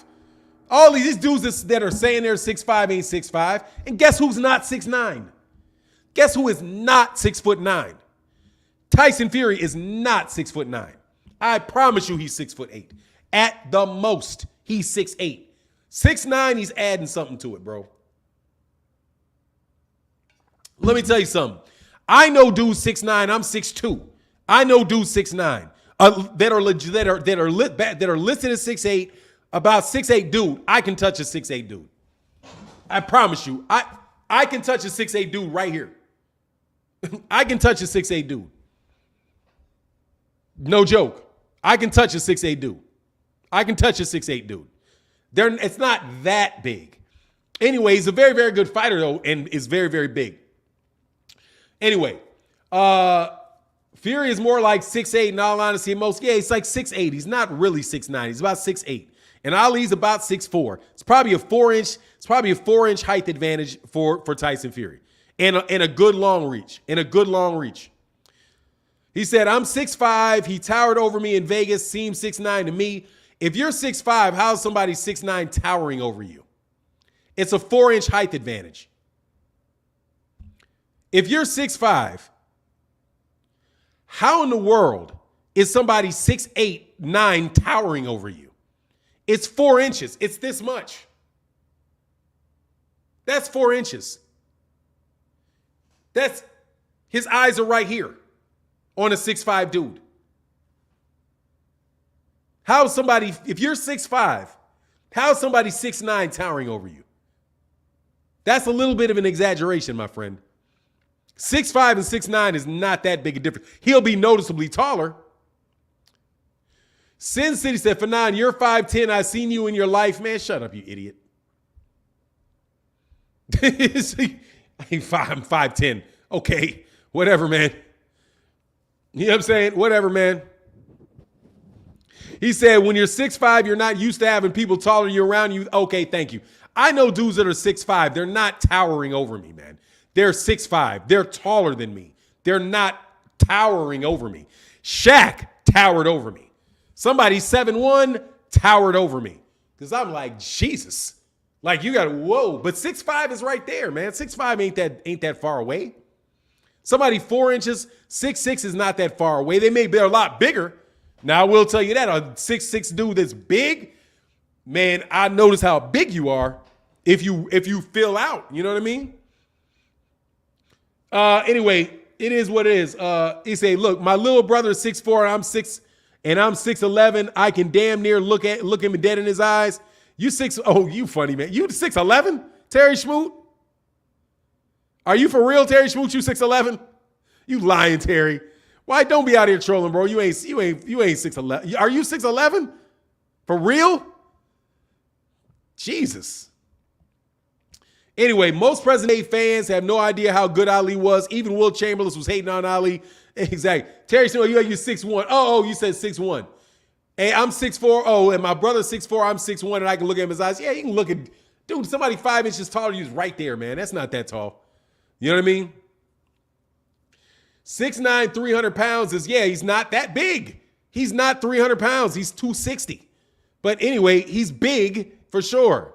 All these dudes that are saying they're 6'5" ain't 6'5". And guess who's not 6'9"? Guess who is not 6'9"? Tyson Fury is not 6'9". I promise you he's 6'8". At the most, He's 6'8". 6'9", he's adding something to it, bro. Let me tell you something. I know dudes 6'9", I'm 6'2". I know dudes 6'9", that are listed as 6'8", about 6'8" dude. I can touch a 6'8" dude. I promise you. I can touch a 6'8" dude right here. I can touch a 6'8" dude. No joke. I can touch a 6'8" dude. I can touch a 6'8" dude. It's not that big. Anyway, he's a very, very good fighter, though, and is very, very big. Anyway, Fury is more like 6'8", in all honesty. He's like 6'8". He's not really 6'9". He's about 6'8". And Ali's about 6'4". It's probably a 4-inch height advantage for Tyson Fury. And a good long reach. He said, I'm 6'5". He towered over me in Vegas, seemed 6'9" to me. If you're 6'5", how's somebody 6'9" towering over you? It's a 4-inch height advantage. If you're 6'5", how in the world is somebody 6'8", 9 towering over you? It's 4 inches. It's this much. That's 4 inches. His eyes are right here on a 6'5" dude. How's somebody, if you're 6'5", how's somebody 6'9" towering over you? That's a little bit of an exaggeration, my friend. 6'5" and 6'9" is not that big a difference. He'll be noticeably taller. Sin City said, Fanon, you're 5'10". I've seen you in your life. Man, shut up, you idiot. I'm 5'10". Okay, whatever, man. You know what I'm saying? Whatever, man. He said, when you're 6'5", you're not used to having people taller than you around you. Okay, thank you. I know dudes that are 6'5". They're not towering over me, man. They're 6'5". They're taller than me. They're not towering over me. Shaq towered over me. Somebody 7'1" towered over me. Because I'm like, Jesus. Like, you got to, whoa. But 6'5" is right there, man. 6'5" ain't that far away. Somebody 4 inches, 6'6" is not that far away. They may be a lot bigger. Now, I will tell you that. A 6'6" dude that's big, man, I notice how big you are if you fill out. You know what I mean? Anyway, it is what it is. He say, look, my little brother is 6'4", and I'm 6'11". I can damn near look him dead in his eyes. You funny, man. You 6'11", Terry Schmoot? Are you for real, Terry Schmoot? You 6'11"? You lying, Terry. Why don't be out here trolling, bro? You ain't 6'11". Are you 6'11"? For real? Jesus. Anyway, most present day fans have no idea how good Ali was. Even Will Chamberlain was hating on Ali. Exactly. Terry Schmoot, you 6'1". Oh, you said 6'1". Hey, I'm 6'4". Oh, and my brother's 6'4". I'm 6'1", and I can look at him in his eyes. Yeah, you can look at, dude, somebody 5 inches taller than you is right there, man. That's not that tall. You know what I mean? 6'9", 300 pounds is, yeah, he's not that big. He's not 300 pounds. He's 260. But anyway, he's big for sure.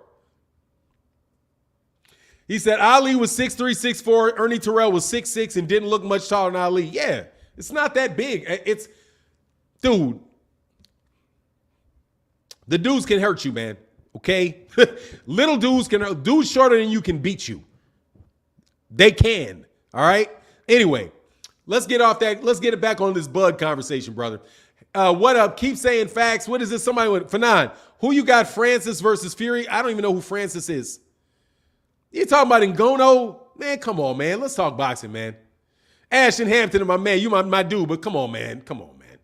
He said Ali was 6'3", 6'4". Ernie Terrell was 6'6" and didn't look much taller than Ali. Yeah, it's not that big. Dude, the dudes can hurt you, man. Okay? Little dudes shorter than you can beat you. They can. All right? Anyway, let's get off that. Let's get it back on this Bud conversation, brother. What up? Keep saying facts. What is this? Somebody went, Fanon, who you got, Francis versus Fury? I don't even know who Francis is. You talking about Ngannou? Man, come on, man. Let's talk boxing, man. Ashton Hampton, my man. You my dude, but come on, man. Come on, man.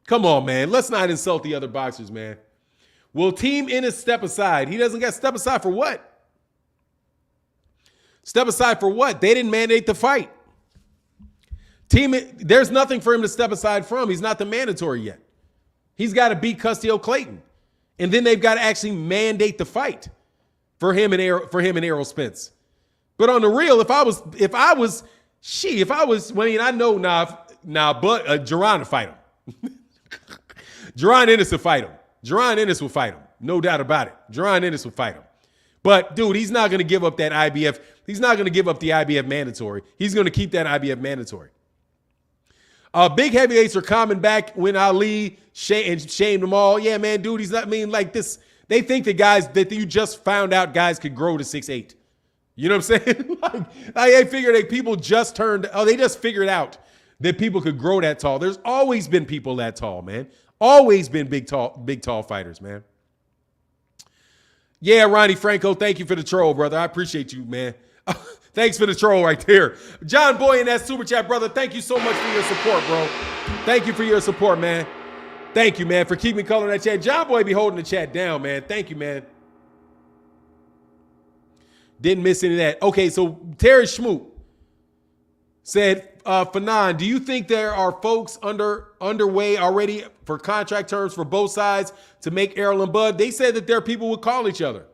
Come on, man. Let's not insult the other boxers, man. Will Team Ennis step aside? He doesn't get step aside for what? Step aside for what? They didn't mandate the fight. There's nothing for him to step aside from. He's not the mandatory yet. He's got to beat Custio Clayton. And then they've got to actually mandate the fight for him and Errol Spence. But on the real, I know but Jerron will fight him. Jerron Ennis will fight him. Jerron Ennis will fight him. No doubt about it. Jerron Ennis will fight him. But, dude, he's not going to give up that IBF. He's not going to give up the IBF mandatory. He's going to keep that IBF mandatory. Big heavyweights are coming back when Ali shamed them all. Yeah, man, dude, he's not, like this They think that you just found out guys could grow to 6'8". You know what I'm saying? I figured that people they just figured out that people could grow that tall. There's always been people that tall, man. Always been big, tall fighters, man. Yeah, Ronnie Franco, thank you for the troll, brother. I appreciate you, man. Thanks for the troll right there. John Boy in that super chat, brother. Thank you so much for your support, bro. Thank you for your support, man. Thank you, man, for keeping color in that chat. John Boy be holding the chat down, man. Thank you, man. Didn't miss any of that. Okay, so Terry Schmoot said, Fanon, do you think there are folks underway already for contract terms for both sides to make Errol and Bud? They said that their people would call each other.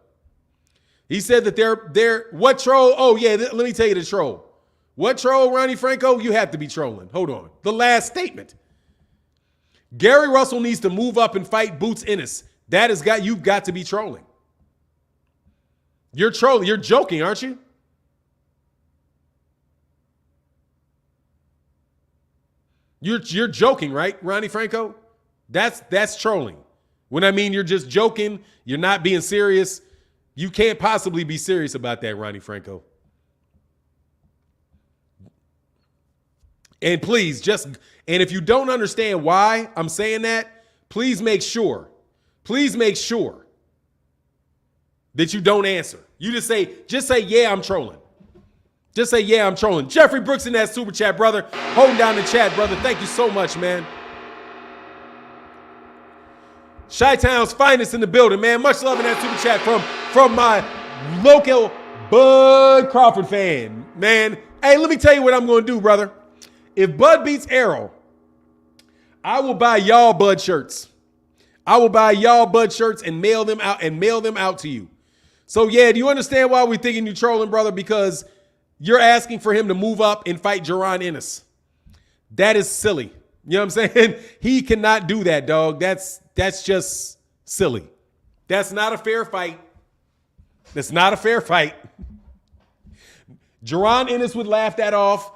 He said that they're what troll? Oh, yeah, let me tell you the troll. What troll, Ronnie Franco? You have to be trolling. Hold on. The last statement. Gary Russell needs to move up and fight Boots Ennis. You've got to be trolling. You're trolling. You're joking, aren't you? You're joking, right, Ronnie Franco? That's trolling. When I mean you're just joking, you're not being serious. You can't possibly be serious about that, Ronnie Franco. And please, and if you don't understand why I'm saying that, please make sure that you don't answer. You just say, yeah, I'm trolling. Just say, yeah, I'm trolling. Jeffrey Brooks in that super chat, brother. Holding down the chat, brother. Thank you so much, man. Chi-Town's finest in the building, man. Much love in that super chat from my local Bud Crawford fan, man. Hey, let me tell you what I'm going to do, brother. If Bud beats Errol, I will buy y'all Bud shirts. I will buy y'all Bud shirts and mail them out to you. So, yeah, do you understand why we're thinking you're trolling, brother? Because you're asking for him to move up and fight Thurman and Ennis. That is silly. You know what I'm saying? He cannot do that, dog. That's just silly. That's not a fair fight. That's not a fair fight. Thurman and Ennis would laugh that off.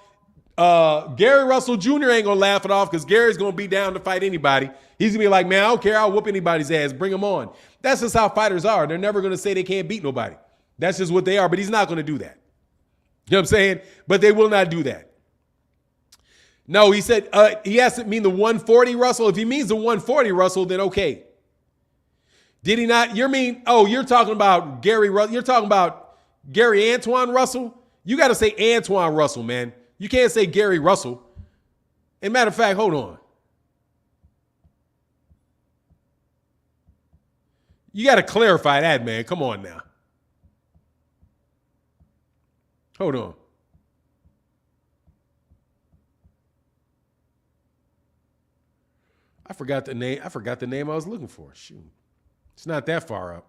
Gary Russell Jr. ain't gonna laugh it off because Gary's gonna be down to fight anybody. He's gonna be like, man, I don't care. I'll whoop anybody's ass. Bring them on. That's just how fighters are. They're never gonna say they can't beat nobody. That's just what they are. But he's not gonna do that. You know what I'm saying? But they will not do that. No, he said he has to mean the 140 Russell. If he means the 140 Russell, then okay. Did he not? You're talking about Gary Russell. You're talking about Gary Antoine Russell. You got to say Antoine Russell, man. You can't say Gary Russell. And matter of fact, hold on. You got to clarify that, man. Come on now. Hold on. I forgot the name I was looking for. Shoot. It's not that far up.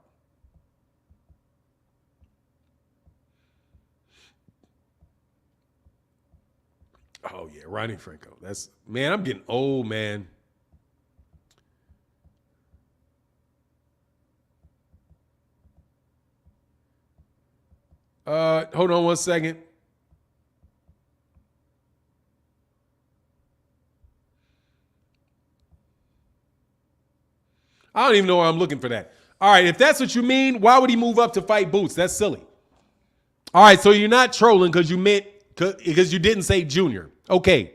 Oh, yeah, Ronnie Franco. Man, I'm getting old, man. Hold on one second. I don't even know why I'm looking for that. All right, if that's what you mean, why would he move up to fight Boots? That's silly. All right, so you're not trolling because you didn't say Junior. Okay,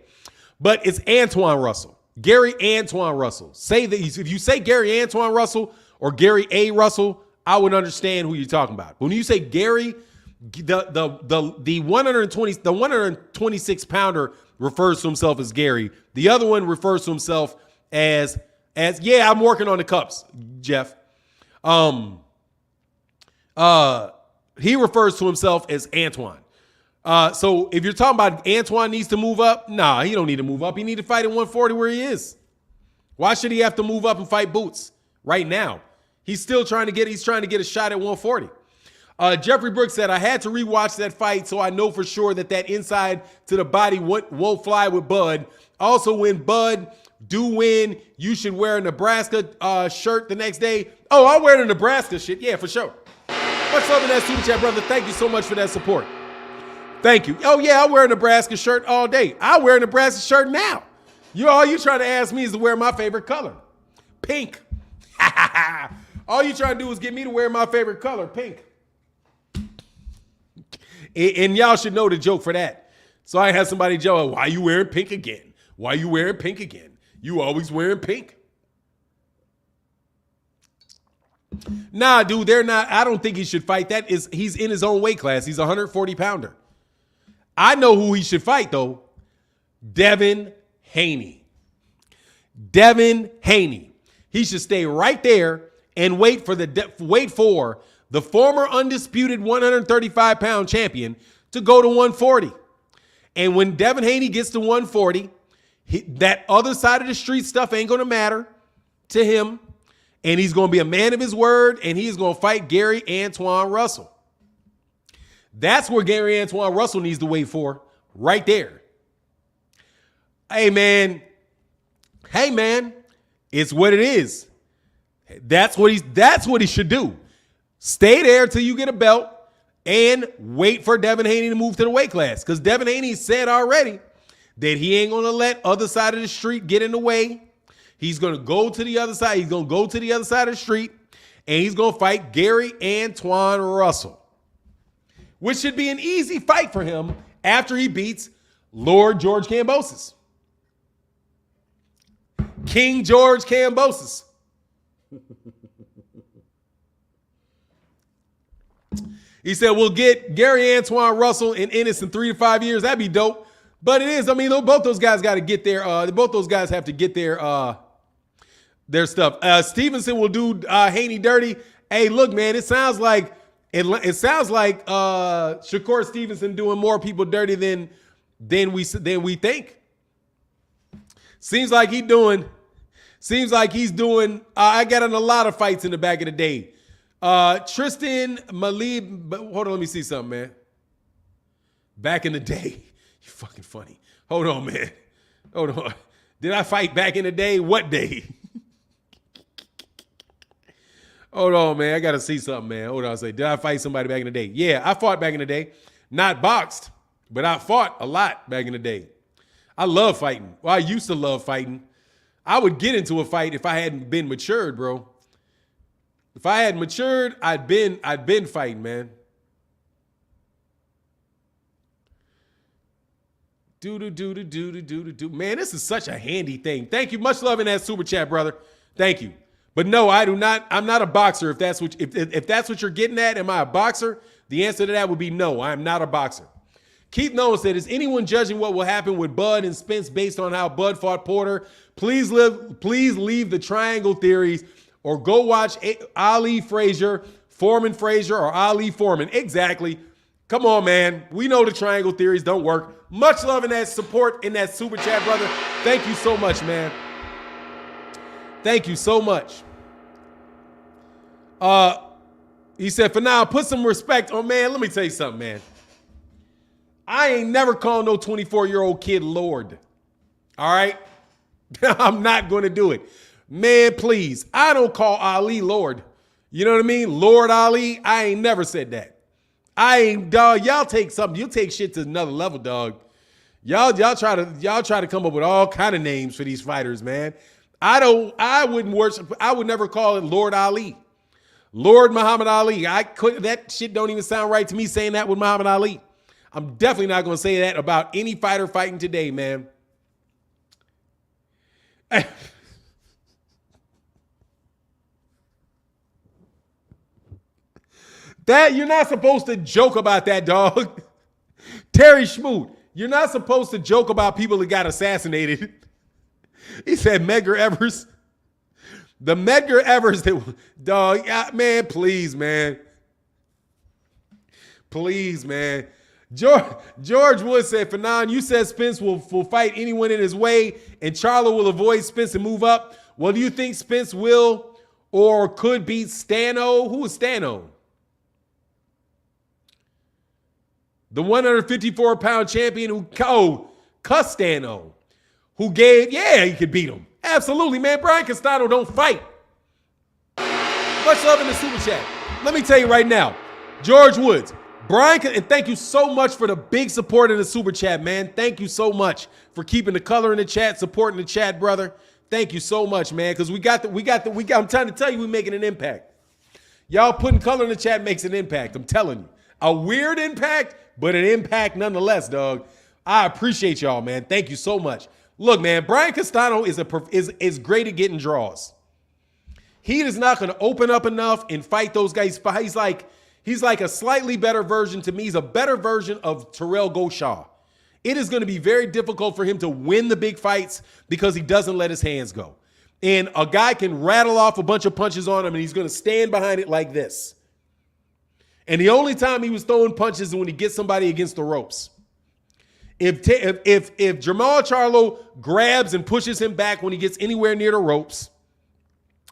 but it's Antoine Russell. Gary Antoine Russell. Say that if you say Gary Antoine Russell or Gary A. Russell, I would understand who you're talking about. When you say Gary, the 126 pounder refers to himself as Gary. The other one refers to himself as yeah, I'm working on the cups, Jeff. He refers to himself as Antoine. So if you're talking about Antoine needs to move up, nah, he don't need to move up. He need to fight at 140 where he is. Why should he have to move up and fight Boots right now? He's trying to get a shot at 140. Jeffrey Brooks said, I had to rewatch that fight so I know for sure that inside to the body won't fly with Bud. Also, when Bud do win, you should wear a Nebraska shirt the next day. Oh, I'll wear the Nebraska shit. Yeah, for sure. Much love in that super chat, brother. Thank you so much for that support. Thank you. Oh, yeah, I'll wear a Nebraska shirt all day. I'll wear a Nebraska shirt now. All you trying to ask me is to wear my favorite color. Pink. All you trying to do is get me to wear my favorite color, pink. And y'all should know the joke for that. So I had somebody joke, why you wearing pink again? Why you wearing pink again? You always wearing pink. Nah, dude, they're not. I don't think he should fight. He's in his own weight class. He's a 140 pounder. I know who he should fight, though. Devin Haney. Devin Haney. He should stay right there and wait for the former undisputed 135-pound champion to go to 140. And when Devin Haney gets to 140, that other side of the street stuff ain't going to matter to him. And he's going to be a man of his word, and he's going to fight Gary Antoine Russell. That's where Gary Antoine Russell needs to wait for, right there. Hey, man, it's what it is. That's what he should do. Stay there till you get a belt and wait for Devin Haney to move to the weight class. Because Devin Haney said already that he ain't going to let other side of the street get in the way. He's going to go to the other side. He's going to go to the other side of the street, and he's going to fight Gary Antoine Russell, which should be an easy fight for him after he beats Lord George Kambosos. King George Kambosos. He said, we'll get Gary Antoine Russell and Ennis in 3 to 5 years. That'd be dope. But it is. I mean, both those guys got to get their, both those guys have to get their stuff. Stevenson will do Haney dirty. Hey, look, man, it sounds like Shakur Stevenson doing more people dirty than we think. Seems like he's doing. I got in a lot of fights in the back of the day. Tristan Malib, but hold on, let me see something, man. Back in the day. You fucking funny. Hold on, man. Hold on. Did I fight back in the day? What day? Hold on, man. I got to see something, man. Hold on. Did I fight somebody back in the day? Yeah, I fought back in the day. Not boxed, but I fought a lot back in the day. I love fighting. Well, I used to love fighting. I would get into a fight if I hadn't been matured, bro. If I had matured, I'd been fighting, man. Man, this is such a handy thing. Thank you. Much love in that super chat, brother. Thank you. But no, I do not. I'm not a boxer. If that's what you're getting at, am I a boxer? The answer to that would be no. I am not a boxer. Keith Nolan said, is anyone judging what will happen with Bud and Spence based on how Bud fought Porter? Please leave the triangle theories or go watch Ali Frazier, Foreman Frazier, or Ali Foreman. Exactly. Come on, man. We know the triangle theories don't work. Much love in that support in that super chat, brother. Thank you so much, man. Thank you so much. He said, for now, put some respect on, man. Let me tell you something, man. I ain't never called no 24-year-old kid Lord. All right? I'm not going to do it. Man, please. I don't call Ali Lord. You know what I mean? Lord Ali. I ain't never said that. Dog, y'all take something. You take shit to another level, dog. Y'all try to come up with all kind of names for these fighters, man. I would never call it Lord Ali. Lord Muhammad Ali. That shit don't even sound right to me saying that with Muhammad Ali. I'm definitely not going to say that about any fighter fighting today, man. That you're not supposed to joke about that, dog. Terry Schmoot, you're not supposed to joke about people that got assassinated. He said Medgar Evers. The Medgar Evers that, dog, man, please, man. Please, man. George Wood said, Fanon, you said Spence will fight anyone in his way and Charlo will avoid Spence and move up. Well, do you think Spence will or could beat Stano? Who is Stano? The 154-pound champion who Custano, who he could beat him. Absolutely, man. Brian Castano don't fight. Much love in the super chat. Let me tell you right now, George Woods, Brian, and thank you so much for the big support in the super chat, man. Thank you so much for keeping the color in the chat, supporting the chat, brother. Thank you so much, man, because I'm trying to tell you we're making an impact. Y'all putting color in the chat makes an impact. I'm telling you. A weird impact, but an impact nonetheless, dog. I appreciate y'all, man. Thank you so much. Look, man, Brian Castano is great at getting draws. He is not going to open up enough and fight those guys. He's like a slightly better version to me. He's a better version of Terrell Goshaw. It is going to be very difficult for him to win the big fights because he doesn't let his hands go. And a guy can rattle off a bunch of punches on him and he's going to stand behind it like this. And the only time he was throwing punches is when he gets somebody against the ropes. If Jermall Charlo grabs and pushes him back when he gets anywhere near the ropes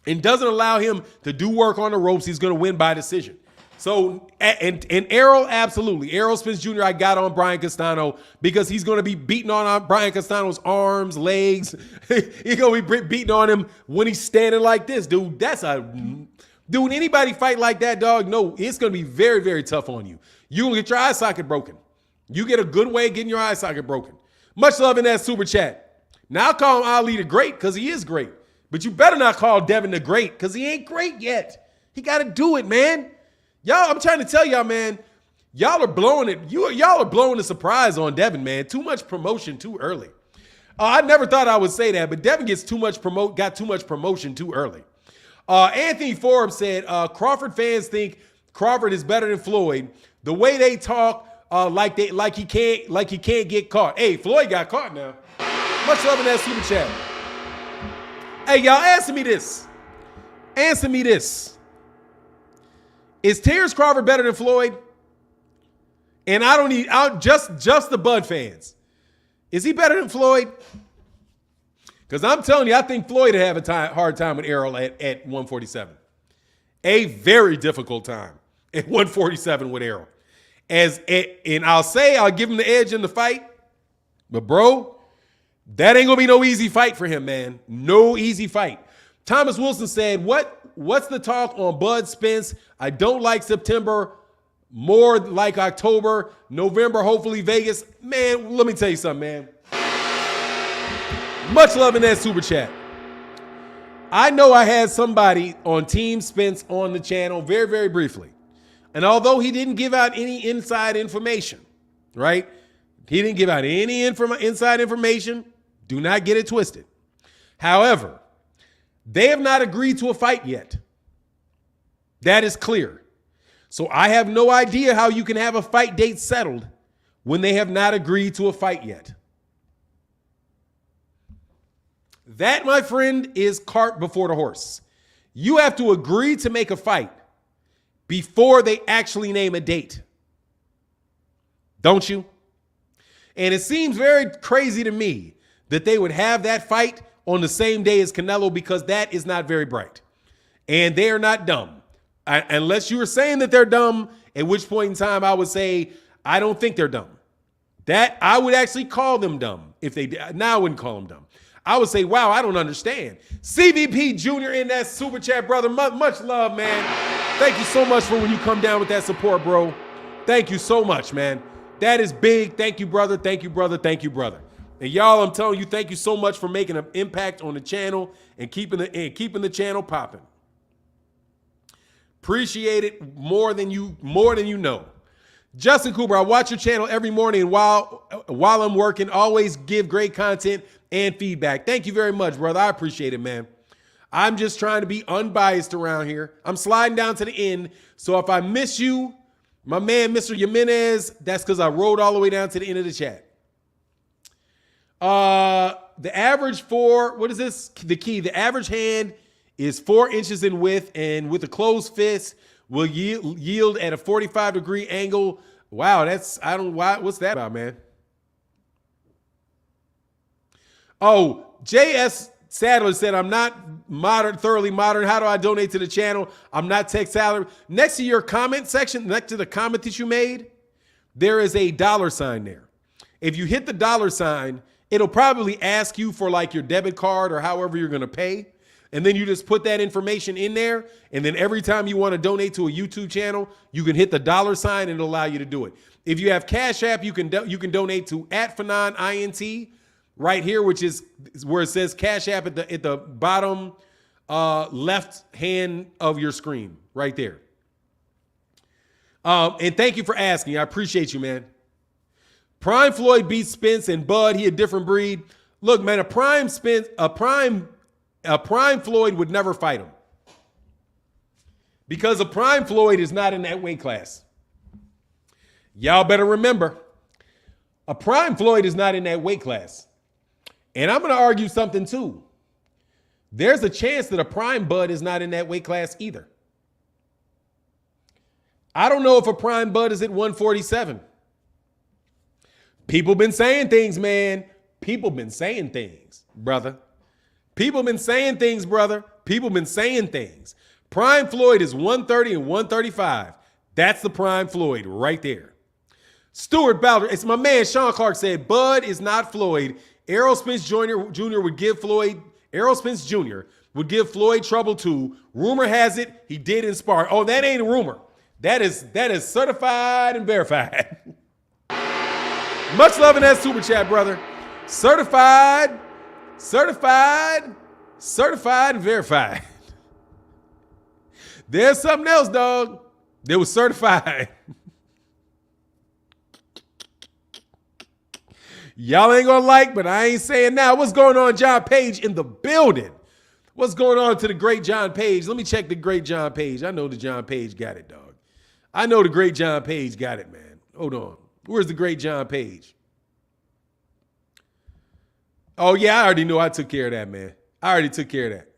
and doesn't allow him to do work on the ropes, he's going to win by decision. So, and Errol, absolutely. Errol Spence Jr., I got on Brian Castano because he's going to be beating on Brian Castano's arms, legs. He's going to be beating on him when he's standing like this, dude. Dude, anybody fight like that, dog, no, it's going to be very, very tough on you. You're going to get your eye socket broken. You get a good way of getting your eye socket broken. Much love in that super chat. Now I'll call him Ali the Great because he is great. But you better not call Devin the Great because he ain't great yet. He got to do it, man. Y'all, I'm trying to tell y'all, man, y'all are blowing it. Y'all are blowing the surprise on Devin, man. Too much promotion too early. I never thought I would say that, but Devin got too much promotion too early. Anthony Forbes said, Crawford fans think Crawford is better than Floyd. The way they talk, like he can't get caught. Hey, Floyd got caught now. Much love in that super chat. Hey, y'all, answer me this. Answer me this. Is Terence Crawford better than Floyd? And I don't need just the Bud fans. Is he better than Floyd? Because I'm telling you, I think Floyd would have a hard time with Errol at 147. A very difficult time at 147 with Errol. And I'll give him the edge in the fight. But, bro, that ain't going to be no easy fight for him, man. No easy fight. Thomas Wilson said, what's the talk on Bud Spence? I don't like September, more like October, November, hopefully Vegas. Man, let me tell you something, man. Much love in that super chat. I know I had somebody on Team Spence on the channel very, very briefly. And although he didn't give out any inside information, right? He didn't give out any inside information. Do not get it twisted. However, they have not agreed to a fight yet. That is clear. So I have no idea how you can have a fight date settled when they have not agreed to a fight yet. That, my friend, is cart before the horse. You have to agree to make a fight before they actually name a date. Don't you? And it seems very crazy to me that they would have that fight on the same day as Canelo because that is not very bright. And they are not dumb. Unless you were saying that they're dumb, at which point in time I would say, I don't think they're dumb. That I would actually call them dumb if they did. Now I wouldn't call them dumb. I would say, wow, I don't understand. CVP Jr. in that super chat, brother. Much love, man. Thank you so much for when you come down with that support, bro. Thank you so much, man. That is big. Thank you, brother. Thank you, brother. Thank you, brother. And y'all, I'm telling you, thank you so much for making an impact on the channel and keeping the channel popping. Appreciate it more than you know. Justin Cooper, I watch your channel every morning while I'm working. Always give great content and feedback. Thank you very much, brother. I appreciate it, man. I'm just trying to be unbiased around here. I'm sliding down to the end. So if I miss you, my man, Mr. Jimenez, that's because I rode all the way down to the end of the chat. The average what is this? The key. The average hand is 4 inches in width, and with a closed fist will yield at a 45-degree angle. Wow, what's that about, man? Oh, J.S. Sadler said, I'm not thoroughly modern. How do I donate to the channel? I'm not tech salary. Next to your comment section, next to the comment that you made, there is a $sign there. If you hit the $sign, it'll probably ask you for like your debit card or however you're going to pay. And then you just put that information in there. And then every time you want to donate to a YouTube channel, you can hit the $sign and it'll allow you to do it. If you have Cash App, you can donate to @FanonINT right here, which is where it says Cash App at the bottom left hand of your screen right there. And thank you for asking. I appreciate you, man. Prime Floyd beats Spence and Bud. He a different breed. Look, man, a prime Floyd would never fight him. Because a prime Floyd is not in that weight class. Y'all better remember, a prime Floyd is not in that weight class. And I'm going to argue something too. There's a chance that a prime Bud is not in that weight class either. I don't know if a prime Bud is at 147. People been saying things, man. People been saying things, brother. People been saying things, brother. People been saying things. Prime Floyd is 130 and 135. That's the prime Floyd right there. Stuart Bowder, it's my man Sean Clark said, Bud is not Floyd. Errol Spence Jr. would give Floyd trouble too. Rumor has it he did inspire. Oh, that ain't a rumor. That is certified and verified. Much love in that super chat, brother. Certified and verified. There's something else, dog. That was certified. Y'all ain't gonna like, but I ain't saying now. What's going on, John Page in the building? What's going on to the great John Page? Let me check the great John Page. I know the John Page got it, dog. I know the great John Page got it, man. Hold on. Where's the great John Page? Oh, yeah, I already know I took care of that, man. I already took care of that.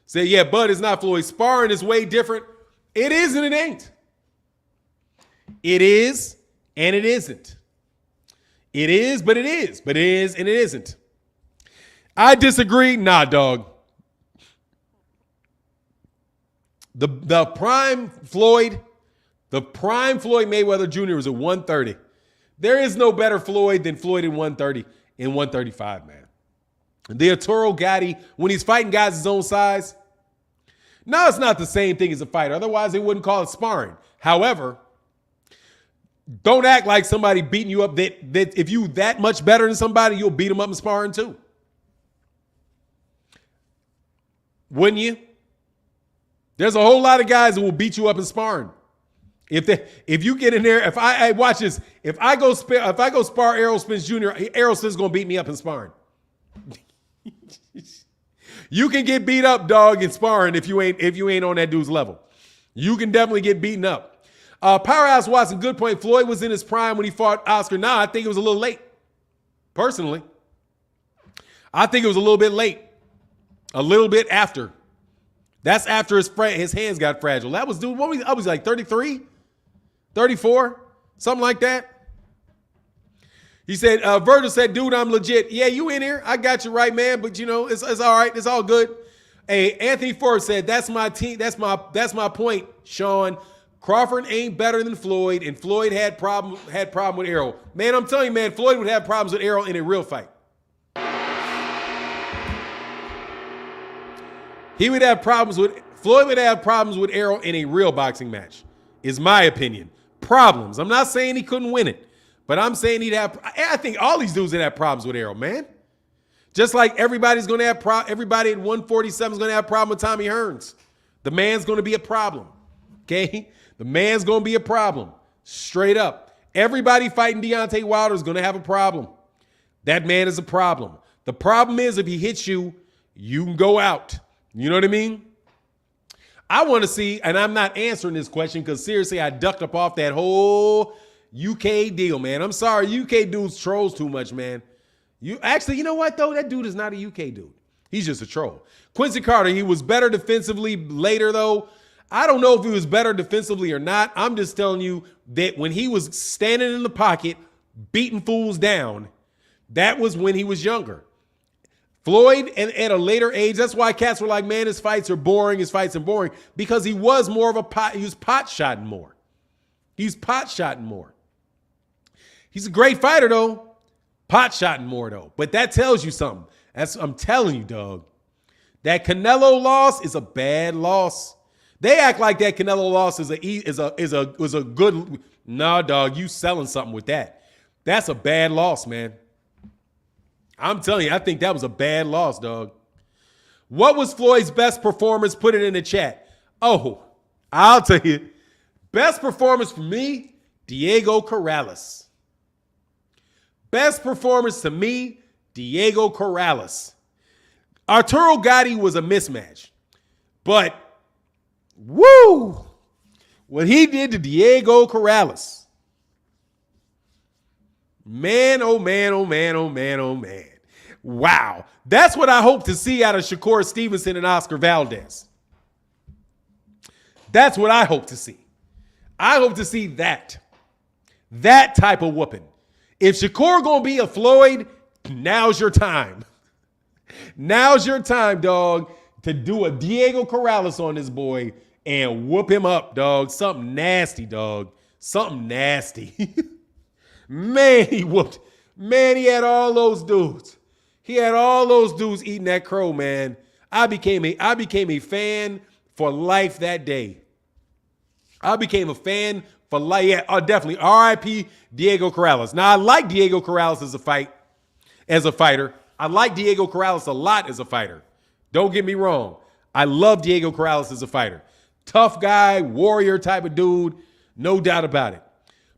Say, yeah, Bud is not Floyd. Sparring is way different. It is and it ain't. It is and it isn't. It is, but it is. But it is and it isn't. I disagree. Nah, dog. The prime Floyd Mayweather Jr. is at 130. There is no better Floyd than Floyd in 130 and 135, man. The Arturo Gatti, when he's fighting guys his own size, no, it's not the same thing as a fighter. Otherwise, they wouldn't call it sparring. However, don't act like somebody beating you up that if you that much better than somebody, you'll beat them up in sparring too. Wouldn't you? There's a whole lot of guys that will beat you up in sparring. If you get in there, if I watch this, if I go spar Errol Spence Jr., Errol Spence is gonna beat me up in sparring. You can get beat up, dog, in sparring if you ain't on that dude's level. You can definitely get beaten up. Powerhouse Watson, good point. Floyd was in his prime when he fought Oscar. Nah, I think it was a little late. Personally, I think it was a little bit late. A little bit after. That's after his hands got fragile. That was, dude, I was like 33, 34, something like that. He said, Virgil said, dude, I'm legit. Yeah, you in here. I got you right, man. But, you know, it's all right. It's all good. Hey, Anthony Forbes said, that's my team. That's my point, Sean. Crawford ain't better than Floyd, and Floyd had problem with Errol. Man, I'm telling you, man, Floyd would have problems with Errol in a real fight. Floyd would have problems with Errol in a real boxing match, is my opinion. Problems. I'm not saying he couldn't win it, but I'm saying I think all these dudes would have problems with Errol, man. Just like everybody's going to have everybody at 147 is going to have a problem with Tommy Hearns. The man's going to be a problem, okay? The man's going to be a problem, straight up. Everybody fighting Deontay Wilder is going to have a problem. That man is a problem. The problem is if he hits you, you can go out. You know what I mean? I want to see, and I'm not answering this question because seriously, I ducked up off that whole UK deal, man. I'm sorry, UK dudes trolls too much, man. You know what though? That dude is not a UK dude. He's just a troll. Quincy Carter, he was better defensively later though. I don't know if he was better defensively or not. I'm just telling you that when he was standing in the pocket, beating fools down, that was when he was younger. Floyd, and at a later age, that's why cats were like, man, his fights are boring, because he was more of he was pot-shotting more. He's pot-shotting more. He's a great fighter, though. Pot-shotting more, though. But that tells you something. I'm telling you, dog. That Canelo loss is a bad loss. They act like that Canelo loss was a good. Nah, dog, you selling something with that. That's a bad loss, man. I'm telling you, I think that was a bad loss, dog. What was Floyd's best performance? Put it in the chat. Oh, I'll tell you. Best performance for me, Diego Corrales. Best performance to me, Diego Corrales. Arturo Gatti was a mismatch. But, woo! What he did to Diego Corrales. Man, oh man, oh man, oh man, oh man. Wow. That's what I hope to see out of Shakur Stevenson and Oscar Valdez. That's what I hope to see. I hope to see that. That type of whooping. If Shakur gonna be a Floyd, now's your time. Now's your time, dog, to do a Diego Corrales on this boy and whoop him up, dog. Something nasty, dog. Something nasty. Man, he whooped. Man, he had all those dudes. He had all those dudes eating that crow, man. I became a fan for life that day. I became a fan for life. Yeah, definitely. R.I.P. Diego Corrales. Now, I like Diego Corrales as a fighter. I like Diego Corrales a lot as a fighter. Don't get me wrong. I love Diego Corrales as a fighter. Tough guy, warrior type of dude. No doubt about it.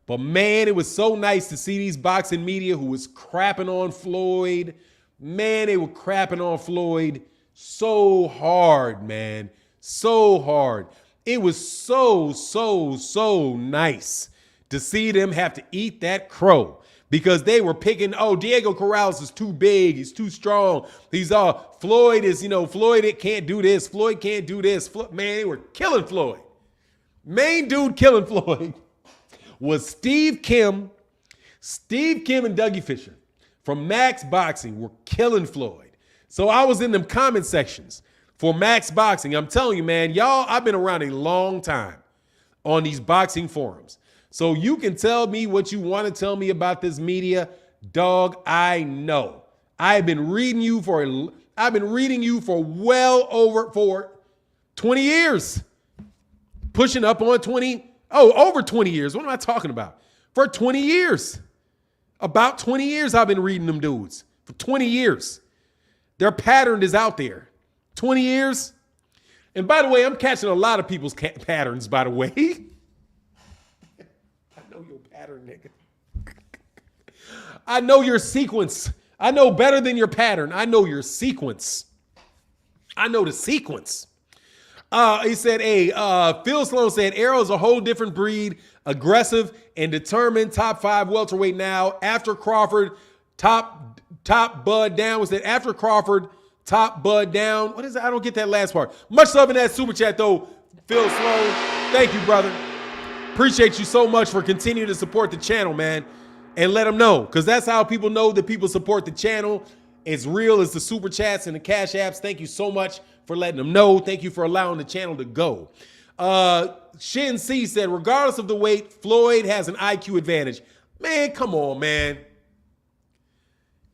But, man, it was so nice to see these boxing media who was crapping on Floyd. Man, they were crapping on Floyd so hard, man. So hard. It was so nice to see them have to eat that crow because they were picking, oh, Diego Corrales is too big. He's too strong. Floyd is, Floyd it can't do this. Floyd can't do this. Man, they were killing Floyd. Main dude killing Floyd was Steve Kim. Steve Kim and Dougie Fisher from Max Boxing were killing Floyd. So I was in them comment sections for Max Boxing. I'm telling you, man, y'all, I've been around a long time on these boxing forums. So you can tell me what you want to tell me about this media. Dog, I know. I've been reading you for well over 20 years. Pushing up on 20. Oh, over 20 years. What am I talking about? For 20 years. About 20 years I've been reading them dudes. For 20 years. Their pattern is out there. 20 years. And by the way, I'm catching a lot of people's patterns, by the way. I know your pattern, nigga. I know your sequence. I know better than your pattern. I know your sequence. I know the sequence. He said, Phil Sloan said, Errol is a whole different breed, aggressive and determined, top 5 welterweight now. After Crawford, top Bud down. Was that after Crawford, top Bud down? What is that? I don't get that last part. Much love in that super chat, though, Phil Sloan. Thank you, brother. Appreciate you so much for continuing to support the channel, man. And let them know, because that's how people know that people support the channel. It's real as the super chats and the cash apps. Thank you so much for letting them know. Thank you for allowing the channel to go. Shin C said, regardless of the weight, Floyd has an IQ advantage. Man, come on, man.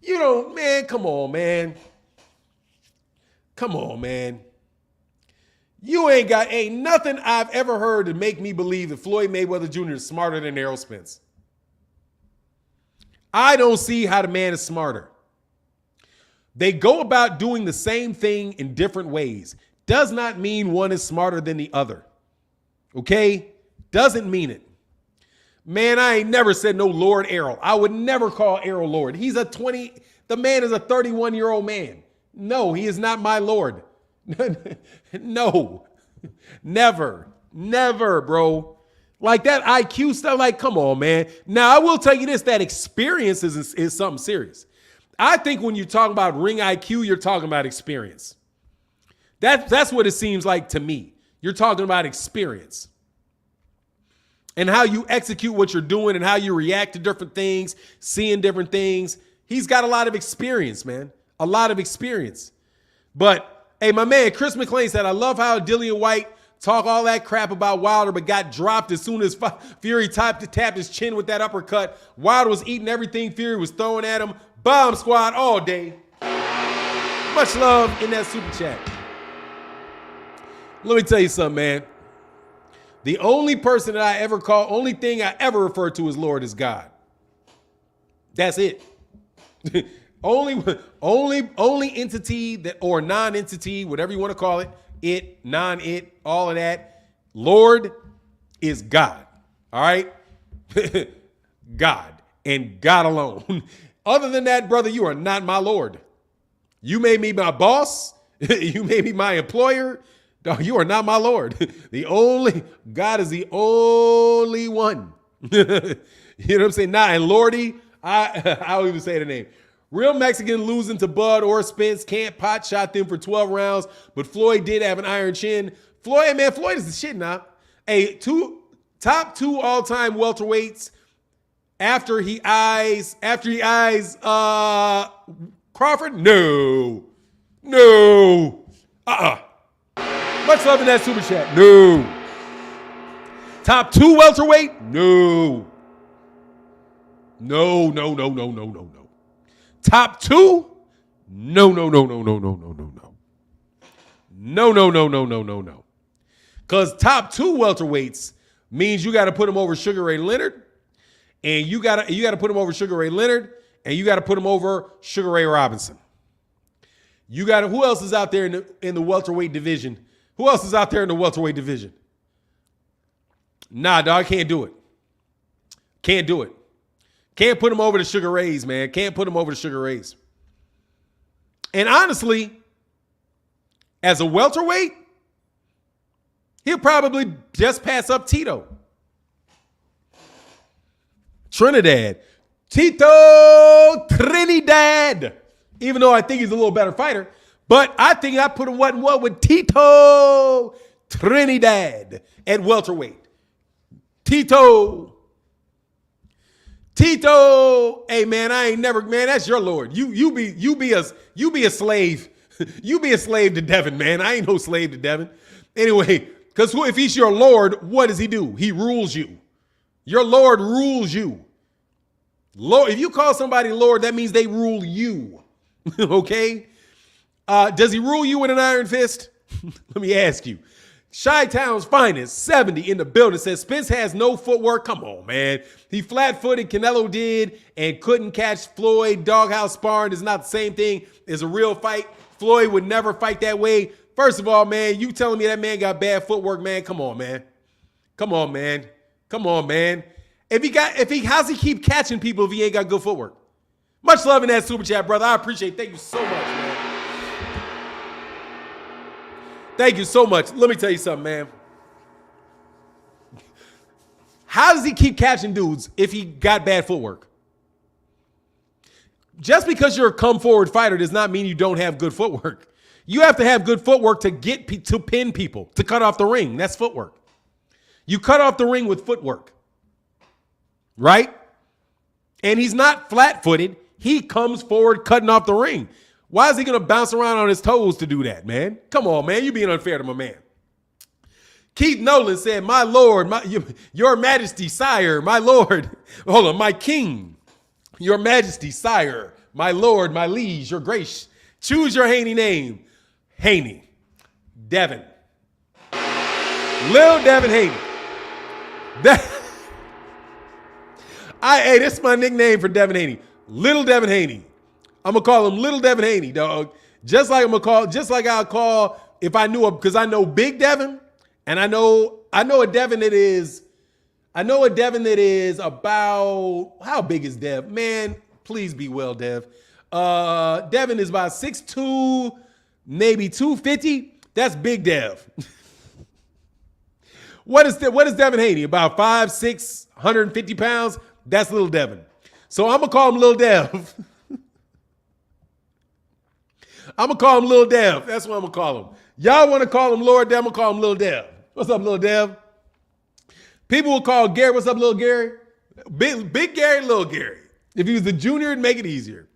Come on, man. Come on, man. You ain't nothing I've ever heard to make me believe that Floyd Mayweather Jr. is smarter than Errol Spence. I don't see how the man is smarter. They go about doing the same thing in different ways. Does not mean one is smarter than the other. Okay? Doesn't mean it. Man, I ain't never said no Lord Errol. I would never call Errol Lord. The man is a 31-year-old man. No, he is not my Lord. No. Never, bro. Like that IQ stuff, like, come on, man. Now, I will tell you this, that experience is something serious. I think when you're talking about ring IQ, you're talking about experience. That's what it seems like to me. You're talking about experience and how you execute what you're doing and how you react to different things, seeing different things. He's got a lot of experience, man. A lot of experience. But, hey, my man, Chris McClain said, I love how Dillian White talk all that crap about Wilder, but got dropped as soon as Fury tapped his chin with that uppercut. Wilder was eating everything Fury was throwing at him. Bomb squad all day. Much love in that super chat. Let me tell you something, man. The only person that only thing I ever refer to as Lord is God. That's it. Only entity that, or non-entity, whatever you want to call it, non-it, all of that. Lord is God. All right? God and God alone. Other than that, brother, you are not my Lord. You made me my boss. You made me my employer. Dog, you are not my Lord. God is the only one. You know what I'm saying? And Lordy, I'll even say the name. Real Mexican losing to Bud or Spence, can't pot shot them for 12 rounds, but Floyd did have an iron chin. Floyd is the shit now. Top two all-time welterweights after he eyes Crawford? No. Much love in that super chat. No. Top two welterweight? No. Top two? No. No. Because top two welterweights means you got to put him over Sugar Ray Leonard, and you got to put him over Sugar Ray Leonard, and you got to put him over Sugar Ray Robinson. Who else is out there in the welterweight division? Nah, dog, can't do it. Can't put him over the Sugar Rays, man. Can't put him over the Sugar Rays. And honestly, as a welterweight, he'll probably just pass up Tito. Trinidad. Even though I think he's a little better fighter. But I think I put him what with Tito Trinidad at welterweight. Tito. Hey man, I ain't never, man, that's your Lord. You be a slave. You be a slave to Devin, man. I ain't no slave to Devin. Anyway, because if he's your Lord, what does he do? He rules you. Your Lord rules you. Lord, if you call somebody Lord, that means they rule you. Okay? Does he rule you with an iron fist? Let me ask you. Chi-Town's finest, 70 in the building, says Spence has no footwork. Come on, man. He flat-footed, Canelo did, and couldn't catch Floyd. Doghouse sparring is not the same thing as a real fight. Floyd would never fight that way. First of all, man, you telling me that man got bad footwork, man? Come on, man. How's he keep catching people if he ain't got good footwork? Much love in that super chat, brother. I appreciate it. Thank you so much, man. Thank you so much. Let me tell you something, man. How does he keep catching dudes if he got bad footwork? Just because you're a come-forward fighter does not mean you don't have good footwork. You have to have good footwork to to pin people, to cut off the ring. That's footwork. You cut off the ring with footwork, right? And he's not flat-footed. He comes forward cutting off the ring. Why is he going to bounce around on his toes to do that, man? Come on, man. You're being unfair to my man. Keith Nolan said, my Lord, your Majesty, sire, my Lord. Hold on, my King, your Majesty, sire, my Lord, my liege, your grace. Choose your Haney name. Haney. Devin. Lil Devin Haney. Hey, this is my nickname for Devin Haney. Little Devin Haney. I'm gonna call him Little Devin Haney, dog. Just like I'll call if I knew because I know Big Devin, and I know a Devin that is about, how big is Dev? Man, please be well, Dev. Devin is about 6'2", maybe 250. That's Big Dev. What is Devin Haney? About 5'6", 150 pounds. That's Little Devin. So I'm gonna call him Little Dev. I'm going to call him Lil Dev. That's what I'm going to call him. Y'all want to call him Lord Dev? I'm going to call him Lil Dev. What's up, Lil Dev? People will call Gary, what's up, Lil Gary? Big Gary, Lil Gary. If he was the junior, it'd make it easier.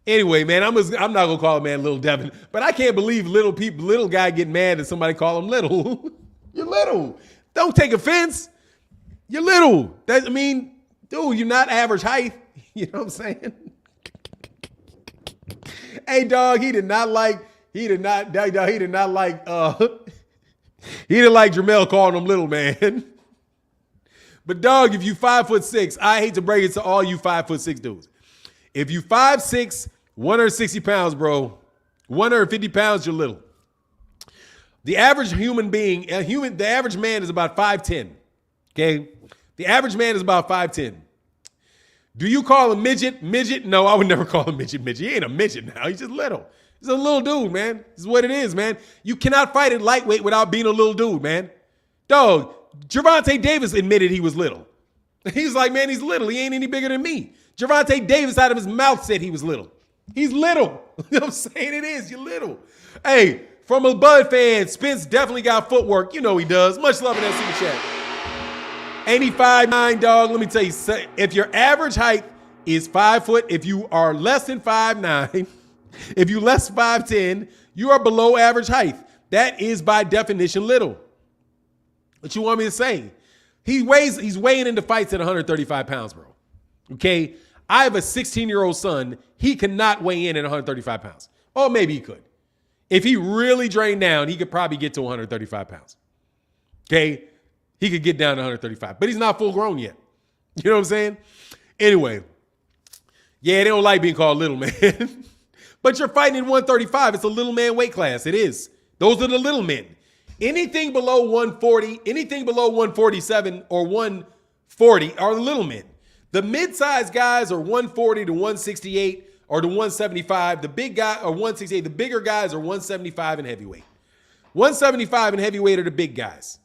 Anyway, man, I'm not going to call him, man, Lil Devin. But I can't believe little guy get mad that somebody call him little. You're little. Don't take offense. You're little. Dude, you're not average height. You know what I'm saying? Hey, dog, he didn't like Jamel calling him little, man. But dog, if you 5'6", I hate to break it to all you 5'6" dudes. If you 5'6" 160 pounds, bro. 150 pounds, you're little. The average human being, the average man is about 5'10". Okay? The average man is about 5'10". Do you call him midget? Midget? No, I would never call him midget. He ain't a midget now. He's just little. He's a little dude, man. This is what it is, man. You cannot fight at lightweight without being a little dude, man. Dog, Gervonta Davis admitted he was little. He's like, man, he's little. He ain't any bigger than me. Gervonta Davis out of his mouth said he was little. He's little. You know what I'm saying? It is. You're little. Hey, from a Bud fan, Spence definitely got footwork. You know he does. Much love in that super chat. Ain't he 5'9", dog? Let me tell you, if your average height is 5 foot, if you are less than 5'9", if you less 5'10", you are below average height. That is by definition little. What you want me to say? He's weighing into fights at 135 pounds, bro. Okay? I have a 16-year-old son. He cannot weigh in at 135 pounds. Or maybe he could. If he really drained down, he could probably get to 135 pounds. Okay? He could get down to 135, but he's not full grown yet. You know what I'm saying? Anyway, yeah, they don't like being called little man. But you're fighting in 135. It's a little man weight class. It is. Those are the little men. Anything below 140, anything below 147 or 140 are the little men. The mid-sized guys are 140 to 168 or to 175. The big guy are 168. The bigger guys are 175 in heavyweight. 175 in heavyweight are the big guys.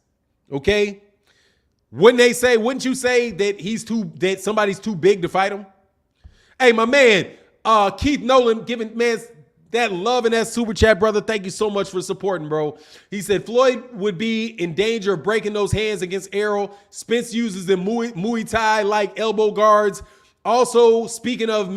Okay? Wouldn't you say that somebody's too big to fight him? Hey, my man, Keith Nolan giving that love in that super chat, brother. Thank you so much for supporting, bro. He said Floyd would be in danger of breaking those hands against Errol. Spence uses the Muay Thai like elbow guards. Also, speaking of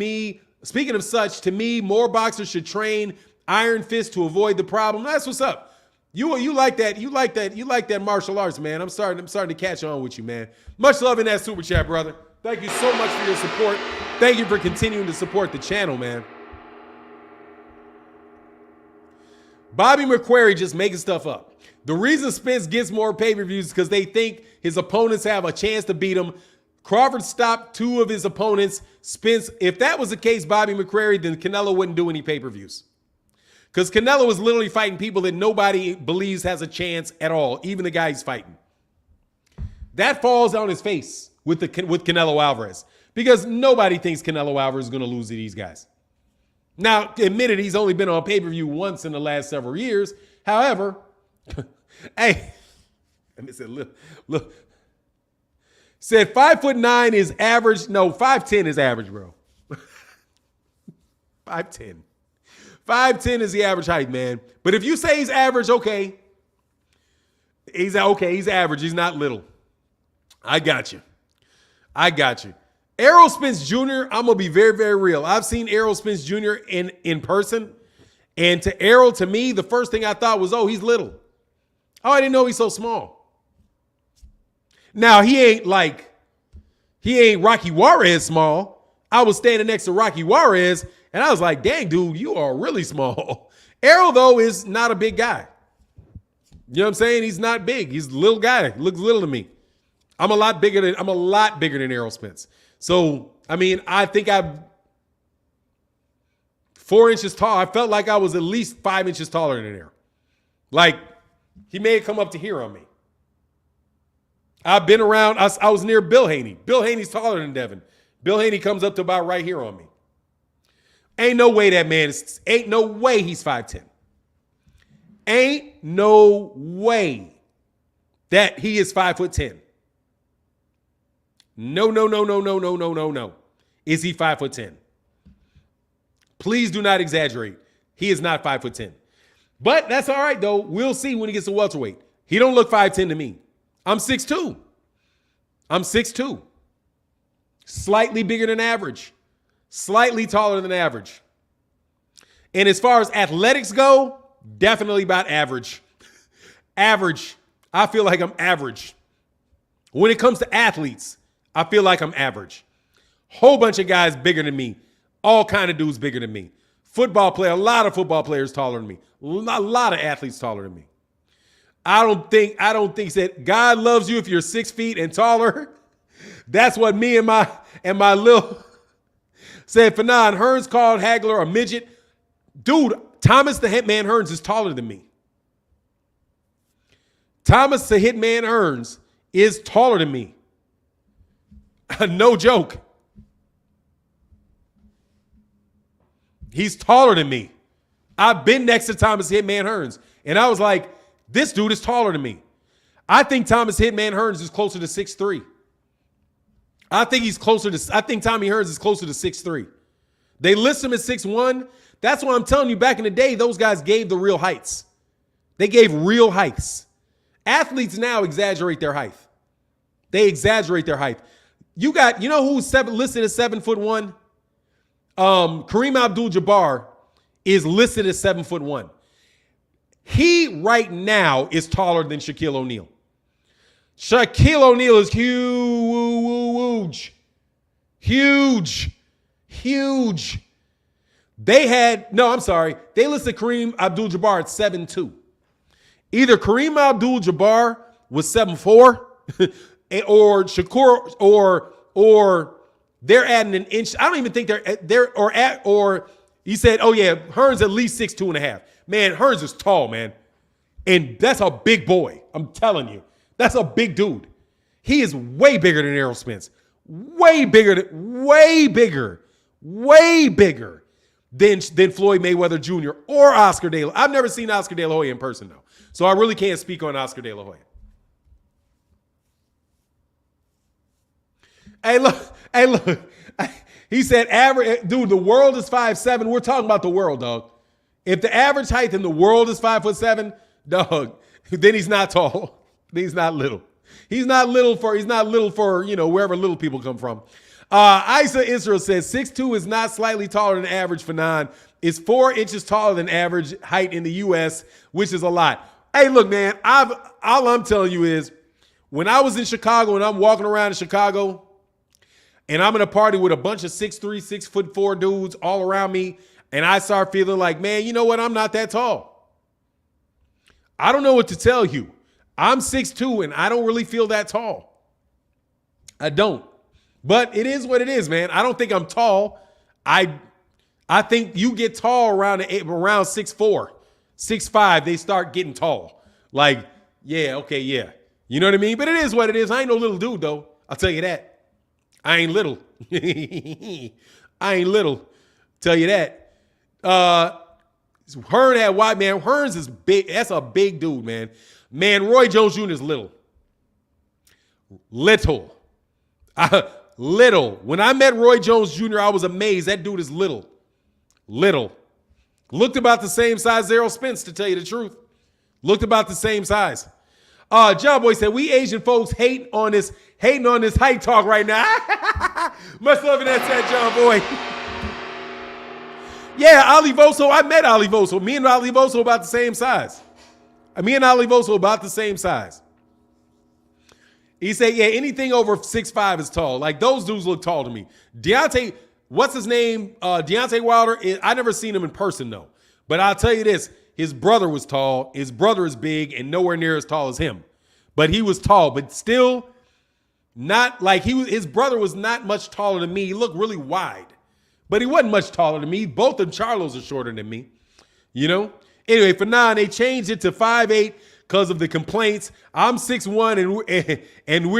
such, to me, more boxers should train Iron Fist to avoid the problem. That's what's up. You like that martial arts, man. I'm starting to catch on with you, man. Much love in that super chat, brother. Thank you so much for your support. Thank you for continuing to support the channel, man. Bobby McQuarrie just making stuff up. The reason Spence gets more pay-per-views is because they think his opponents have a chance to beat him. Crawford stopped 2 of his opponents. Spence, if that was the case, Bobby McQuarrie, then Canelo wouldn't do any pay-per-views. Because Canelo was literally fighting people that nobody believes has a chance at all, even the guy he's fighting. That falls on his face with Canelo Alvarez, because nobody thinks Canelo Alvarez is going to lose to these guys. Now, admitted he's only been on pay-per-view once in the last several years. However, hey, let me say, look. Said 5'9" is average. No, 5'10" is average, bro. 5'10". 5'10" is the average height, man. But if you say he's average, okay. He's average. He's not little. I got you. Errol Spence Jr., I'm going to be very, very real. I've seen Errol Spence Jr. in person. And to Errol, to me, the first thing I thought was, oh, he's little. Oh, I didn't know he's so small. Now, he ain't Rocky Juarez small. I was standing next to Rocky Juarez, and I was like, dang, dude, you are really small. Errol, though, is not a big guy. You know what I'm saying? He's not big. He's a little guy. Looks little to me. I'm a lot bigger than Errol Spence. So, I mean, I think I'm 4 inches tall. I felt like I was at least 5 inches taller than Errol. Like, he may have come up to here on me. I've been around. I was near Bill Haney. Bill Haney's taller than Devin. Bill Haney comes up to about right here on me. Ain't no way ain't no way he's 5'10". Ain't no way that he is 5'10". No. Is he 5'10"? Please do not exaggerate. He is not 5'10". But that's all right, though. We'll see when he gets to welterweight. He don't look 5'10" to me. I'm 6'2". I'm 6'2". Slightly bigger than average. Slightly taller than average. And as far as athletics go, definitely about average. Average. I feel like I'm average. When it comes to athletes, I feel like I'm average. Whole bunch of guys bigger than me. All kind of dudes bigger than me. Football player, a lot of football players taller than me. A lot of athletes taller than me. I don't think that God loves you if you're 6 feet and taller. That's what me and my little Said Fanon, Hearns called Hagler a midget. Dude, Thomas the Hitman Hearns is taller than me. Thomas the Hitman Hearns is taller than me. No joke. He's taller than me. I've been next to Thomas Hitman Hearns, and I was like, this dude is taller than me. I think Thomas Hitman Hearns is closer to 6'3". I think Tommy Hearns is closer to 6'3". They list him at 6'1". That's why I'm telling you, back in the day, those guys gave the real heights. They gave real heights. Athletes now exaggerate their height. They exaggerate their height. You know who's listed as 7'1"? Kareem Abdul-Jabbar is listed as 7'1". He right now is taller than Shaquille O'Neal. Shaquille O'Neal is huge. Huge. They listed Kareem Abdul-Jabbar at 7'2". Either Kareem Abdul-Jabbar was 7'4", or Shakur, or they're adding an inch. I don't even think or he said, oh yeah, Hearns at least 6'2.5". Man, Hearns is tall, man. And that's a big boy. I'm telling you. That's a big dude. He is way bigger than Errol Spence. Way bigger than Floyd Mayweather Jr. or Oscar De La Hoya. I've never seen Oscar De La Hoya in person, though. So I really can't speak on Oscar De La Hoya. Hey, look. He said, average, dude, the world is 5'7". We're talking about the world, dog. If the average height in the world is 5'7", dog, then he's not tall. He's not little. He's not little for, wherever little people come from. Isa Israel says 6'2" is not slightly taller than average for Fanon. It's 4 inches taller than average height in the U.S., which is a lot. Hey, look, man, all I'm telling you is when I was in Chicago and I'm walking around in Chicago and I'm in a party with a bunch of 6'3", 6'4" dudes all around me, and I start feeling like, man, you know what? I'm not that tall. I don't know what to tell you. I'm 6'2", and I don't really feel that tall. I don't. But it is what it is, man. I don't think I'm tall. I think you get tall around 6'4", 6'5", they start getting tall. Like, yeah, okay, yeah. You know what I mean? But it is what it is. I ain't no little dude, though. I'll tell you that. I ain't little. I ain't little. Tell you that. Hearn had white, man. Hearns is big. That's a big dude, man. Man, Roy Jones Jr. is little. Little. Little. When I met Roy Jones Jr., I was amazed. That dude is little. Little. Looked about the same size as Errol Spence, to tell you the truth. Looked about the same size. John Boy said, we Asian folks hating on this height talk right now. Much love in that chat, John Boy. Yeah, Ali Voso. I met Ali Voso. Me and Ali Voso about the same size. He said, yeah, anything over 6'5" is tall. Like, those dudes look tall to me. Deontay, what's his name? Deontay Wilder. I never seen him in person, though. But I'll tell you this. His brother was tall. His brother is big and nowhere near as tall as him. But he was tall, but still not like his brother was not much taller than me. He looked really wide. But he wasn't much taller than me. Both of Charlos are shorter than me. You know? Anyway, for now, they changed it to 5'8" because of the complaints. I'm 6'1" and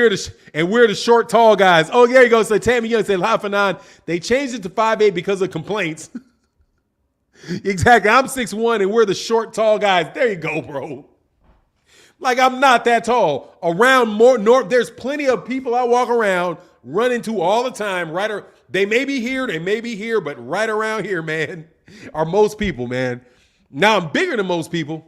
we're the short, tall guys. Oh, there you go. So Tammy Young said, hi, Fanon. They changed it to 5'8" because of complaints. Exactly. I'm 6'1" and we're the short, tall guys. There you go, bro. Like, I'm not that tall. Around more north, there's plenty of people I walk around, run into all the time. They may be here, but right around here, man, are most people, man. Now I'm bigger than most people.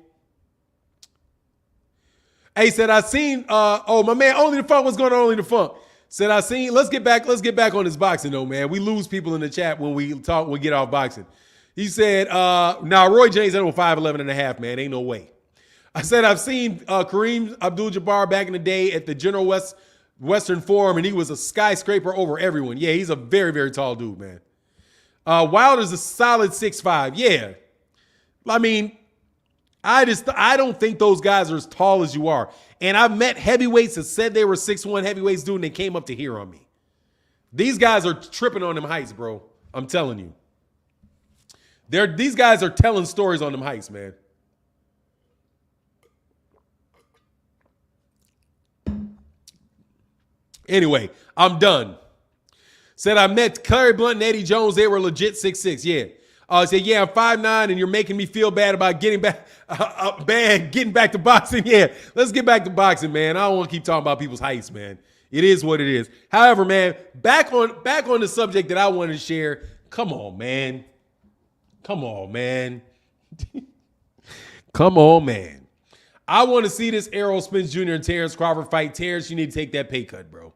Hey, said I seen, my man, Only the Funk, what's going on, Only the Funk? Said I seen, let's get back on this boxing though, man. We lose people in the chat when we get off boxing. He said, now Roy James, that was 5'11" and a half, man. Ain't no way. I said, I've seen Kareem Abdul-Jabbar back in the day at the General Western Forum, and he was a skyscraper over everyone. Yeah, he's a very, very tall dude, man. Wilder's a solid 6'5". Yeah. I mean, I don't think those guys are as tall as you are. And I've met heavyweights that said they were 6'1" heavyweights, dude, and they came up to here on me. These guys are tripping on them heights, bro. I'm telling you. These guys are telling stories on them heights, man. Anyway, I'm done. Said I met Clary Blunt and Eddie Jones. They were legit 6'6". Yeah. Said, yeah, I'm 5'9", and you're making me feel bad about getting back to boxing. Yeah, let's get back to boxing, man. I don't want to keep talking about people's heights, man. It is what it is. However, man, back on the subject that I wanted to share. Come on, man. Come on, man. Come on, man. I want to see this Errol, Spence Jr. and Terence Crawford fight. Terence, you need to take that pay cut, bro.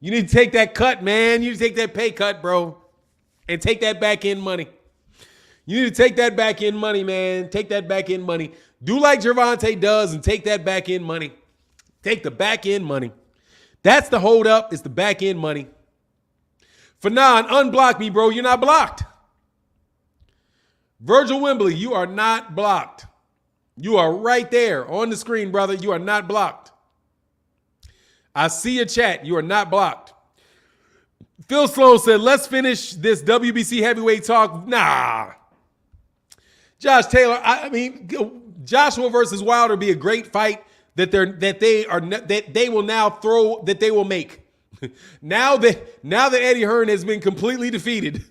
You need to take that cut, man. You need to take that pay cut, bro. And take that back end money. You need to take that back end money, man. Take that back end money. Do like Gervonta does and take that back end money. Take the back end money. That's the hold up. It's the back end money. Fanon, unblock me, bro. You're not blocked. Virgil Wembley, you are not blocked. You are right there on the screen, brother. You are not blocked. I see your chat. You are not blocked. Phil Sloan said, let's finish this WBC heavyweight talk. Nah. Josh Taylor, I mean, Joshua versus Wilder be a great fight that they will make. Now that Eddie Hearn has been completely defeated.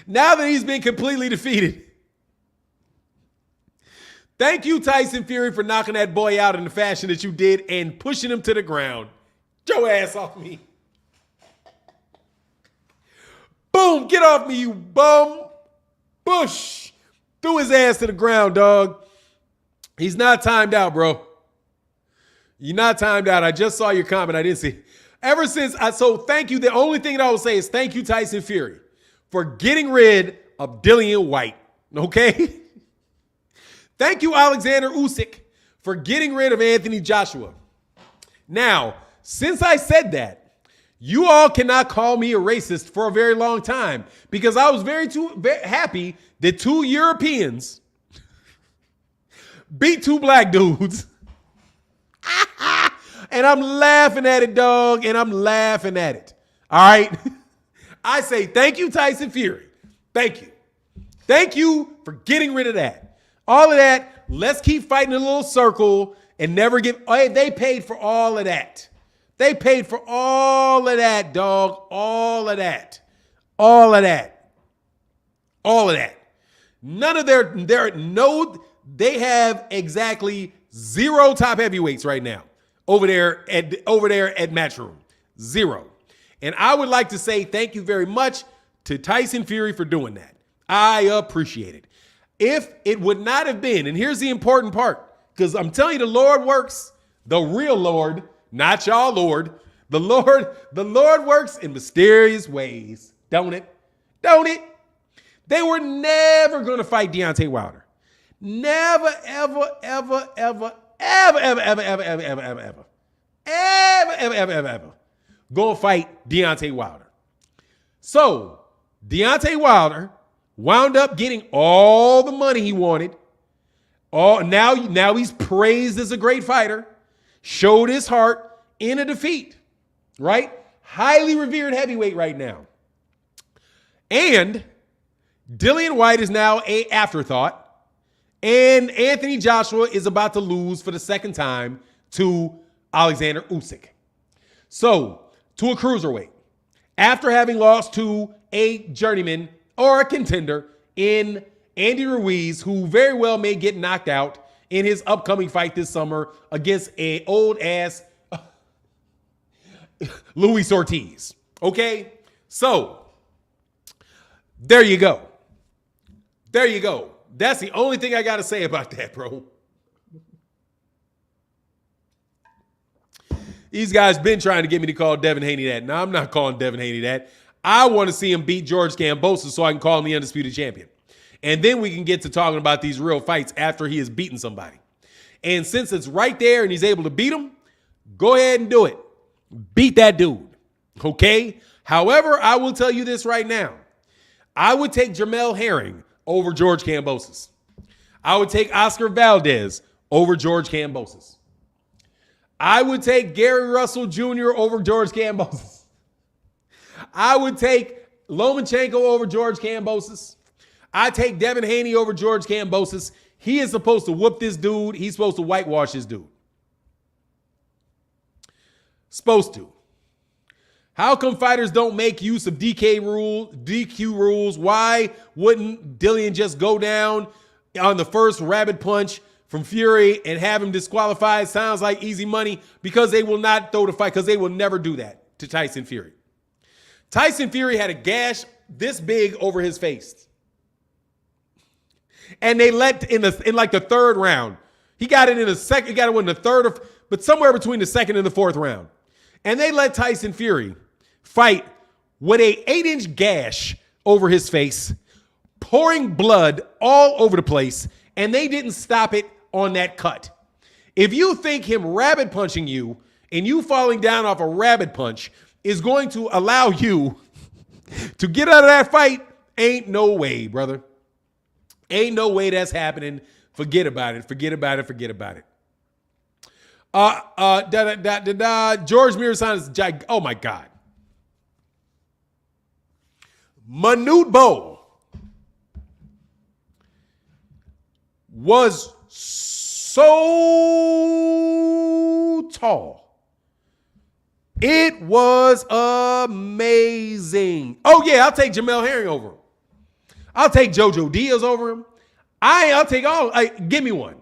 Now that he's been completely defeated. Thank you, Tyson Fury, for knocking that boy out in the fashion that you did and pushing him to the ground. Get your ass off me. Boom, get off me, you bum. Bush. Threw his ass to the ground, dog. He's not timed out, bro. You're not timed out. I just saw your comment. I didn't see. So thank you. The only thing that I will say is thank you, Tyson Fury, for getting rid of Dillian White. Okay? Thank you, Alexander Usyk, for getting rid of Anthony Joshua. Now, since I said that, you all cannot call me a racist for a very long time because I was very happy that 2 Europeans beat 2 black dudes. And I'm laughing at it, dog, and I'm laughing at it. All right? I say thank you, Tyson Fury. Thank you. Thank you for getting rid of that. All of that, let's keep fighting in a little circle and never get, hey, they paid for all of that. They paid for all of that, dog. All of that. All of that. All of that. None of they have exactly 0 top heavyweights right now over there at Matchroom. 0. And I would like to say thank you very much to Tyson Fury for doing that. I appreciate it. If it would not have been, and here's the important part, because I'm telling you, the Lord works, the real Lord, not y'all Lord. The Lord works in mysterious ways. Don't it? Don't it? They were never going to fight Deontay Wilder. Never, ever, ever, ever, ever, ever, ever, ever, ever, ever, ever, ever, ever, ever, ever, ever, ever go fight Deontay Wilder. So Deontay Wilder wound up getting all the money he wanted. Now he's praised as a great fighter. Showed his heart in a defeat, right? Highly revered heavyweight right now. And Dillian White is now an afterthought. And Anthony Joshua is about to lose for the second time to Alexander Usyk. So, to a cruiserweight. After having lost to a journeyman or a contender in Andy Ruiz, who very well may get knocked out in his upcoming fight this summer against a old-ass Luis Ortiz. Okay? So, there you go. There you go. That's the only thing I got to say about that, bro. These guys been trying to get me to call Devin Haney that. Now, I'm not calling Devin Haney that. I want to see him beat George Kambosos so I can call him the undisputed champion. And then we can get to talking about these real fights after he has beaten somebody. And since it's right there and he's able to beat him, go ahead and do it. Beat that dude. Okay? However, I will tell you this right now. I would take Jamel Herring over George Kambosos. I would take Oscar Valdez over George Kambosos. I would take Gary Russell Jr. over George Kambosos. I would take Lomachenko over George Kambosos. I take Devin Haney over George Kambosos. He is supposed to whoop this dude. He's supposed to whitewash this dude. Supposed to. How come fighters don't make use of DQ rules? Why wouldn't Dillian just go down on the first rabbit punch from Fury and have him disqualified? Sounds like easy money, because they will not throw the fight, because they will never do that to Tyson Fury. Tyson Fury had a gash this big over his face. And they let in like the third round. He got it in the second, he got it in the third, but somewhere between the second and the fourth round. And they let Tyson Fury fight with a 8-inch gash over his face, pouring blood all over the place, and they didn't stop it on that cut. If you think him rabbit punching you and you falling down off a rabbit punch is going to allow you to get out of that fight, ain't no way, brother. Ain't no way that's happening. Forget about it. Forget about it. Forget about it. George Mirasan is oh my God. Manute Bol was so tall. It was amazing. Oh yeah, I'll take Jamel Herring over him. I'll take JoJo Diaz over him. I'll take all. Give me one.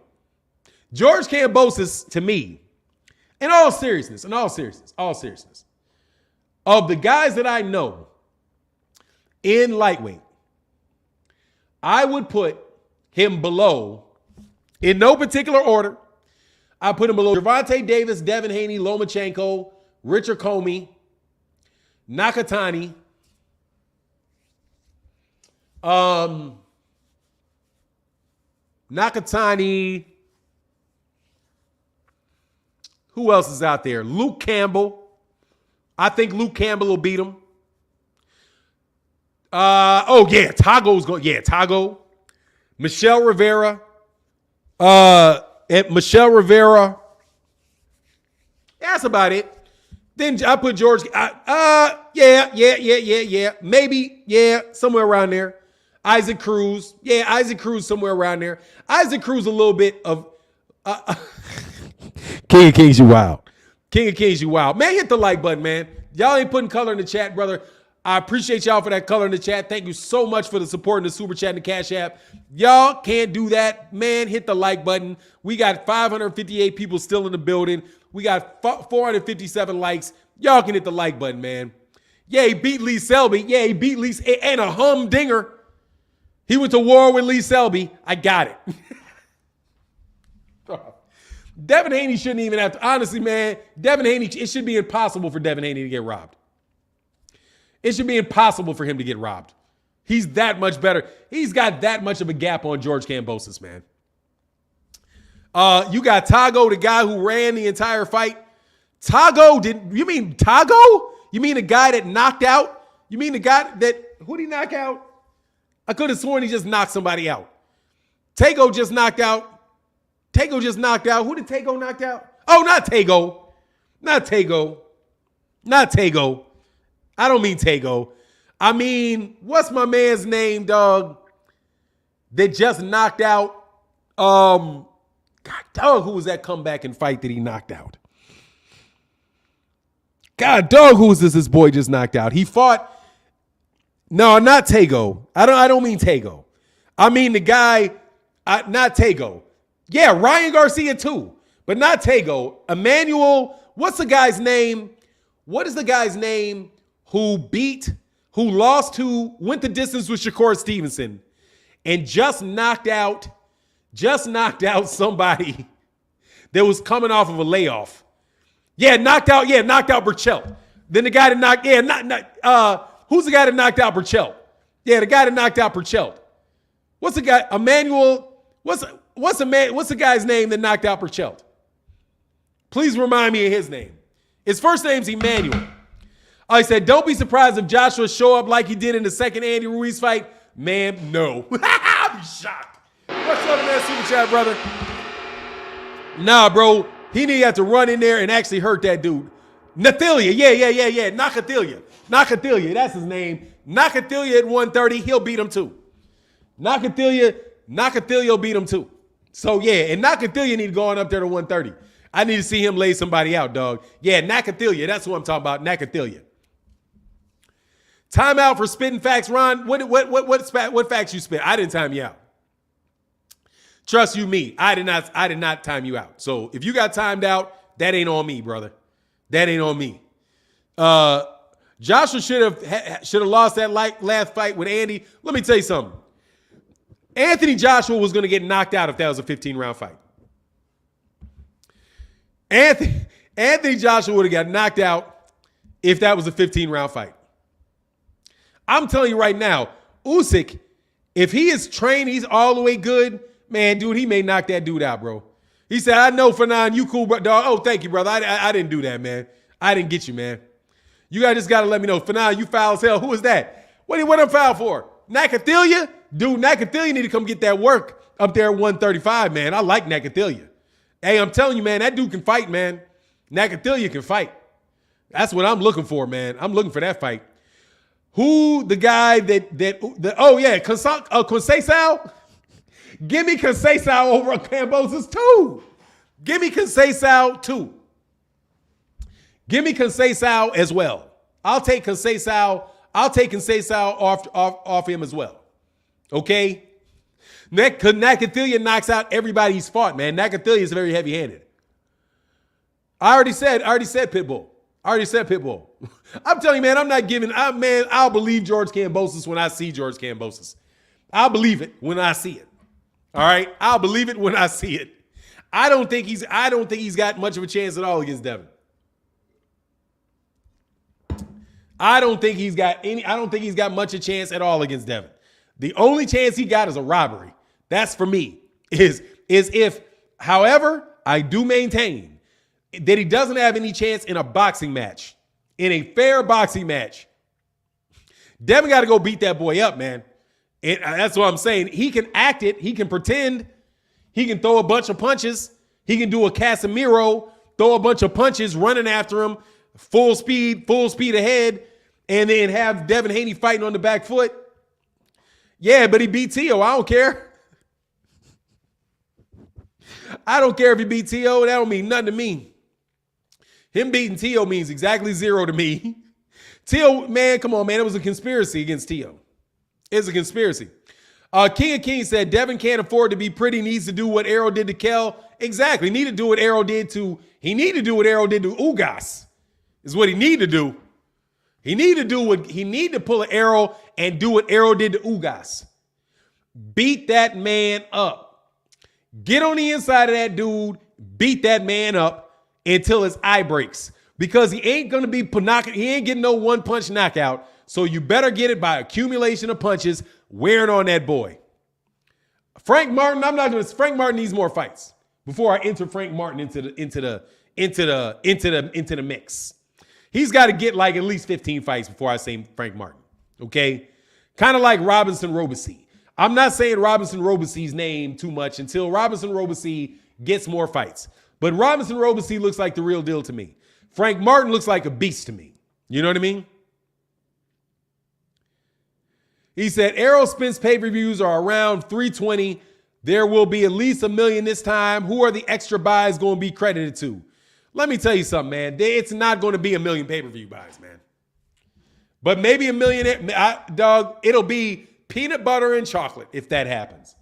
George Kambosos, to me, in all seriousness, of the guys that I know in lightweight, I would put him below, in no particular order, I put him below Gervonta Davis, Devin Haney, Lomachenko, Richard Comey, Nakatani, who else is out there? Luke Campbell. I think Luke Campbell will beat him. Tago's going. Yeah, Tago. Michelle Rivera. Michelle Rivera. That's about it. Then I put George. Maybe, somewhere around there. Isaac Cruz. Yeah, Isaac Cruz somewhere around there. Isaac Cruz a little bit of King of Kings, you wild. King of Kings, you wild. Man, hit the like button, man. Y'all ain't putting color in the chat, brother. I appreciate y'all for that color in the chat. Thank you so much for the support in the Super Chat and the Cash App. Y'all can't do that. Man, hit the like button. We got 558 people still in the building. We got 457 likes. Y'all can hit the like button, man. Yeah, he beat Lee Selby. Yeah, he beat Lee and a humdinger. He went to war with Lee Selby. I got it. Devin Haney shouldn't even have to. Honestly, man, Devin Haney, it should be impossible for Devin Haney to get robbed. It should be impossible for him to get robbed. He's that much better. He's got that much of a gap on George Kambosos, man. You got Tago, the guy who ran the entire fight. You mean Tago? You mean the guy that knocked out? You mean the guy that, who'd he knock out? I could have sworn he just knocked somebody out. Tago just knocked out. Who did Tago knock out? Oh, not Tago. I don't mean Tago. I mean, what's my man's name, dog? That just knocked out. God, dog, who was that comeback and fight that he knocked out? God, dog, who was this boy just knocked out? He fought. No, not Tago. I don't mean Tago. I mean the guy, not Tago. Yeah, Ryan Garcia too, but not Tago. Emmanuel, what's the guy's name? What is the guy's name who went the distance with Shakur Stevenson and just knocked out somebody that was coming off of a layoff? Knocked out Burchell. Then the guy that knocked, who's the guy that knocked out Burchell? Yeah, the guy that knocked out Burchell. What's the guy? Emmanuel, what's the guy's name that knocked out Burchell? Please remind me of his name. His first name's Emmanuel. I said, don't be surprised if Joshua show up like he did in the second Andy Ruiz fight. Man, no. I'll be shocked. What's up in that super chat, brother? Nah, bro. He didn't have to run in there and actually hurt that dude. Nathalia, yeah. Nakathalia, that's his name. Nakathalia at 130, he'll beat him too. Nakathalia will beat him too. So yeah, and Nakathalia need to go on up there to 130. I need to see him lay somebody out, dog. Yeah, Nakathalia, that's who I'm talking about, Nakathalia. Timeout for spitting facts, Ron. What facts you spit? I didn't time you out. Trust you me, I did not time you out. So if you got timed out, that ain't on me, brother. That ain't on me. Joshua should have lost that last fight with Andy. Let me tell you something. Anthony Joshua was going to get knocked out if that was a 15-round fight. Anthony Joshua would have got knocked out if that was a 15-round fight. I'm telling you right now, Usyk, if he is trained, he's all the way good, man, dude, he may knock that dude out, bro. He said, I know, Fanon, you cool, dog. Oh, thank you, brother. I didn't do that, man. I didn't get you, man. You guys just got to let me know. Fanon, you foul as hell. Who is that? What I'm foul for? Nakathalia? Dude, Nakathalia need to come get that work up there at 135, man. I like Nakathalia. Hey, I'm telling you, man, that dude can fight, man. Nakathalia can fight. That's what I'm looking for, man. I'm looking for that fight. Who the guy Conceição? Give me Conceição over Kambosos too. Give me Conceição too. Give me Conceição as well. I'll take Conceição off him as well. Okay? Nakathalia knocks out everybody he's fought, man. Nakathalia is very heavy-handed. I already said Pitbull. I'm telling you, man, I'll believe George Kambosos when I see George Kambosos. I'll believe it when I see it. All right? I'll believe it when I see it. I don't think he's got much of a chance at all against Devin. I don't think he's got much of a chance at all against Devin. The only chance he got is a robbery. That's for me. Is if, however, I do maintain that he doesn't have any chance in a boxing match, in a fair boxing match. Devin got to go beat that boy up, man. That's what I'm saying. He can act it. He can pretend. He can throw a bunch of punches. He can do a Casemiro, throw a bunch of punches, running after him, full speed ahead, and then have Devin Haney fighting on the back foot. Yeah, but he beat Tio. I don't care. I don't care if he beat Tio. That don't mean nothing to me. Him beating Tio means exactly zero to me. Tio, man, come on, man. It was a conspiracy against Tio. It's a conspiracy. King of Kings said Devin can't afford to be pretty. Needs to do what Errol did to Kel. Exactly. He need to do what Errol did to Ugas. Is what he need to do. He need to pull an Errol and do what Errol did to Ugas. Beat that man up. Get on the inside of that dude. Beat that man up until his eye breaks. Because he ain't going to be he ain't getting no one punch knockout. So you better get it by accumulation of punches wearing on that boy. Frank Martin, Frank Martin needs more fights before I enter Frank Martin into the mix. He's got to get like at least 15 fights before I say Frank Martin. Okay? Kind of like Robinson Robeisy. I'm not saying Robinson Robesie's name too much until Robinson Robeisy gets more fights. But Robinson Robeisy looks like the real deal to me. Frank Martin looks like a beast to me. You know what I mean? He said, Errol Spence pay-per-views are around 320. There will be at least 1 million this time. Who are the extra buys going to be credited to? Let me tell you something, man. It's not going to be 1 million pay-per-view buys, man. But maybe 1 million, dog, it'll be peanut butter and chocolate if that happens.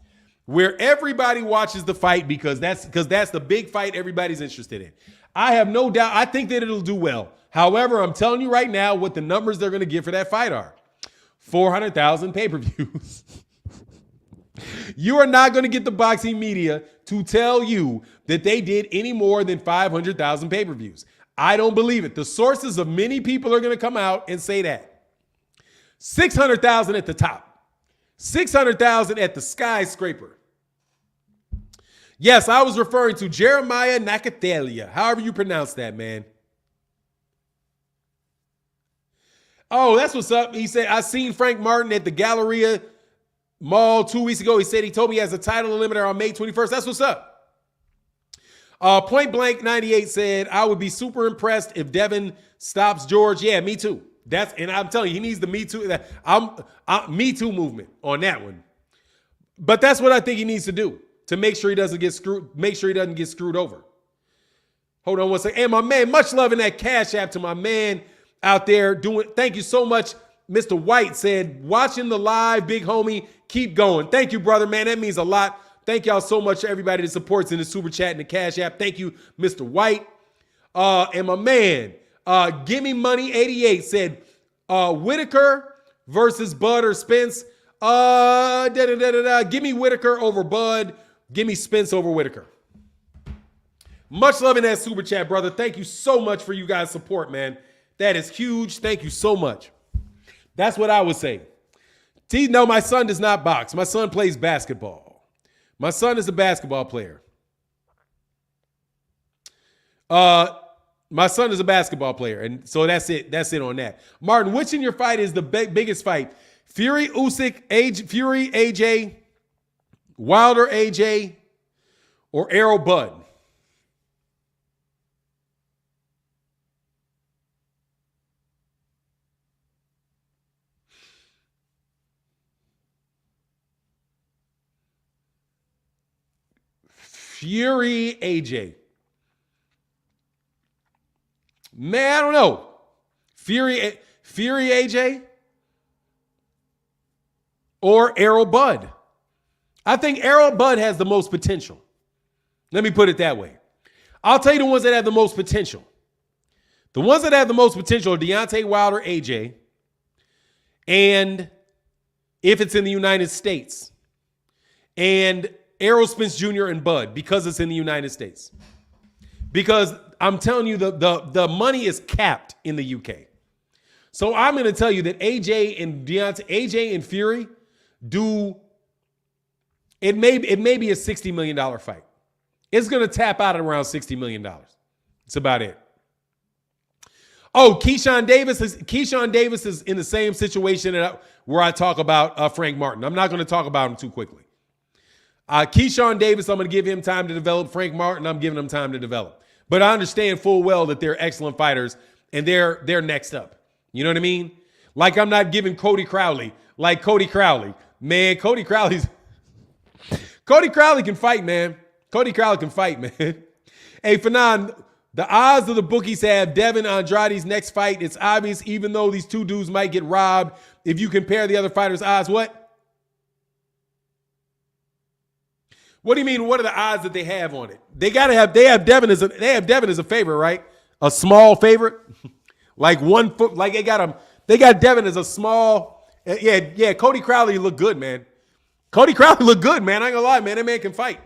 Where everybody watches the fight because that's the big fight everybody's interested in. I have no doubt. I think that it'll do well. However, I'm telling you right now what the numbers they're going to give for that fight are. 400,000 pay-per-views. You are not going to get the boxing media to tell you that they did any more than 500,000 pay-per-views. I don't believe it. The sources of many people are going to come out and say that. 600,000 at the top. 600,000 at the skyscraper. Yes, I was referring to Jeremiah Nakathalia. However you pronounce that, man. Oh, that's what's up. He said, I seen Frank Martin at the Galleria Mall 2 weeks ago. He said he told me he has a title limiter on May 21st. That's what's up. Point Blank 98 said, I would be super impressed if Devin stops George. Yeah, me too. And I'm telling you, he needs the Me Too. Me Too movement on that one. But that's what I think he needs to do to make sure he doesn't get screwed. Make sure he doesn't get screwed over. Hold on one second. And my man, much love in that Cash App to my man out there doing. Thank you so much. Mr. White said, watching the live, big homie. Keep going. Thank you, brother, man. That means a lot. Thank y'all so much to everybody that supports in the Super Chat and the Cash App. Thank you, Mr. White. And my man, Gimme Money 88 said, Whitaker versus Bud or Spence. Give me Whitaker over Bud. Give me Spence over Whitaker. Much love in that Super Chat, brother. Thank you so much for you guys' support, man. That is huge. Thank you so much. That's what I would say. No, my son does not box. My son plays basketball. My son is a basketball player. My son is a basketball player, and so that's it. That's it on that. Martin, which in your fight is the biggest fight? Fury, Usyk, Fury, AJ, Wilder, AJ, or Errol, Bud? Fury, AJ. Man, I don't know. Fury, AJ, or Errol, Bud. I think Errol, Bud has the most potential. Let me put it that way. I'll tell you the ones that have the most potential. The ones that have the most potential are Deontay Wilder, AJ, and if it's in the United States, and Errol Spence Jr. and Bud, because it's in the United States. Because I'm telling you, the money is capped in the UK. So I'm going to tell you that AJ and Fury do, it may be a $60 million fight. It's going to tap out at around $60 million. That's about it. Oh, Keyshawn Davis is in the same situation where I talk about Frank Martin. I'm not going to talk about him too quickly. Keyshawn Davis, I'm going to give him time to develop. Frank Martin, I'm giving him time to develop. But I understand full well that they're excellent fighters and they're next up. You know what I mean? Like I'm not giving Cody Crowley. Like Cody Crowley. Man, Cody Crowley can fight, man. Cody Crowley can fight, man. Hey, Fanon, the odds of the bookies have Devin Andrade's next fight. It's obvious, even though these two dudes might get robbed. If you compare the other fighters' odds, what? What do you mean? What are the odds that they have on it? They have Devin as a favorite, right? A small favorite, like 1 foot. Like they got Devin as a small. Yeah. Cody Crowley look good, man. Cody Crowley look good, man. I ain't gonna lie, man. That man can fight.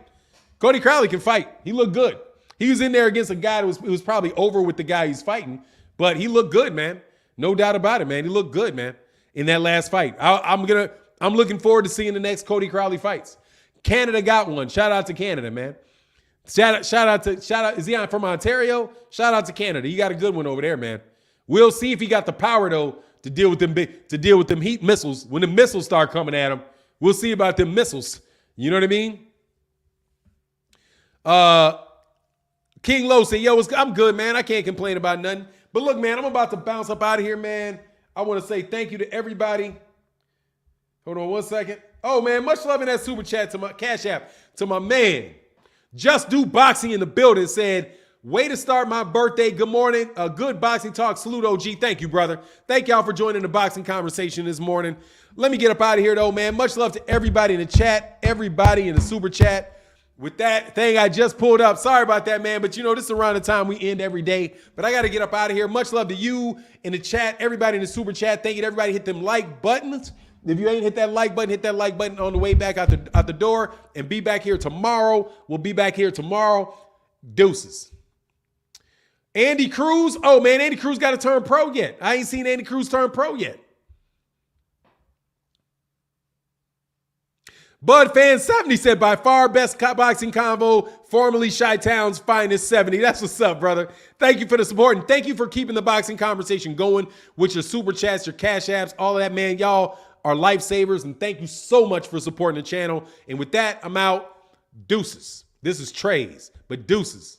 Cody Crowley can fight. He looked good. He was in there against a guy who was probably over with the guy he's fighting, but he looked good, man. No doubt about it, man. He looked good, man, in that last fight. I'm looking forward to seeing the next Cody Crowley fights. Canada got one. Shout out to Canada, man. Shout out. Is he from Ontario? Shout out to Canada. You got a good one over there, man. We'll see if he got the power though to deal with them heat missiles when the missiles start coming at him. We'll see about them missiles. You know what I mean? King Low said, "Yo, I'm good, man. I can't complain about nothing." But look, man, I'm about to bounce up out of here, man. I want to say thank you to everybody. Hold on 1 second. Oh, man, much love in that Super Chat to my Cash App, to my man. Just Do Boxing in the building said, way to start my birthday. Good morning. A good boxing talk. Salute, OG. Thank you, brother. Thank y'all for joining the boxing conversation this morning. Let me get up out of here, though, man. Much love to everybody in the chat, everybody in the Super Chat. With that thing I just pulled up. Sorry about that, man. But, this is around the time we end every day. But I got to get up out of here. Much love to you in the chat, everybody in the Super Chat. Thank you to everybody. Hit them like buttons. If you ain't hit that like button on the way back out the door and be back here tomorrow. We'll be back here tomorrow. Deuces. Andy Cruz. Oh, man, Andy Cruz got to turn pro yet. I ain't seen Andy Cruz turn pro yet. Bud Fan 70 said, by far best boxing convo, formerly Chi-Town's finest 70. That's what's up, brother. Thank you for the support, and thank you for keeping the boxing conversation going with your Super Chats, your Cash Apps, all of that, man. Y'all are lifesavers, and thank you so much for supporting the channel. And with that, I'm out. Deuces. This is Trey's, but deuces.